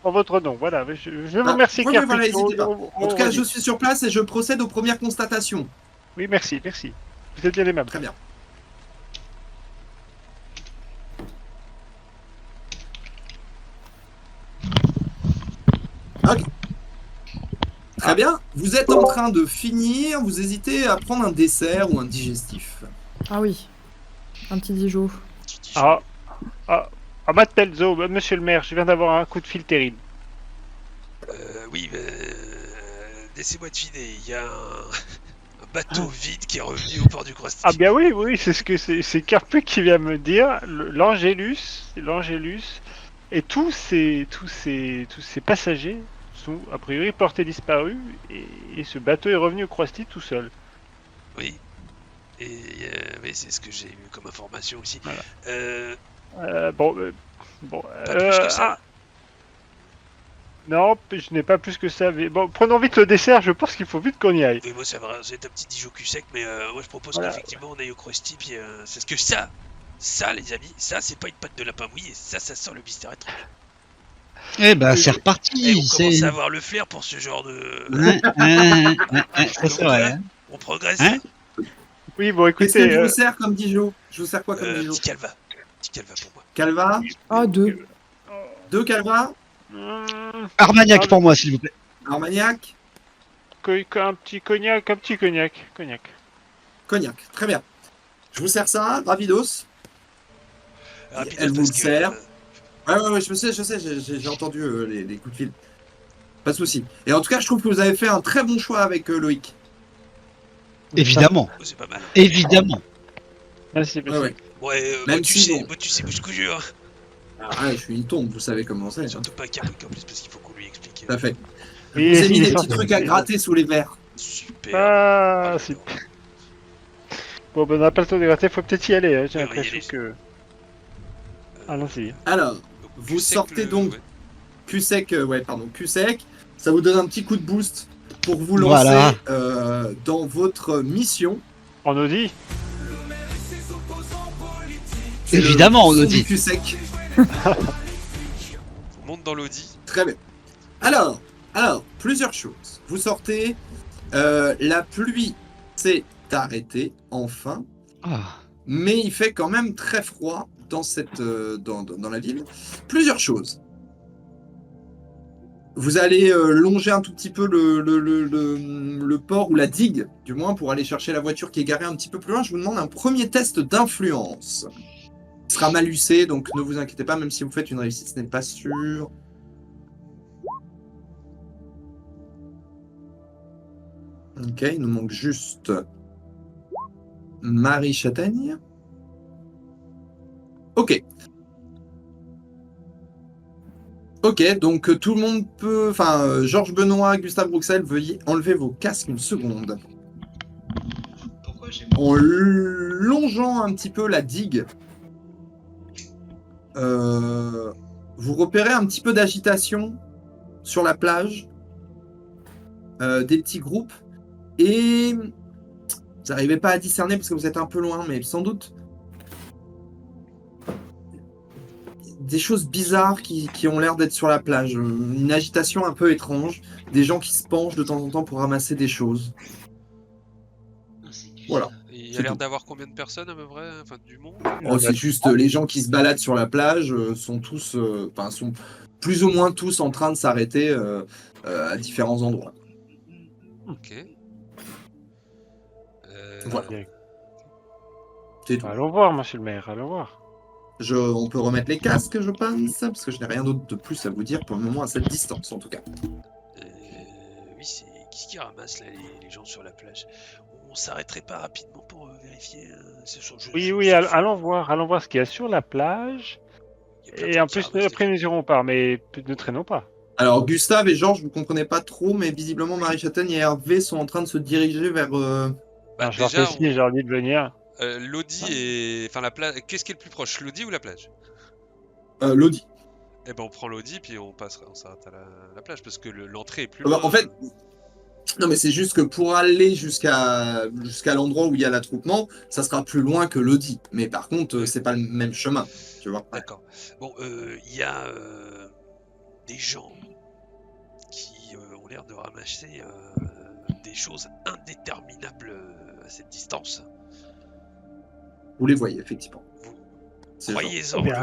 [SPEAKER 5] en votre nom. Voilà. Je vous remercie,
[SPEAKER 2] oui,
[SPEAKER 5] Kerpwick.
[SPEAKER 2] voilà, n'hésitez pas.
[SPEAKER 5] On
[SPEAKER 2] En tout cas,
[SPEAKER 5] redit.
[SPEAKER 2] je suis sur place et je procède aux premières constatations.
[SPEAKER 5] Oui, merci. Vous êtes bien aimable.
[SPEAKER 2] Très bien. Ok. Très bien. Vous êtes en train de finir. Vous hésitez à prendre un dessert ou un digestif.
[SPEAKER 8] Ah oui, un petit Dijon.
[SPEAKER 5] Ah, Matt Pelzo, Monsieur le maire, je viens d'avoir un coup de fil terrible.
[SPEAKER 4] Oui, mais laissez-moi deviner, il y a un bateau vide qui est revenu au port du Krusty.
[SPEAKER 5] Ah bien oui, c'est ce que c'est Kerpwick qui vient me dire. L'Angelus et tous ces passagers sont a priori portés disparus et ce bateau est revenu au Krusty tout seul.
[SPEAKER 4] Oui. Et oui, c'est ce que j'ai eu comme information aussi.
[SPEAKER 5] Voilà. Pas
[SPEAKER 4] plus que ça.
[SPEAKER 5] Non, je n'ai pas plus que ça. Mais bon, prenons vite le dessert. Je pense qu'il faut vite qu'on y aille.
[SPEAKER 4] Oui, moi c'est vrai, c'est un petit Dijon cul sec, mais moi je propose
[SPEAKER 5] Voilà.
[SPEAKER 4] qu'effectivement on aille au Krusty, puis c'est ce que ça les amis, ça c'est pas une patte de lapin mouillé, ça sent le mystère étrange.
[SPEAKER 6] Eh ben, c'est
[SPEAKER 4] Et
[SPEAKER 6] reparti.
[SPEAKER 4] on commence à avoir le flair pour ce genre de...
[SPEAKER 6] Ça c'est vrai. Hein.
[SPEAKER 4] On progresse.
[SPEAKER 6] Hein
[SPEAKER 5] Oui, bon,
[SPEAKER 2] Qu'est-ce que
[SPEAKER 5] écoutez.
[SPEAKER 2] je vous sers comme Dijon? Je vous sers quoi comme Dijon?
[SPEAKER 4] Petit calva pour moi.
[SPEAKER 2] Calva?
[SPEAKER 8] Ah, 2.
[SPEAKER 2] 2 Calva?
[SPEAKER 6] Armagnac pour moi, s'il vous plaît.
[SPEAKER 2] Armagnac?
[SPEAKER 5] Un petit cognac.
[SPEAKER 2] Cognac. Très bien. Je vous sers ça, ravidos.
[SPEAKER 4] Rapidos,
[SPEAKER 2] Elle vous
[SPEAKER 4] parce
[SPEAKER 2] le
[SPEAKER 4] que,
[SPEAKER 2] sert. Ouais, je sais, j'ai entendu les coups de fil. Pas de souci. Et en tout cas, je trouve que vous avez fait un très bon choix avec Loïc.
[SPEAKER 6] Évidemment.
[SPEAKER 4] oh, c'est pas mal.
[SPEAKER 6] Évidemment.
[SPEAKER 5] Merci.
[SPEAKER 2] Ouais.
[SPEAKER 4] Ouais,
[SPEAKER 2] Même
[SPEAKER 4] moi tu
[SPEAKER 2] si,
[SPEAKER 4] sais,
[SPEAKER 2] bon.
[SPEAKER 4] bouche couillue, hein.
[SPEAKER 2] Ah, je suis une tombe, vous savez comment c'est. Hein.
[SPEAKER 4] Surtout pas Kerpwick en plus, parce qu'il faut qu'on lui explique.
[SPEAKER 2] Tout à fait. Je
[SPEAKER 5] Oui,
[SPEAKER 2] vous ai mis
[SPEAKER 5] il est
[SPEAKER 2] des petits
[SPEAKER 5] sorti.
[SPEAKER 2] trucs à gratter sous les verres.
[SPEAKER 4] Super.
[SPEAKER 5] Ah, super. Bon, ben, on n'a pas le temps de gratter, faut peut-être y aller. Hein. J'ai
[SPEAKER 4] Ouais, on va y
[SPEAKER 5] l'impression
[SPEAKER 4] aller.
[SPEAKER 5] que. Allons-y.
[SPEAKER 2] Alors,
[SPEAKER 4] Donc,
[SPEAKER 2] vous
[SPEAKER 4] cul sec,
[SPEAKER 2] sortez
[SPEAKER 4] le-
[SPEAKER 2] donc
[SPEAKER 4] ouais.
[SPEAKER 2] cul sec, cul sec. Ça vous donne un petit coup de boost pour vous lancer
[SPEAKER 6] Voilà.
[SPEAKER 2] dans votre mission.
[SPEAKER 5] On nous dit.
[SPEAKER 2] C'est le
[SPEAKER 6] Évidemment, on
[SPEAKER 2] son
[SPEAKER 6] nous
[SPEAKER 2] du
[SPEAKER 6] dit.
[SPEAKER 2] cul sec.
[SPEAKER 4] On monte dans l'Audi.
[SPEAKER 2] Très bien. Alors, plusieurs choses. Vous sortez. La pluie s'est arrêtée, enfin.
[SPEAKER 6] Ah.
[SPEAKER 2] Mais il fait quand même très froid dans dans la ville. Plusieurs choses. Vous allez longer un tout petit peu le port ou la digue, du moins, pour aller chercher la voiture qui est garée un petit peu plus loin. Je vous demande un premier test d'influence. Il sera malucé, donc ne vous inquiétez pas, même si vous faites une réussite, ce n'est pas sûr. Ok, il nous manque juste Marie Châtaigne. Ok. Ok, donc tout le monde peut... Enfin, Georges Benoît, Gustave Rouxel, veuillez enlever vos casques une seconde. En longeant un petit peu la digue, vous repérez un petit peu d'agitation sur la plage, des petits groupes, et vous n'arrivez pas à discerner parce que vous êtes un peu loin, mais sans doute des choses bizarres qui ont l'air d'être sur la plage. Une agitation un peu étrange, des gens qui se penchent de temps en temps pour ramasser des choses. Voilà.
[SPEAKER 4] Et il y
[SPEAKER 2] C'est
[SPEAKER 4] a l'air
[SPEAKER 2] tout.
[SPEAKER 4] d'avoir combien de personnes à peu près? Enfin, du monde?
[SPEAKER 2] Oh, c'est juste les gens qui se baladent sur la plage sont tous, sont plus ou moins tous en train de s'arrêter à différents endroits.
[SPEAKER 4] Ok.
[SPEAKER 2] Voilà. C'est tout.
[SPEAKER 5] Allons voir, monsieur le maire, allons voir.
[SPEAKER 2] On peut remettre les casques, je pense, parce que je n'ai rien d'autre de plus à vous dire pour le moment à cette distance, en tout cas.
[SPEAKER 4] Oui, c'est qui qui ramasse là, les gens sur la plage? On s'arrêterait pas rapidement pour vérifier
[SPEAKER 5] Oui, allons voir ce qu'il y a sur la plage. Et en plus, après, nous irons pas, mais ne traînons pas.
[SPEAKER 2] Alors, Gustave et Georges, vous ne comprenez pas trop, mais visiblement, Marie-Châtaigne et Hervé sont en train de se diriger vers...
[SPEAKER 4] Bah,
[SPEAKER 5] Je leur fais signe, je leur dis de venir.
[SPEAKER 4] Lodi et... Enfin, la plage... Qu'est-ce qui est le plus proche, Lodi ou la plage?
[SPEAKER 2] Lodi.
[SPEAKER 4] Eh ben, on prend Lodi, puis on s'arrête à la plage, parce que l'entrée est plus
[SPEAKER 2] Bah,
[SPEAKER 4] loin.
[SPEAKER 2] en fait, non, mais c'est juste que pour aller jusqu'à l'endroit où il y a l'attroupement, ça sera plus loin que Lodi. Mais par contre, c'est pas le même chemin, tu vois.
[SPEAKER 4] D'accord. Bon, il y a des gens qui ont l'air de ramasser des choses indéterminables à cette distance.
[SPEAKER 2] Vous les voyez, effectivement. Ces gens.
[SPEAKER 4] Croyez-en,
[SPEAKER 5] Bien.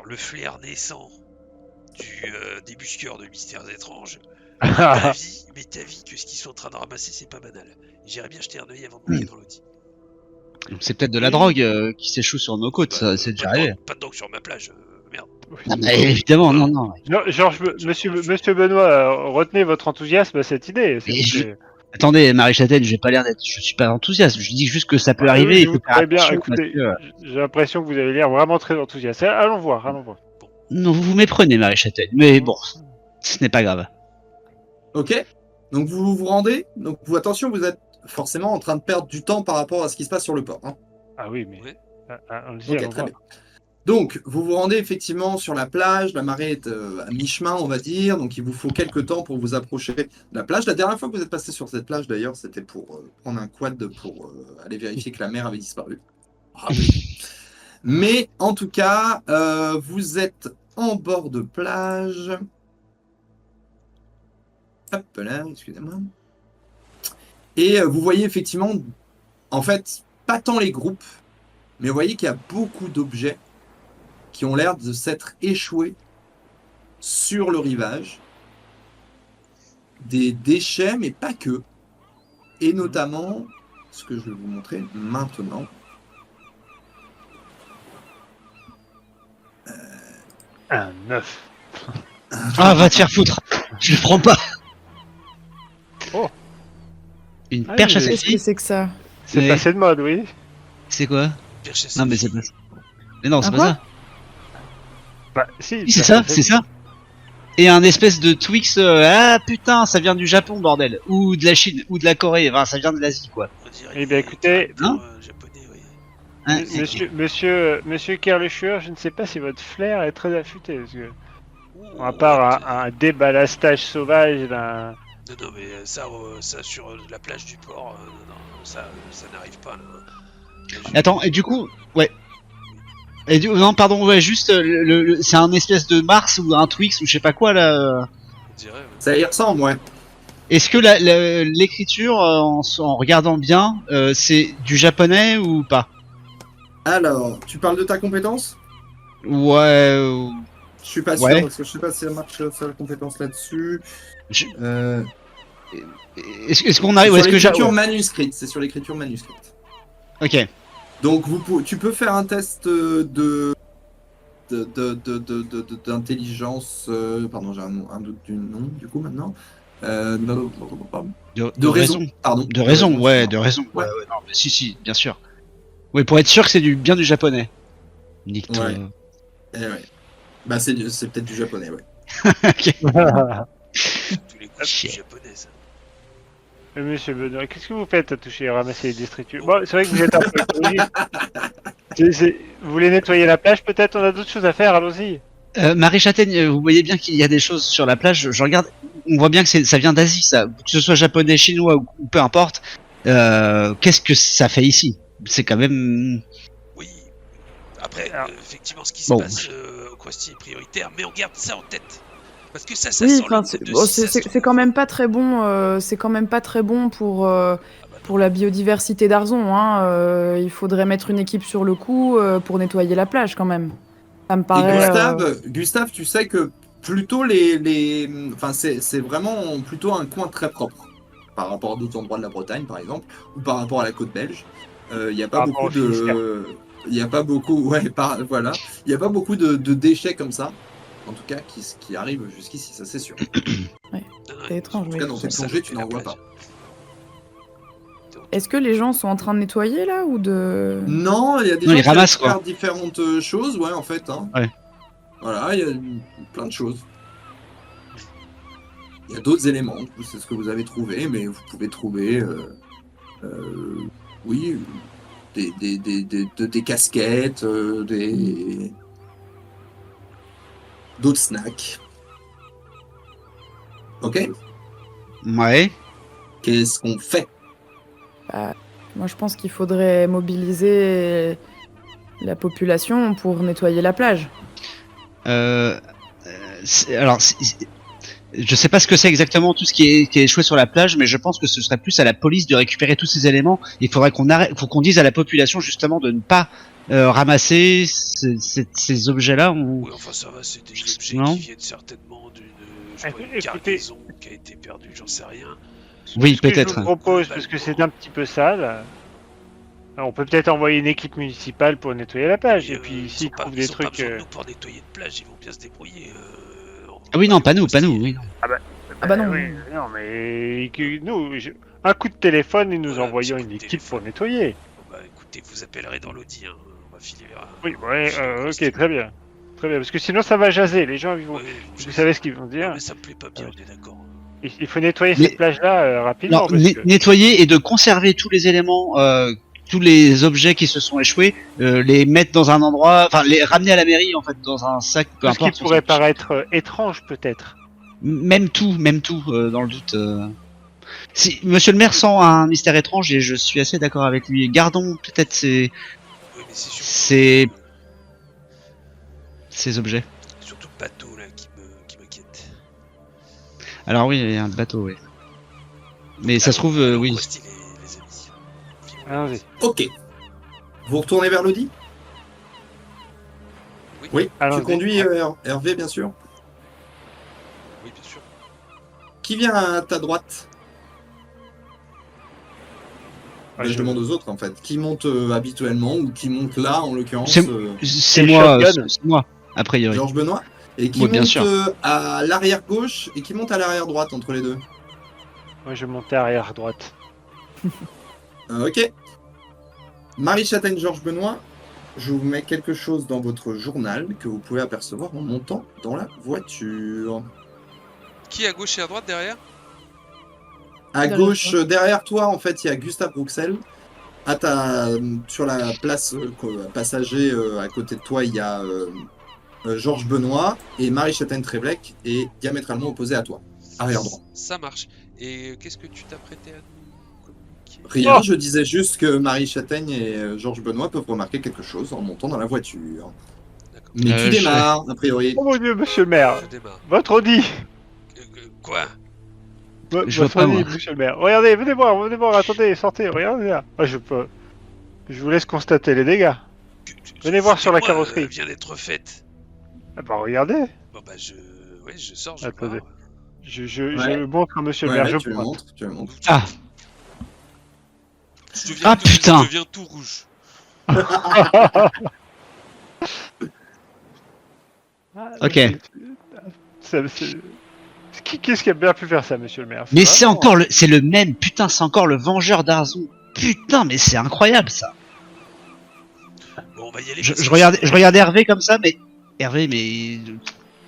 [SPEAKER 4] le flair naissant du débusqueur de mystères étranges.
[SPEAKER 5] Ah,
[SPEAKER 4] Mais ta vie que ce qu'ils sont en train de ramasser, c'est pas banal. J'irais bien jeter un œil avant de monter dans l'Audi.
[SPEAKER 6] C'est peut-être de la drogue qui s'échoue sur nos côtes, ça, c'est déjà arrivé.
[SPEAKER 4] Pas de drogue sur ma plage, merde.
[SPEAKER 6] Ah, bah, évidemment, non, non.
[SPEAKER 5] Monsieur Benoît, retenez votre enthousiasme à cette idée. s'il
[SPEAKER 6] Mais
[SPEAKER 5] vous plaît.
[SPEAKER 6] Attendez, Marie-Châtaigne, j'ai pas l'air d'être... Je suis pas enthousiaste, je dis juste que ça peut
[SPEAKER 5] Ah,
[SPEAKER 6] arriver,
[SPEAKER 5] oui,
[SPEAKER 6] il faut faire
[SPEAKER 5] très bien.
[SPEAKER 6] attention,
[SPEAKER 5] Écoutez,
[SPEAKER 6] parce que-
[SPEAKER 5] j'ai l'impression que vous avez l'air vraiment très enthousiaste. Allons voir.
[SPEAKER 6] Non, vous vous méprenez, Marie-Châtaigne, mais bon, ce n'est pas grave.
[SPEAKER 2] Ok. Donc vous vous rendez. Donc vous, attention, vous êtes forcément en train de perdre du temps par rapport à ce qui se passe sur le port. Hein.
[SPEAKER 5] Ah oui, mais...
[SPEAKER 4] Oui.
[SPEAKER 5] allons-y,
[SPEAKER 2] Ok,
[SPEAKER 5] allons
[SPEAKER 2] très
[SPEAKER 5] voir.
[SPEAKER 2] bien. Donc, vous vous rendez effectivement sur la plage, la marée est à mi-chemin, on va dire, donc il vous faut quelques temps pour vous approcher de la plage. La dernière fois que vous êtes passé sur cette plage, d'ailleurs, c'était pour prendre un quad pour aller vérifier que la mer avait disparu. Mais en tout cas, vous êtes en bord de plage. Hop là, excusez-moi. Et vous voyez effectivement, en fait, pas tant les groupes, mais vous voyez qu'il y a beaucoup d'objets qui ont l'air de s'être échoués sur le rivage. Des déchets, mais pas que. Et notamment, ce que je vais vous montrer maintenant.
[SPEAKER 5] Un œuf.
[SPEAKER 6] Ah, va te faire foutre. Je le prends pas.
[SPEAKER 5] Oh.
[SPEAKER 6] Une
[SPEAKER 5] Ah,
[SPEAKER 6] perche à
[SPEAKER 5] mais-
[SPEAKER 8] Qu'est-ce que
[SPEAKER 6] ceci.
[SPEAKER 8] c'est que ça?
[SPEAKER 5] C'est
[SPEAKER 6] Mais-
[SPEAKER 5] passé de mode, oui.
[SPEAKER 6] C'est quoi?
[SPEAKER 4] Perche à
[SPEAKER 6] Non, mais c'est
[SPEAKER 4] selfie.
[SPEAKER 6] pas ça. Mais non, c'est
[SPEAKER 8] Un
[SPEAKER 6] pas
[SPEAKER 8] quoi
[SPEAKER 6] ça.
[SPEAKER 5] Bah, si,
[SPEAKER 6] Oui, c'est ça, c'est ça. Et un espèce de Twix, ah putain, ça vient du Japon, bordel. Ou de la Chine, ou de la Corée, enfin, ça vient de l'Asie, quoi.
[SPEAKER 4] On dirait
[SPEAKER 5] Eh bien,
[SPEAKER 4] des
[SPEAKER 5] écoutez,
[SPEAKER 4] caractères, japonais, oui.
[SPEAKER 6] Hein,
[SPEAKER 5] Monsieur Kerlechur, je ne sais pas si votre flair est très affûté. Parce que, à part un déballastage sauvage d'un.
[SPEAKER 4] Non, mais ça sur la plage du port, non, ça n'arrive pas. Là.
[SPEAKER 6] Attends, et du coup, ouais. Et non, pardon, ouais, juste, c'est un espèce de Mars ou un Twix ou je sais pas quoi, là.
[SPEAKER 4] On dirait, ouais.
[SPEAKER 2] Ça y ressemble, ouais.
[SPEAKER 6] Est-ce que l'écriture, en regardant bien, c'est du japonais ou pas?
[SPEAKER 2] Alors, tu parles de ta compétence?
[SPEAKER 6] Ouais.
[SPEAKER 2] Je suis pas sûr,
[SPEAKER 6] Ouais.
[SPEAKER 2] parce que je sais pas si ça marche sur la compétence là-dessus.
[SPEAKER 6] Je-
[SPEAKER 2] Euh,
[SPEAKER 6] Est-ce qu'on
[SPEAKER 2] c'est
[SPEAKER 6] arrive?
[SPEAKER 2] sur
[SPEAKER 6] Est-ce que
[SPEAKER 2] l'écriture
[SPEAKER 6] ouais.
[SPEAKER 2] manuscrite, c'est sur l'écriture manuscrite.
[SPEAKER 6] Ok.
[SPEAKER 2] Donc tu peux faire un test d'intelligence. Pardon, j'ai un doute du nom du coup maintenant. De raison, pardon.
[SPEAKER 6] De raison, ouais, de
[SPEAKER 2] excuse-moi.
[SPEAKER 6] raison.
[SPEAKER 2] Ouais.
[SPEAKER 6] Ouais, non, mais si, bien sûr. Oui, pour être sûr que c'est bien du japonais. Nique ton-
[SPEAKER 2] Ouais. Eh ouais. Bah c'est peut-être du japonais, ouais.
[SPEAKER 6] Ok.
[SPEAKER 4] Tous les coups, c'est
[SPEAKER 6] Chier.
[SPEAKER 4] japonais, ça.
[SPEAKER 5] Monsieur Benoît, qu'est-ce que vous faites à toucher et ramasser les détritus? Bon, c'est vrai que vous êtes un peu écologique. Vous voulez nettoyer la plage peut-être? On a d'autres choses à faire, allons-y.
[SPEAKER 6] Marie Châtaigne, vous voyez bien qu'il y a des choses sur la plage. Je regarde, on voit bien que ça vient d'Asie, ça. Que ce soit japonais, chinois ou peu importe. Qu'est-ce que ça fait ici? C'est quand même.
[SPEAKER 4] Oui. Après,
[SPEAKER 5] Alors-
[SPEAKER 4] effectivement, ce qui se
[SPEAKER 6] Bon.
[SPEAKER 4] passe au Krusty est prioritaire, mais on garde ça en tête. Parce que ça
[SPEAKER 8] Oui,
[SPEAKER 4] sent
[SPEAKER 8] enfin,
[SPEAKER 4] le
[SPEAKER 8] c'est
[SPEAKER 4] coup de
[SPEAKER 8] bon,
[SPEAKER 4] si ça se
[SPEAKER 8] c'est
[SPEAKER 4] trouve.
[SPEAKER 8] quand même pas très bon. C'est quand même pas très bon pour la biodiversité d'Arzon. Hein. Il faudrait mettre une équipe sur le coup pour nettoyer la plage quand même. Ça me
[SPEAKER 2] Et
[SPEAKER 8] paraît.
[SPEAKER 2] Gustave, tu sais que plutôt enfin, c'est vraiment plutôt un coin très propre par rapport à d'autres endroits de la Bretagne, par exemple, ou par rapport à la côte belge. Il n'y a pas
[SPEAKER 5] Par rapport
[SPEAKER 2] beaucoup
[SPEAKER 5] au Finistère.
[SPEAKER 2] il n'y a pas beaucoup, voilà, il n'y a pas beaucoup de déchets comme ça, en tout cas, qui arrivent jusqu'ici, ça c'est sûr.
[SPEAKER 8] C'est étrange,
[SPEAKER 2] En tout
[SPEAKER 8] oui.
[SPEAKER 2] cas, dans tes plongées, tu n'en vois pas.
[SPEAKER 8] Est-ce que les gens sont en train de nettoyer là ou de.
[SPEAKER 2] Non, il y a des
[SPEAKER 6] Non,
[SPEAKER 2] gens
[SPEAKER 6] ils
[SPEAKER 2] qui
[SPEAKER 6] ramassent,
[SPEAKER 2] aiment faire
[SPEAKER 6] quoi.
[SPEAKER 2] différentes choses, ouais, en fait. Hein.
[SPEAKER 6] Ouais.
[SPEAKER 2] Voilà, il y a plein de choses. Il y a d'autres éléments, c'est ce que vous avez trouvé, mais vous pouvez trouver, oui, des casquettes, d'autres snacks. Ok,
[SPEAKER 6] Ouais.
[SPEAKER 2] qu'est-ce qu'on fait?
[SPEAKER 8] Moi, je pense qu'il faudrait mobiliser la population pour nettoyer la plage.
[SPEAKER 6] Alors, je sais pas ce que c'est exactement tout ce qui est échoué sur la plage, mais je pense que ce serait plus à la police de récupérer tous ces éléments. Il faudrait faut qu'on dise à la population justement de ne pas ramasser ces objets-là.
[SPEAKER 4] Oui, enfin ça va, c'est des objets
[SPEAKER 6] Non.
[SPEAKER 4] qui viennent certainement d'une
[SPEAKER 5] Écoutez-
[SPEAKER 4] cargaison qui a été perdue, j'en sais rien.
[SPEAKER 6] Oui,
[SPEAKER 5] Ce que je
[SPEAKER 6] peut-être.
[SPEAKER 5] vous propose, parce que c'est un petit peu sale, on peut peut-être envoyer une équipe municipale pour nettoyer la plage. Et puis
[SPEAKER 4] ils
[SPEAKER 5] s'ils
[SPEAKER 4] ont pas-
[SPEAKER 5] trouvent
[SPEAKER 4] ils
[SPEAKER 5] des
[SPEAKER 4] ont pas
[SPEAKER 5] trucs.
[SPEAKER 4] besoin de nous pour nettoyer de plage, ils vont bien se débrouiller.
[SPEAKER 6] Ah oui, non, pas nous, pas nous. Oui, non.
[SPEAKER 8] Ah bah non.
[SPEAKER 5] Oui, non, mais un coup de téléphone et nous
[SPEAKER 4] Voilà,
[SPEAKER 5] envoyons
[SPEAKER 4] petit coup
[SPEAKER 5] une
[SPEAKER 4] de
[SPEAKER 5] équipe pour
[SPEAKER 4] téléphone.
[SPEAKER 5] nettoyer.
[SPEAKER 4] Bah écoutez, vous appellerez dans l'Audi, hein. On va filer vers.
[SPEAKER 5] Oui, ouais,
[SPEAKER 4] filer au
[SPEAKER 5] ok,
[SPEAKER 4] Krusty.
[SPEAKER 5] très bien. Très bien, parce que sinon ça va jaser. Les gens, ils vont.
[SPEAKER 4] Ouais, je
[SPEAKER 5] Vous
[SPEAKER 4] sais.
[SPEAKER 5] savez ce qu'ils vont
[SPEAKER 4] Non,
[SPEAKER 5] dire.
[SPEAKER 4] mais ça me plaît pas bien,
[SPEAKER 5] Ouais.
[SPEAKER 4] on est d'accord.
[SPEAKER 5] Il faut nettoyer
[SPEAKER 6] Mais-
[SPEAKER 5] cette plage-là rapidement.
[SPEAKER 6] Alors,
[SPEAKER 5] Parce que...
[SPEAKER 6] nettoyer et de conserver tous les éléments, tous les objets qui se sont échoués, les mettre dans un endroit, enfin les ramener à la mairie en fait dans un sac, peu
[SPEAKER 5] Tout ce qui
[SPEAKER 6] importe.
[SPEAKER 5] pourrait paraître étrange, peut-être.
[SPEAKER 6] Même tout, dans le doute. Si Monsieur le maire sent un mystère étrange et je suis assez d'accord avec lui. Gardons peut-être
[SPEAKER 4] Oui, mais c'est surtout.
[SPEAKER 6] C'est- ces objets.
[SPEAKER 4] Surtout le bateau là qui m'inquiète.
[SPEAKER 6] Alors oui, il y a un bateau, oui. Mais ça se trouve,
[SPEAKER 4] Allons,
[SPEAKER 6] oui.
[SPEAKER 4] Krusty, les amis. Filons.
[SPEAKER 5] Allons-y.
[SPEAKER 2] Ok. Vous retournez vers l'Audi? Oui, tu
[SPEAKER 5] Allons-y.
[SPEAKER 2] conduis Hervé, bien sûr.
[SPEAKER 4] Oui, bien sûr.
[SPEAKER 2] Qui vient à ta droite?
[SPEAKER 5] Ouais,
[SPEAKER 2] Je demande aux autres en fait. Qui monte habituellement ou qui monte là en l'occurrence
[SPEAKER 6] C'est
[SPEAKER 5] Et
[SPEAKER 6] moi,
[SPEAKER 5] shotgun.
[SPEAKER 6] c'est moi, a priori.
[SPEAKER 2] Georges Benoît et qui
[SPEAKER 6] Oui, bien
[SPEAKER 2] monte
[SPEAKER 6] sûr.
[SPEAKER 2] à l'arrière gauche et qui monte à l'arrière droite entre les deux.
[SPEAKER 5] Moi, je vais monter arrière à droite.
[SPEAKER 2] Ok. Marie Châtaigne, Georges Benoît, je vous mets quelque chose dans votre journal que vous pouvez apercevoir en montant dans la voiture.
[SPEAKER 4] Qui à gauche et à droite derrière?
[SPEAKER 2] À
[SPEAKER 8] Derrière
[SPEAKER 2] gauche, derrière toi, en fait, il y a Gustave Rouxel. Sur la place passager, à côté de toi, il y a Georges Benoît et Marie Châtaigne Tréblec est diamétralement opposé à toi. Arrière droit.
[SPEAKER 4] Ça marche. Et qu'est-ce que tu t'apprêtais à nous communiquer?
[SPEAKER 2] Rien,
[SPEAKER 5] Oh
[SPEAKER 2] je disais juste que Marie Châtaigne et Georges Benoît peuvent remarquer quelque chose en montant dans la voiture.
[SPEAKER 4] D'accord.
[SPEAKER 2] Mais tu
[SPEAKER 6] je-
[SPEAKER 2] démarres, a priori.
[SPEAKER 5] Oh mon dieu, monsieur le maire.
[SPEAKER 4] Je démarre.
[SPEAKER 5] Votre Audi.
[SPEAKER 4] Quoi?
[SPEAKER 6] Je vois
[SPEAKER 5] Votre
[SPEAKER 6] pas,
[SPEAKER 5] Audi,
[SPEAKER 6] moi.
[SPEAKER 5] monsieur le maire. Regardez, venez voir, attendez, sortez, regardez là. Ah, je vous laisse constater les dégâts. Venez voir sur la
[SPEAKER 4] Excusez-moi,
[SPEAKER 5] carrosserie.
[SPEAKER 4] Elle vient d'être faite.
[SPEAKER 5] Ah bah regardez.
[SPEAKER 4] Bon bah je sors, je
[SPEAKER 5] Attendez.
[SPEAKER 4] pars.
[SPEAKER 5] Je montre à monsieur le
[SPEAKER 2] Ouais,
[SPEAKER 5] maire,
[SPEAKER 2] ouais,
[SPEAKER 5] je
[SPEAKER 2] tu le
[SPEAKER 5] pointe.
[SPEAKER 2] montres, tu le montres.
[SPEAKER 6] Ah,
[SPEAKER 4] Je deviens
[SPEAKER 6] Ah, putain.
[SPEAKER 4] Je deviens tout rouge.
[SPEAKER 5] Ah,
[SPEAKER 6] Ok.
[SPEAKER 5] Qu'est-ce qui a bien pu faire ça, monsieur le maire?
[SPEAKER 6] mais c'est
[SPEAKER 5] vraiment-
[SPEAKER 6] encore c'est le même, putain, c'est encore le vengeur d'Arzon. Putain, mais c'est incroyable ça.
[SPEAKER 4] Bon, on va y aller.
[SPEAKER 6] Je
[SPEAKER 4] parce que
[SPEAKER 6] regardais Hervé comme ça, mais Hervé, mais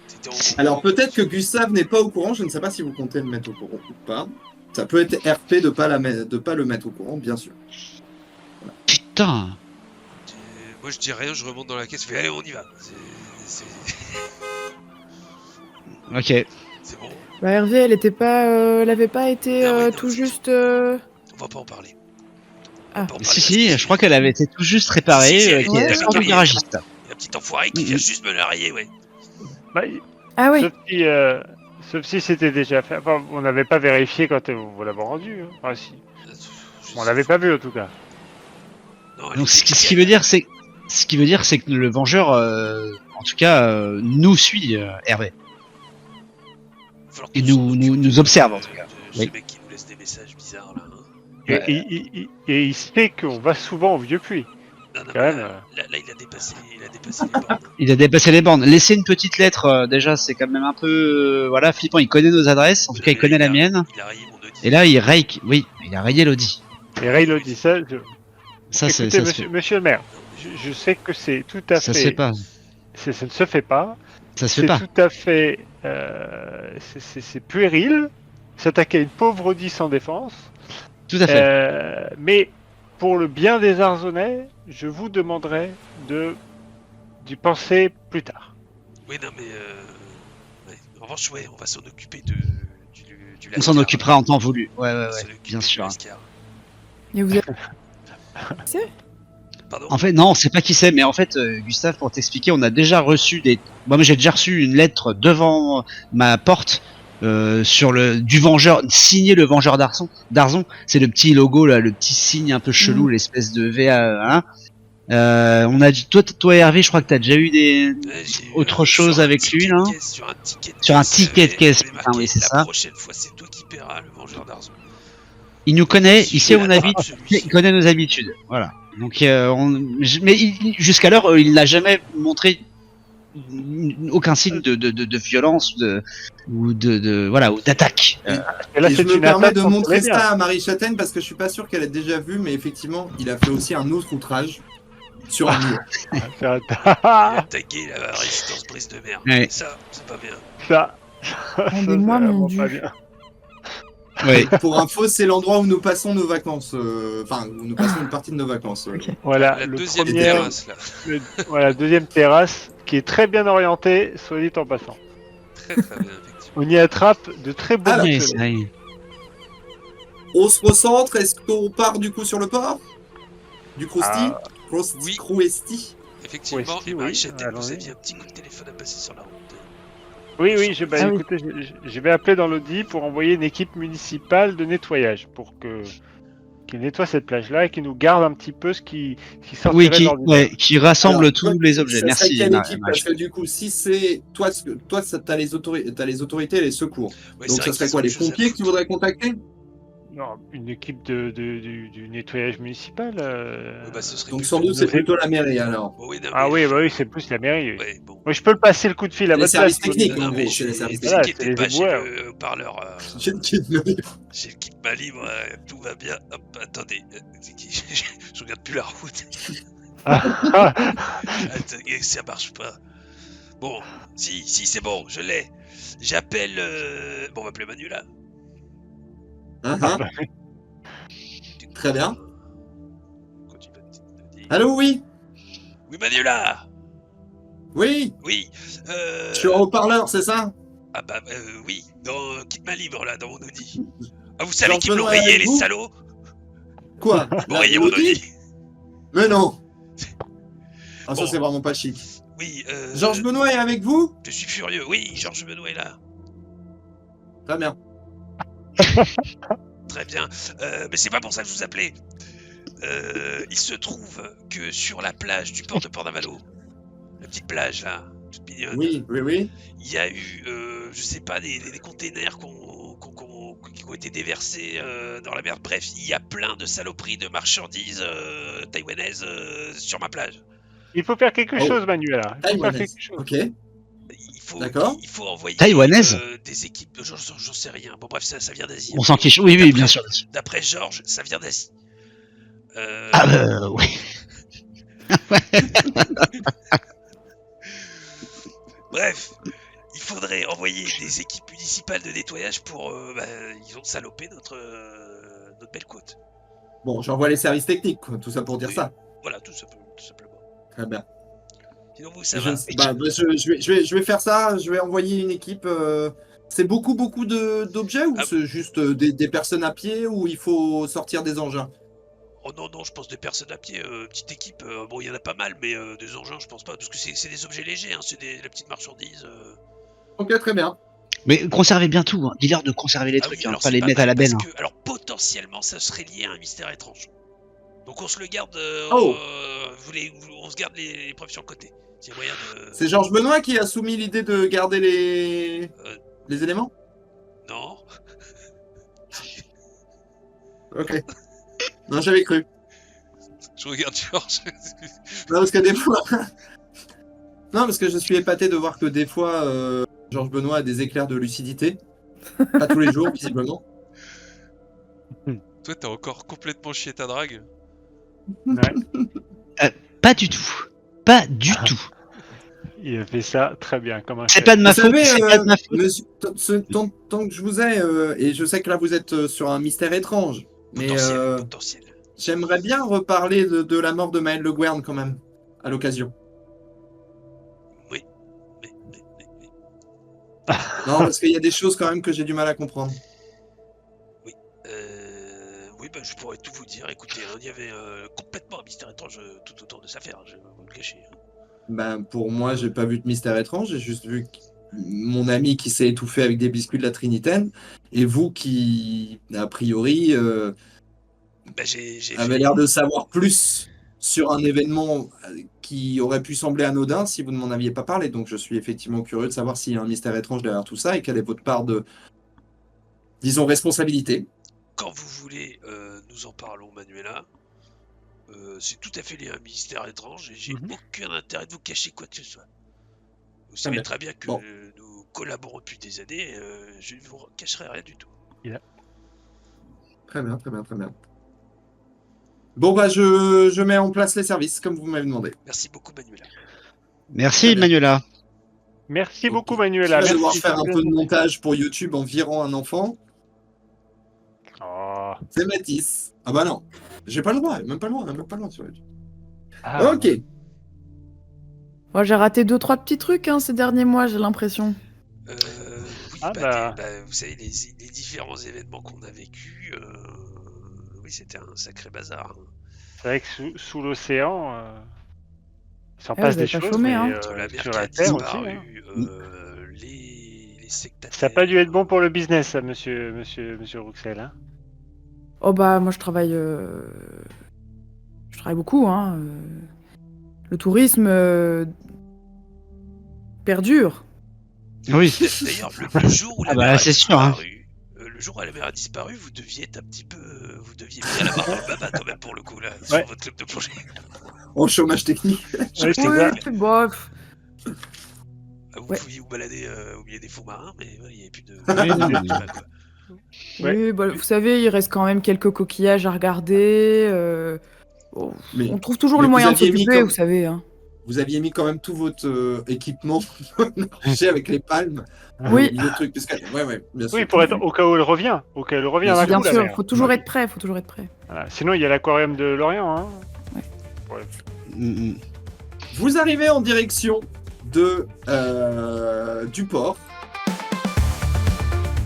[SPEAKER 4] c'était en-
[SPEAKER 2] Alors peut-être que Gustave n'est pas au courant, je ne sais pas si vous comptez le mettre au courant ou pas. Ça peut être RP de pas le mettre au courant, bien sûr.
[SPEAKER 6] putain.
[SPEAKER 4] Moi je dis rien, je remonte dans la caisse, je fais allez on y va.
[SPEAKER 6] Ok.
[SPEAKER 4] C'est bon,
[SPEAKER 8] Bah, Hervé, elle avait pas été
[SPEAKER 4] Ah ouais, non,
[SPEAKER 8] tout
[SPEAKER 4] c'est-
[SPEAKER 8] juste.
[SPEAKER 4] on va pas en parler. On va
[SPEAKER 8] Ah.
[SPEAKER 4] pas en parler
[SPEAKER 6] Si,
[SPEAKER 4] parce
[SPEAKER 6] si,
[SPEAKER 4] que
[SPEAKER 6] je crois qu'elle avait été tout juste réparée,
[SPEAKER 4] Si, elle
[SPEAKER 6] qui
[SPEAKER 4] était
[SPEAKER 6] est
[SPEAKER 4] avec
[SPEAKER 6] hors de
[SPEAKER 4] lui.
[SPEAKER 6] garagiste.
[SPEAKER 4] Il y a un petit enfoiré qui vient juste me larrier, ouais.
[SPEAKER 5] Bah,
[SPEAKER 8] Ah oui.
[SPEAKER 5] sauf si c'était déjà fait. Enfin, on n'avait pas vérifié quand vous l'avez rendu. Hein. Enfin, si. On l'avait pas vu en tout cas.
[SPEAKER 4] Non, elle
[SPEAKER 6] Donc
[SPEAKER 4] était
[SPEAKER 6] ce qui veut
[SPEAKER 4] nickel.
[SPEAKER 6] dire, c'est que le Vengeur, en tout cas, nous suit, Hervé.
[SPEAKER 4] Il va falloir
[SPEAKER 6] Et
[SPEAKER 4] qu'on s'en occupe
[SPEAKER 6] nous
[SPEAKER 4] de-
[SPEAKER 6] observe en tout cas.
[SPEAKER 4] de
[SPEAKER 6] Oui.
[SPEAKER 4] Ce mec qui nous laisse des messages bizarres là. Hein.
[SPEAKER 5] Et,
[SPEAKER 6] Ouais.
[SPEAKER 5] et il sait qu'on va souvent au Vieux Puy.
[SPEAKER 4] Non, non,
[SPEAKER 5] Quand
[SPEAKER 4] mais
[SPEAKER 5] même,
[SPEAKER 4] là, il a dépassé les bornes.
[SPEAKER 6] Il a dépassé les bornes. Laisser une petite lettre, déjà, c'est quand même un peu, voilà, flippant. Il connaît nos adresses, en tout cas, il connaît la mienne.
[SPEAKER 4] Il a rayé mon Audi.
[SPEAKER 6] Et là, il a rayé l'Audi.
[SPEAKER 5] Et Ray le dit ça.
[SPEAKER 6] Ça, c'est,
[SPEAKER 5] Écoutez,
[SPEAKER 6] ça se fait.
[SPEAKER 5] monsieur le maire, je sais que c'est tout à
[SPEAKER 6] Ça
[SPEAKER 5] fait.
[SPEAKER 6] se fait pas.
[SPEAKER 5] Ça ne se fait pas.
[SPEAKER 6] Ça se fait
[SPEAKER 5] C'est
[SPEAKER 6] pas.
[SPEAKER 5] tout à fait. C'est puéril. S'attaquer à une pauvre Audi sans défense.
[SPEAKER 6] Tout à fait.
[SPEAKER 5] Mais pour le bien des Arzonnais, je vous demanderai d'y penser plus tard.
[SPEAKER 4] Oui, non, mais. Ouais. En revanche, ouais, on va s'en occuper du
[SPEAKER 6] On s'en
[SPEAKER 4] Lascar.
[SPEAKER 6] occupera en temps voulu. Ouais, ouais,
[SPEAKER 4] On va
[SPEAKER 6] ouais.
[SPEAKER 4] s'en occuper
[SPEAKER 6] Bien
[SPEAKER 4] du
[SPEAKER 6] sûr.
[SPEAKER 4] Lascar.
[SPEAKER 8] Et vous êtes...
[SPEAKER 4] Pardon.
[SPEAKER 6] En fait, non, on sait pas qui c'est, mais en fait, Gustave, pour t'expliquer, on a déjà reçu moi, j'ai déjà reçu une lettre devant ma porte sur du Vengeur, signé le Vengeur d'Arzon. C'est le petit logo là, le petit signe un peu chelou, l'espèce de VA. Hein. On a dit, toi, Hervé, je crois que t'as déjà eu
[SPEAKER 4] Ouais, j'ai eu,
[SPEAKER 6] autre
[SPEAKER 4] sur
[SPEAKER 6] chose
[SPEAKER 4] un
[SPEAKER 6] avec
[SPEAKER 4] ticket
[SPEAKER 6] lui,
[SPEAKER 4] de
[SPEAKER 6] là.
[SPEAKER 4] caisse, Sur un ticket de
[SPEAKER 6] Sur un
[SPEAKER 4] caisse,
[SPEAKER 6] ticket de
[SPEAKER 4] il
[SPEAKER 6] caisse,
[SPEAKER 4] avait
[SPEAKER 6] putain,
[SPEAKER 4] marqué,
[SPEAKER 6] oui, c'est
[SPEAKER 4] la
[SPEAKER 6] ça.
[SPEAKER 4] prochaine fois, c'est toi qui paieras le Vengeur d'Arzon.
[SPEAKER 6] Il nous connaît,
[SPEAKER 4] Si
[SPEAKER 6] il
[SPEAKER 4] je
[SPEAKER 6] sait où on
[SPEAKER 4] l'attrape,
[SPEAKER 6] habite,
[SPEAKER 4] celui-ci.
[SPEAKER 6] il connaît nos habitudes. Voilà. Donc, mais jusqu'alors, il n'a jamais montré aucun signe de violence ou d'attaque.
[SPEAKER 5] Et là,
[SPEAKER 2] Et je
[SPEAKER 5] c'est
[SPEAKER 2] me
[SPEAKER 5] une
[SPEAKER 2] permets
[SPEAKER 5] attaque
[SPEAKER 2] de
[SPEAKER 5] contre
[SPEAKER 2] montrer
[SPEAKER 5] les biens.
[SPEAKER 2] ça à Marie Châtaigne parce que je suis pas sûr qu'elle ait déjà vu, mais effectivement, il a fait aussi un autre outrage sur un mur.
[SPEAKER 4] Il a attaqué la résistance brise de mer.
[SPEAKER 6] Ouais.
[SPEAKER 4] Ça, c'est pas bien.
[SPEAKER 5] Ça,
[SPEAKER 8] Rendez-moi
[SPEAKER 5] c'est
[SPEAKER 8] mon
[SPEAKER 5] vraiment
[SPEAKER 8] dû.
[SPEAKER 5] pas bien.
[SPEAKER 6] Ouais.
[SPEAKER 2] Pour info, c'est l'endroit où nous passons nos vacances. Enfin, où nous passons une partie de nos vacances.
[SPEAKER 8] Ok.
[SPEAKER 5] Voilà,
[SPEAKER 4] La
[SPEAKER 5] le
[SPEAKER 4] deuxième
[SPEAKER 5] premier,
[SPEAKER 4] terrasse, là.
[SPEAKER 5] voilà, deuxième terrasse, qui est très bien orientée, soit dit en passant.
[SPEAKER 4] Très, très bien, effectivement.
[SPEAKER 5] On y attrape de très beaux
[SPEAKER 2] Alors,
[SPEAKER 6] Ouais,
[SPEAKER 5] morceaux.
[SPEAKER 6] c'est vrai.
[SPEAKER 2] On se recentre. Est-ce qu'on part du coup sur le port du Krusty
[SPEAKER 5] Ah,
[SPEAKER 4] oui.
[SPEAKER 2] Krusty.
[SPEAKER 4] Effectivement,
[SPEAKER 5] Ouais, si,
[SPEAKER 4] et Marie
[SPEAKER 5] oui,
[SPEAKER 4] Châtaigne, vous
[SPEAKER 5] allons-y.
[SPEAKER 4] aviez un petit coup de téléphone à passer sur la route.
[SPEAKER 5] Oui,
[SPEAKER 4] Ah oui.
[SPEAKER 5] écoutez, je vais appeler dans l'Audi pour envoyer une équipe municipale de nettoyage pour qu'ils nettoient cette plage-là et qu'ils nous gardent un petit peu ce qui sortirait
[SPEAKER 6] Oui,
[SPEAKER 5] de l'ordinaire.
[SPEAKER 6] qui rassemble
[SPEAKER 2] Alors,
[SPEAKER 6] tous les objets.
[SPEAKER 2] Ça serait
[SPEAKER 6] Merci.
[SPEAKER 2] quelle
[SPEAKER 6] Marie-
[SPEAKER 2] équipe
[SPEAKER 6] Marie.
[SPEAKER 2] Parce que du coup, si c'est toi, t'as les autorités et les secours.
[SPEAKER 4] Ouais,
[SPEAKER 2] Donc
[SPEAKER 4] c'est
[SPEAKER 2] ça
[SPEAKER 4] vrai
[SPEAKER 2] serait
[SPEAKER 4] qu'ils
[SPEAKER 2] quoi
[SPEAKER 4] ont
[SPEAKER 2] les
[SPEAKER 4] autre chose à
[SPEAKER 2] pompiers que tu
[SPEAKER 4] foutre.
[SPEAKER 2] voudrais contacter?
[SPEAKER 5] Non, une équipe du nettoyage municipal.
[SPEAKER 4] Ouais, bah, ce serait
[SPEAKER 2] Donc
[SPEAKER 4] plutôt-
[SPEAKER 2] sans doute c'est plutôt la mairie alors.
[SPEAKER 4] Bon, oui, non,
[SPEAKER 5] Ah
[SPEAKER 4] mais-
[SPEAKER 5] oui, c'est plus la mairie. Oui.
[SPEAKER 4] Ouais, bon.
[SPEAKER 5] Moi, je peux le passer le coup de fil à
[SPEAKER 2] Les
[SPEAKER 5] votre
[SPEAKER 2] services
[SPEAKER 5] place.
[SPEAKER 2] techniques,
[SPEAKER 4] Non,
[SPEAKER 2] en
[SPEAKER 4] mais
[SPEAKER 2] gros,
[SPEAKER 4] je
[SPEAKER 2] c'est les
[SPEAKER 4] vais
[SPEAKER 2] services
[SPEAKER 5] Voilà,
[SPEAKER 4] expliquer,
[SPEAKER 5] c'est
[SPEAKER 4] t'es
[SPEAKER 5] les
[SPEAKER 4] pas chez
[SPEAKER 5] éboueurs.
[SPEAKER 4] le haut-parleur.
[SPEAKER 2] J'ai le kit de-
[SPEAKER 4] J'ai le kit main libre, tout va bien. Hop, attendez, c'est qui je regarde plus la route.
[SPEAKER 5] Ah,
[SPEAKER 4] Attendez, ça marche pas. Bon, si, c'est bon, je l'ai. J'appelle. Bon, on va appeler Manuela.
[SPEAKER 2] Hein,
[SPEAKER 5] ah,
[SPEAKER 2] hein.
[SPEAKER 5] bah,
[SPEAKER 2] Très bien.
[SPEAKER 4] Quand tu vas te dire-
[SPEAKER 2] Allô, oui.
[SPEAKER 4] Oui, Manuela.
[SPEAKER 2] Oui.
[SPEAKER 4] Oui.
[SPEAKER 2] Je suis en haut-parleur, c'est ça?
[SPEAKER 4] Ah bah oui, dans kit main libre là, dans mon Audi. Ah, vous savez
[SPEAKER 2] Georges
[SPEAKER 4] qui me l'ont
[SPEAKER 2] Benoît est
[SPEAKER 4] rayé,
[SPEAKER 2] avec
[SPEAKER 4] les
[SPEAKER 2] vous
[SPEAKER 4] salauds?
[SPEAKER 2] Quoi?
[SPEAKER 4] Ils m'ont rayé mon Audi.
[SPEAKER 2] Mais non. Ah, ça
[SPEAKER 4] Bon.
[SPEAKER 2] c'est vraiment pas chic.
[SPEAKER 4] Oui,
[SPEAKER 2] Georges Benoît est avec vous?
[SPEAKER 4] je suis furieux. Oui, Georges Benoît est là.
[SPEAKER 2] Très bien.
[SPEAKER 4] Très bien. Mais c'est pas pour ça que je vous appelais. Il se trouve que sur la plage du port de Port-Navalo, la petite plage là, toute mignonne,
[SPEAKER 2] Oui, oui, oui.
[SPEAKER 4] il y a eu, je sais pas, des containers qui ont été déversés dans la mer. Bref, il y a plein de saloperies de marchandises taïwanaises sur ma plage.
[SPEAKER 5] il faut faire quelque
[SPEAKER 2] Oh.
[SPEAKER 5] chose, Manuela. Il faut faire
[SPEAKER 2] Taïwanaise.
[SPEAKER 5] quelque chose.
[SPEAKER 2] Ok.
[SPEAKER 4] Il faut envoyer
[SPEAKER 6] Taïwanaise
[SPEAKER 4] des équipes. J'en sais rien. Bon, bref, ça vient d'Asie.
[SPEAKER 6] On s'en fiche. Oui,
[SPEAKER 4] D'après-
[SPEAKER 6] bien sûr.
[SPEAKER 4] D'après Georges, ça vient d'Asie.
[SPEAKER 6] Ah oui.
[SPEAKER 4] Bref, il faudrait envoyer des équipes municipales de nettoyage pour. Ils ont salopé notre belle côte.
[SPEAKER 2] Bon, j'envoie les services techniques, quoi, tout ça pour dire
[SPEAKER 4] Oui.
[SPEAKER 2] ça.
[SPEAKER 4] Voilà, tout simplement.
[SPEAKER 2] Très bien.
[SPEAKER 4] Sinon, vous, ça
[SPEAKER 2] Je,
[SPEAKER 4] va.
[SPEAKER 2] bah, je vais faire ça, je vais envoyer une équipe. C'est beaucoup d'objets ou
[SPEAKER 4] Ah.
[SPEAKER 2] c'est juste des personnes à pied ou il faut sortir des engins?
[SPEAKER 4] Oh non, non, je pense des personnes à pied, petite équipe, bon, il y en a pas mal, mais des engins, je pense pas, parce que c'est des objets légers, hein, c'est la petite marchandise.
[SPEAKER 2] Ok, très bien.
[SPEAKER 6] Mais conservez bien tout, hein. Dis-leur de conserver les
[SPEAKER 4] Ah
[SPEAKER 6] trucs,
[SPEAKER 4] oui,
[SPEAKER 6] hein,
[SPEAKER 4] alors
[SPEAKER 6] pas
[SPEAKER 4] c'est
[SPEAKER 6] les
[SPEAKER 4] pas
[SPEAKER 6] mettre à
[SPEAKER 4] mal
[SPEAKER 6] la benne.
[SPEAKER 4] parce que, alors potentiellement, ça serait lié à un mystère étrange. Donc on se le garde,
[SPEAKER 2] Oh.
[SPEAKER 4] on se garde les preuves sur le côté. S'il y a moyen de...
[SPEAKER 2] C'est Georges Benoît qui a soumis l'idée de garder les éléments?
[SPEAKER 4] Non.
[SPEAKER 2] Ok. Non, j'avais cru.
[SPEAKER 4] Je regarde Georges.
[SPEAKER 2] Non, parce que des fois. Non, parce que je suis épaté de voir que des fois, Georges Benoît a des éclairs de lucidité. Pas tous les jours, visiblement.
[SPEAKER 4] Toi, t'as encore complètement chié ta drague.
[SPEAKER 5] Ouais.
[SPEAKER 6] Pas du tout. Pas du tout.
[SPEAKER 5] Il a fait ça très bien, comme un
[SPEAKER 6] C'est
[SPEAKER 5] chef.
[SPEAKER 6] pas de ma
[SPEAKER 2] Vous
[SPEAKER 6] faute,
[SPEAKER 2] savez,
[SPEAKER 6] c'est pas de ma faute.
[SPEAKER 2] monsieur, tant que je vous ai, et je sais que là vous êtes sur un mystère étrange, mais
[SPEAKER 4] Potentiel.
[SPEAKER 2] j'aimerais bien reparler de la mort de Maël Le Gouern quand même, à l'occasion.
[SPEAKER 4] Mais.
[SPEAKER 2] Non, parce qu'il y a des choses quand même que j'ai du mal à comprendre.
[SPEAKER 4] Oui, bah, je pourrais tout vous dire. Écoutez, hein, il y avait complètement un mystère étrange tout autour de cette affaire, je vais vous le cacher. Hein.
[SPEAKER 2] Ben, pour moi, j'ai pas vu de mystère étrange, j'ai juste vu mon ami qui s'est étouffé avec des biscuits de la Trinitaine, et vous qui, a priori,
[SPEAKER 4] Bah, j'ai
[SPEAKER 2] avez l'air de savoir plus sur un événement qui aurait pu sembler anodin si vous ne m'en aviez pas parlé. Donc je suis effectivement curieux de savoir s'il y a un mystère étrange derrière tout ça et quelle est votre part de, disons, responsabilité.
[SPEAKER 4] Quand vous voulez, nous en parlons, Manuela. C'est tout à fait lié à un mystère étrange et j'ai aucun intérêt de vous cacher quoi que ce soit. Vous savez
[SPEAKER 2] bien.
[SPEAKER 4] très bien que
[SPEAKER 2] Bon.
[SPEAKER 4] nous collaborons depuis des années, je ne vous cacherai rien du tout.
[SPEAKER 2] Très bien, très bien, très bien. Bon, bah, je mets en place les services comme vous m'avez demandé.
[SPEAKER 4] Merci beaucoup, Manuela.
[SPEAKER 6] Merci,
[SPEAKER 2] Très bien.
[SPEAKER 6] Manuela.
[SPEAKER 5] Merci
[SPEAKER 2] Ok.
[SPEAKER 5] beaucoup,
[SPEAKER 2] Qui
[SPEAKER 5] Manuela.
[SPEAKER 2] va devoir
[SPEAKER 5] Merci.
[SPEAKER 2] faire un peu de montage pour YouTube en virant un enfant.
[SPEAKER 5] Oh.
[SPEAKER 2] C'est Mathis. Ah bah non, j'ai pas le droit, même pas le droit sur YouTube.
[SPEAKER 5] Ah,
[SPEAKER 2] Ok.
[SPEAKER 8] Moi, j'ai raté 2-3 petits trucs ces derniers mois, j'ai l'impression.
[SPEAKER 4] Oui,
[SPEAKER 5] Ah,
[SPEAKER 4] bah,
[SPEAKER 5] bah.
[SPEAKER 4] vous savez, les différents événements qu'on a vécus, oui, c'était un sacré bazar. Hein.
[SPEAKER 5] C'est vrai que sous l'océan, il s'en
[SPEAKER 8] Eh,
[SPEAKER 5] passe
[SPEAKER 8] vous
[SPEAKER 5] des
[SPEAKER 8] avez pas
[SPEAKER 5] choses,
[SPEAKER 8] chômé,
[SPEAKER 5] mais
[SPEAKER 8] hein.
[SPEAKER 4] Entre la mer
[SPEAKER 5] sur
[SPEAKER 4] qui a
[SPEAKER 5] la Terre aussi.
[SPEAKER 4] disparu,
[SPEAKER 5] Hein.
[SPEAKER 4] les sectataires...
[SPEAKER 5] Ça n'a pas dû être bon pour le business, ça, monsieur Rouxel. Hein.
[SPEAKER 8] Oh bah, moi, je travaille beaucoup, Le tourisme perdure.
[SPEAKER 6] Oui.
[SPEAKER 4] D'ailleurs, le jour où la
[SPEAKER 6] Ah bah,
[SPEAKER 4] mer a
[SPEAKER 6] c'est sûr, hein.
[SPEAKER 4] disparu, le jour où la mer a disparu, vous deviez être un petit peu, vous deviez bien l'avoir dans le baba quand même pour le coup là, sur
[SPEAKER 5] Ouais.
[SPEAKER 4] votre club de plongée.
[SPEAKER 2] En chômage technique.
[SPEAKER 5] Ouais, c'est ça.
[SPEAKER 8] Oui, bof.
[SPEAKER 4] Vous
[SPEAKER 8] Ouais.
[SPEAKER 4] pouviez vous balader au milieu des fonds marins, mais voilà, il n'y avait plus de.
[SPEAKER 6] Oui,
[SPEAKER 4] quoi.
[SPEAKER 5] Ouais.
[SPEAKER 8] Oui, bah, vous savez, il reste quand même quelques coquillages à regarder. Bon,
[SPEAKER 2] Mais-
[SPEAKER 8] on trouve toujours
[SPEAKER 2] mais
[SPEAKER 8] le moyen
[SPEAKER 2] vous
[SPEAKER 8] de
[SPEAKER 2] aviez mis
[SPEAKER 8] s'occuper,
[SPEAKER 2] comme-
[SPEAKER 8] vous savez. Hein.
[SPEAKER 2] Vous aviez mis quand même tout votre équipement avec les palmes.
[SPEAKER 8] Oui.
[SPEAKER 2] Le truc, parce que- ouais, bien sûr.
[SPEAKER 5] Oui, pour être au cas où elle revient. Au cas où elle revient
[SPEAKER 2] Bien
[SPEAKER 5] d'un
[SPEAKER 8] Bien
[SPEAKER 5] coup, la
[SPEAKER 8] sûr,
[SPEAKER 5] mer.
[SPEAKER 8] faut toujours
[SPEAKER 2] Ouais.
[SPEAKER 8] être prêt, faut toujours être prêt.
[SPEAKER 5] Voilà. Sinon, il y a l'aquarium de Lorient. Hein.
[SPEAKER 6] Mm, mm.
[SPEAKER 2] Vous arrivez en direction de du port.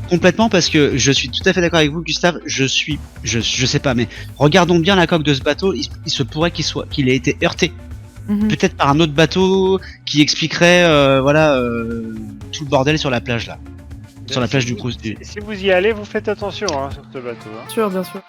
[SPEAKER 6] Complètement, parce que je suis tout à fait d'accord avec vous, Gustave. Je sais pas, mais regardons bien la coque de ce bateau. Il se pourrait qu'il ait été heurté,
[SPEAKER 8] Mhm.
[SPEAKER 6] peut-être par un autre bateau qui expliquerait, tout le bordel sur la plage là, sur la plage du cruise.
[SPEAKER 5] Si vous y allez, vous faites attention sur ce bateau. Hein.
[SPEAKER 8] Bien sûr, bien sûr.